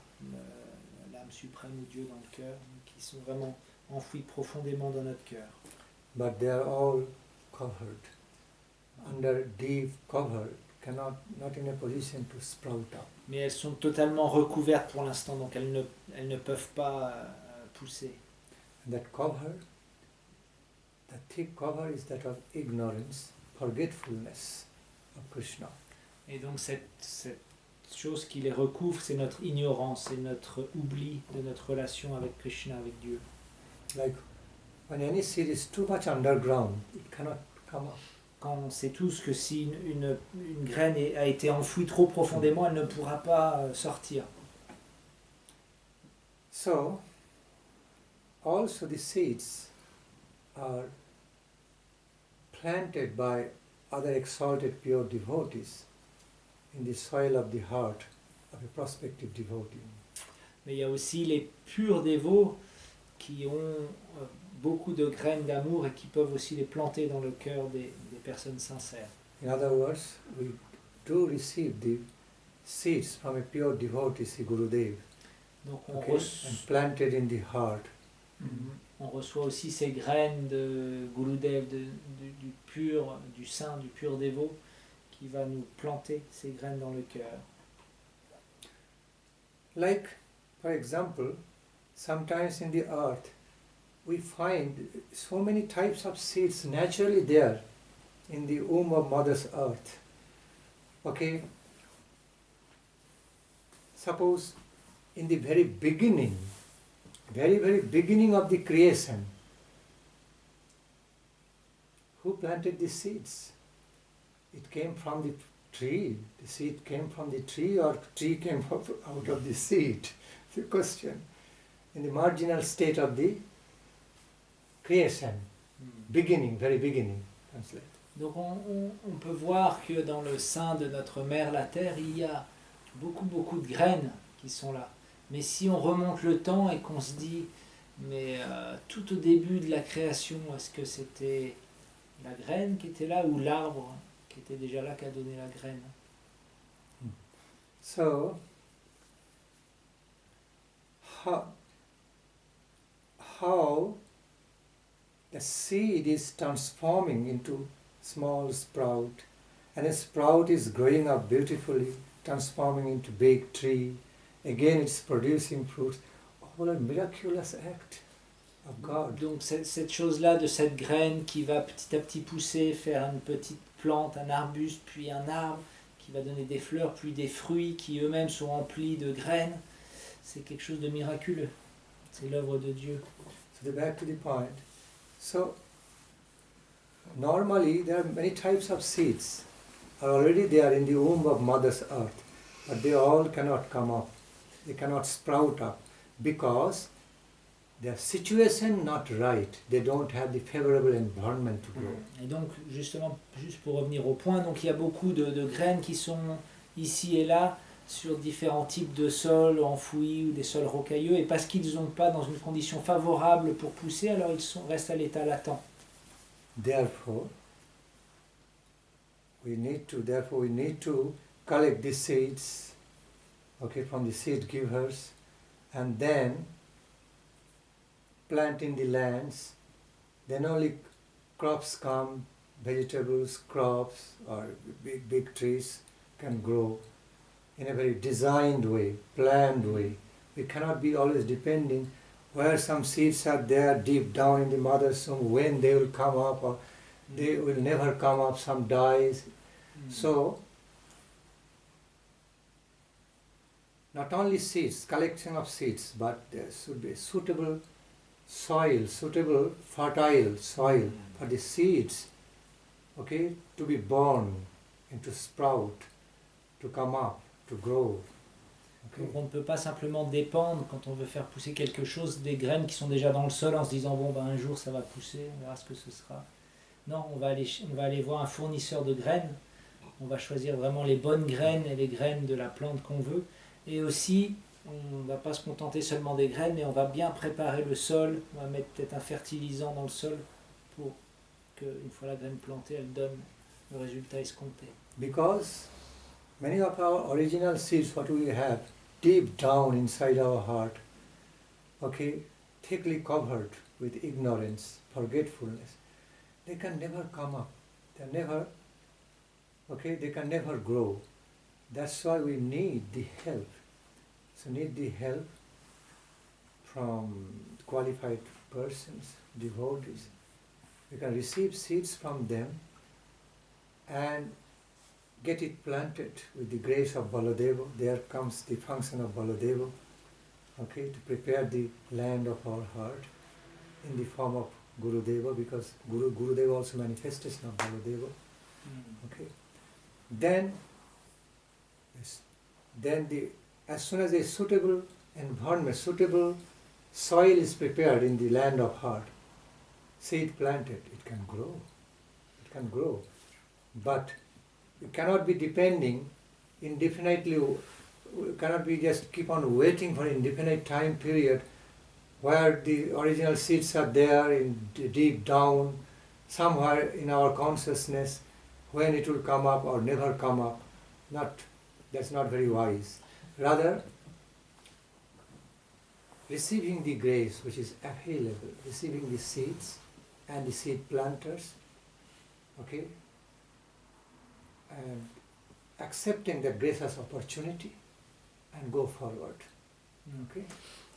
l'âme suprême ou Dieu dans le cœur, qui sont vraiment enfouis profondément dans notre cœur. But they are all covered under deep cover, not in a position to sprout up. Mais elles sont totalement recouvertes pour l'instant, donc elles ne peuvent pas pousser. And that cover, the thick cover is that of ignorance, forgetfulness of Krishna. Et donc cette chose qui les recouvre, c'est notre ignorance, c'est notre oubli de notre relation avec Krishna, avec Dieu. Like when any seed is too much underground, it cannot come up. Quand on sait tous que si une graine a été enfouie trop profondément, elle ne pourra pas sortir. So, also the seeds are planted by other exalted pure devotees in the soil of the heart of a prospective devotee. Mais il y a aussi les purs dévots qui ont beaucoup de graines d'amour et qui peuvent aussi les planter dans le cœur des personnes sincères. In other words, we do receive the seeds from a pure devotee, Sri Gurudev, Donc and planted in the heart. On reçoit aussi ces graines de Gurudev, du saint, du pur dévot, qui va nous planter ces graines dans le cœur. Like, for example, sometimes in the earth, we find so many types of seeds naturally there in the womb of Mother's Earth. Okay? Suppose in the very beginning of the creation, who planted the seeds? It came from the tree. The seed came from the tree, or tree came out of the seed? The question. In the marginal state of the creation, beginning, very beginning, translate. Donc on peut voir que dans le sein de notre mère la terre, il y a beaucoup de graines qui sont là. Mais si on remonte le temps et qu'on se dit, mais tout au début de la création, est-ce que c'était la graine qui était là ou l'arbre qui était déjà là qui a donné la graine? So, how the seed is transforming into small sprout, and a sprout is growing up beautifully, transforming into big tree. Again, it's producing fruits. All a miraculous act of God. Donc cette chose-là, de cette graine qui va petit à petit pousser, faire une petite plante, un arbuste, puis un arbre, qui va donner des fleurs, puis des fruits qui eux-mêmes sont remplis de graines, c'est quelque chose de miraculeux. C'est l'œuvre de Dieu. So back to the point. So normally there are many types of seeds are already there in the womb of Mother's Earth, but they all cannot come up. They cannot sprout up because their situation not right. They don't have the favorable environment to grow. Et donc justement, juste pour revenir au point, donc il y a beaucoup de graines qui sont ici et là sur différents types de sols enfouis ou des sols rocailleux, et parce qu'ils n'ont pas dans une condition favorable pour pousser, alors ils restent à l'état latent. Therefore, we need to collect the seeds, okay, from the seed givers, and then plant in the lands. Then only crops come, vegetables, crops, or big trees can grow in a very designed way, planned way. We cannot be always depending where some seeds are there deep down in the mother's womb, when they will come up, or they will never come up, some dies. So, not only seeds, collection of seeds, but there should be suitable soil, suitable fertile soil for the seeds, okay, to be born and to sprout, to come up, to grow. Okay. Donc on ne peut pas simplement dépendre, quand on veut faire pousser quelque chose, des graines qui sont déjà dans le sol en se disant bon ben un jour ça va pousser, on verra ce que ce sera. Non, on va aller voir un fournisseur de graines, on va choisir vraiment les bonnes graines et les graines de la plante qu'on veut. Et aussi, on ne va pas se contenter seulement des graines, mais on va bien préparer le sol, on va mettre peut-être un fertilisant dans le sol pour qu'une fois la graine plantée, elle donne le résultat escompté. Because many of our original seeds, what we have deep down inside our heart, okay, thickly covered with ignorance, forgetfulness, they can never come up. They are never okay, they can never grow. That's why we need the help. So need the help from qualified persons, devotees. We can receive seeds from them and get it planted with the grace of Baladeva. There comes the function of Baladeva, okay, to prepare the land of our heart in the form of Gurudeva, because Gurudeva also manifestation of Baladeva. Okay. Then as soon as a suitable environment, suitable soil is prepared in the land of heart, seed planted, it can grow. It can grow. But you cannot be depending indefinitely, we cannot be just keep on waiting for indefinite time period where the original seeds are there in deep down, somewhere in our consciousness, when it will come up or never come up. That's not very wise. Rather, receiving the grace which is available, receiving the seeds and the seed planters, okay, and accepting that grace as opportunity and go forward, okay,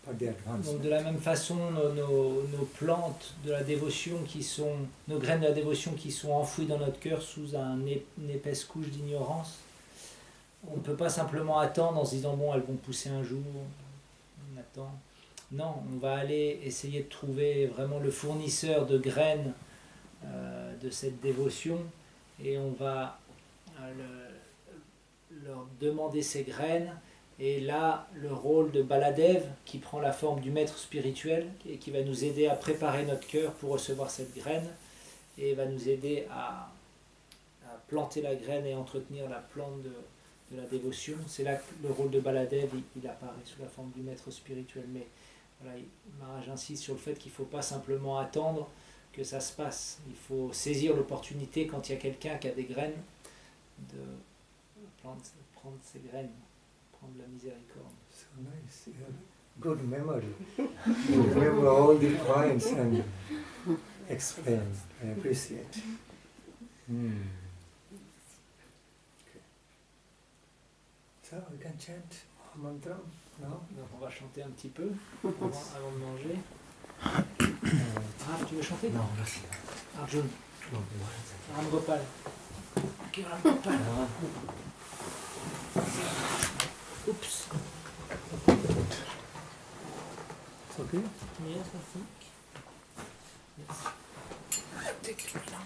for the advancement. Donc de la même façon, nos plantes de la dévotion qui sont, nos graines de la dévotion qui sont enfouies dans notre cœur sous une épaisse couche d'ignorance, on ne peut pas simplement attendre en se disant bon, elles vont pousser un jour, on attend. Non, on va aller essayer de trouver vraiment le fournisseur de graines de cette dévotion et on va leur demander ces graines. Et là, le rôle de Baladeva qui prend la forme du maître spirituel et qui va nous aider à préparer notre cœur pour recevoir cette graine et va nous aider à planter la graine et entretenir la plante de la dévotion. C'est là que le rôle de Baladeva il apparaît sous la forme du maître spirituel. Mais voilà, Maharaj insiste sur le fait qu'il ne faut pas simplement attendre que ça se passe. Il faut saisir l'opportunité quand il y a quelqu'un qui a des graines de prendre ces graines. Prendre la miséricorde. So nice, you have good memory. You remember all the points and explain. I appreciate. Okay. So we can chant Mahamantra now. Donc on va chanter un petit peu avant de manger. Tu veux chanter? Non, merci. Arjun. Non, Ram Gopal. Ok, Ram Gopal. Oops. It's okay? Yes, I think. Yes. Take it now.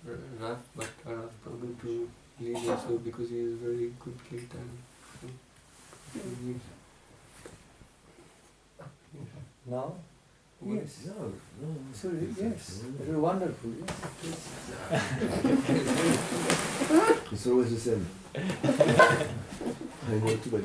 but are not going to lead also because he is very good kirtan. Now? Yes. No. So, yes, it is wonderful. Yes. It's always the same. I know too, but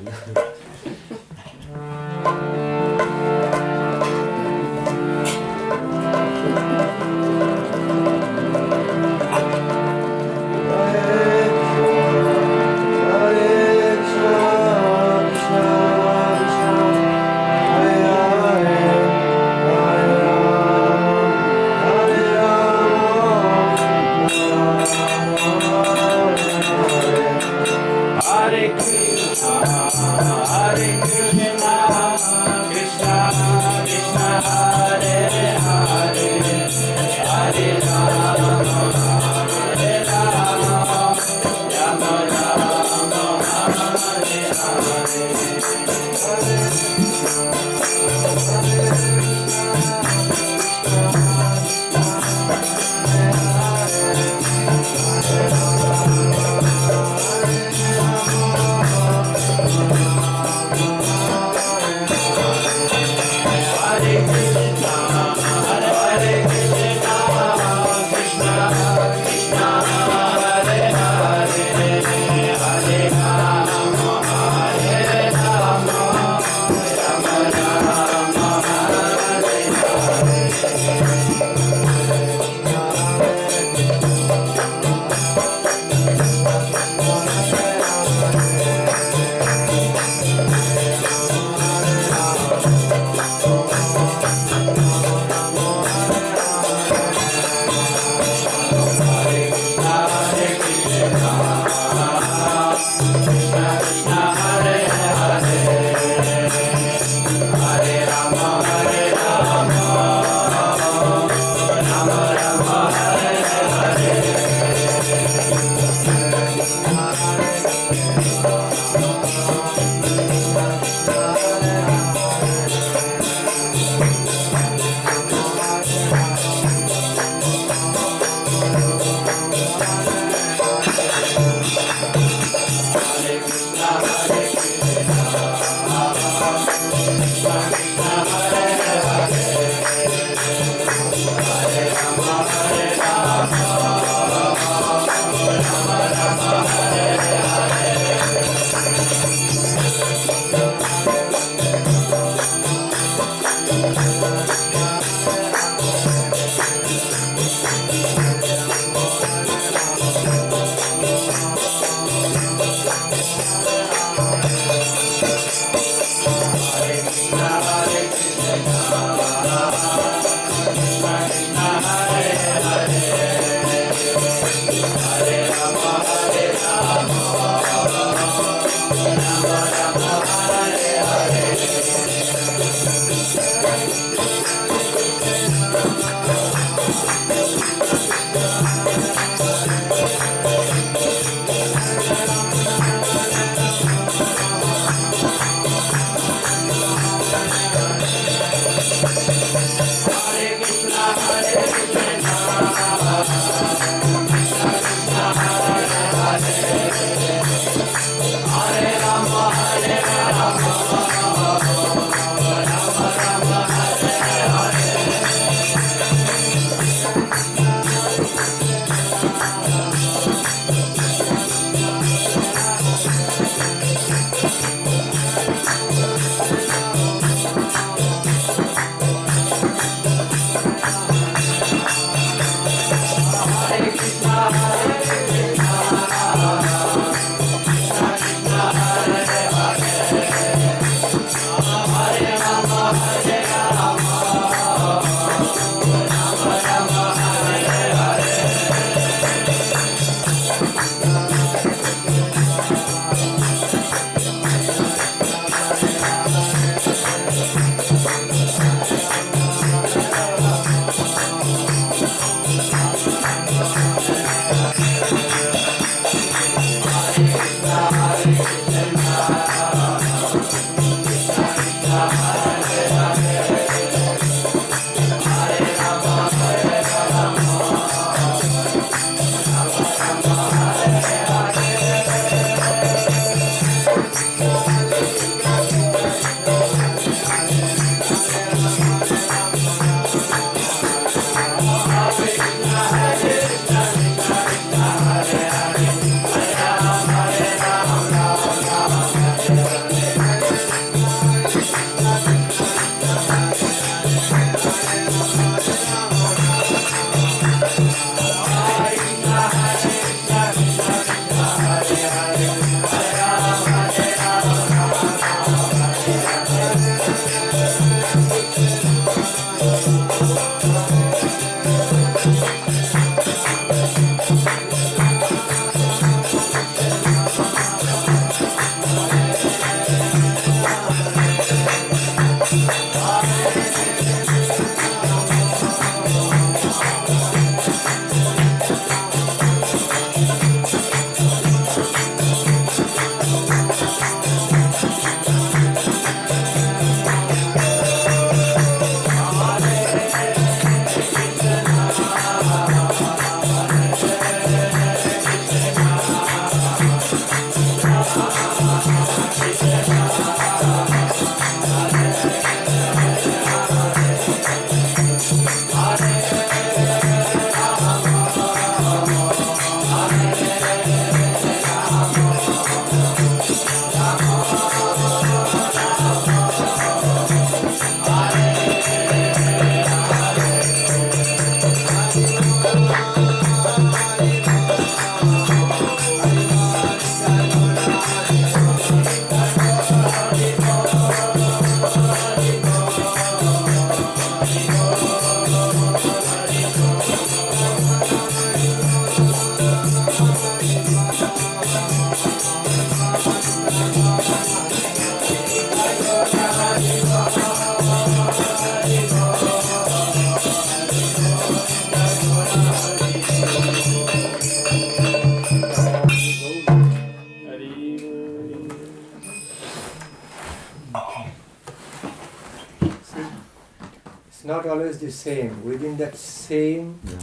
not always the same. Within that same, Yeah.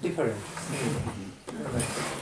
different. Same.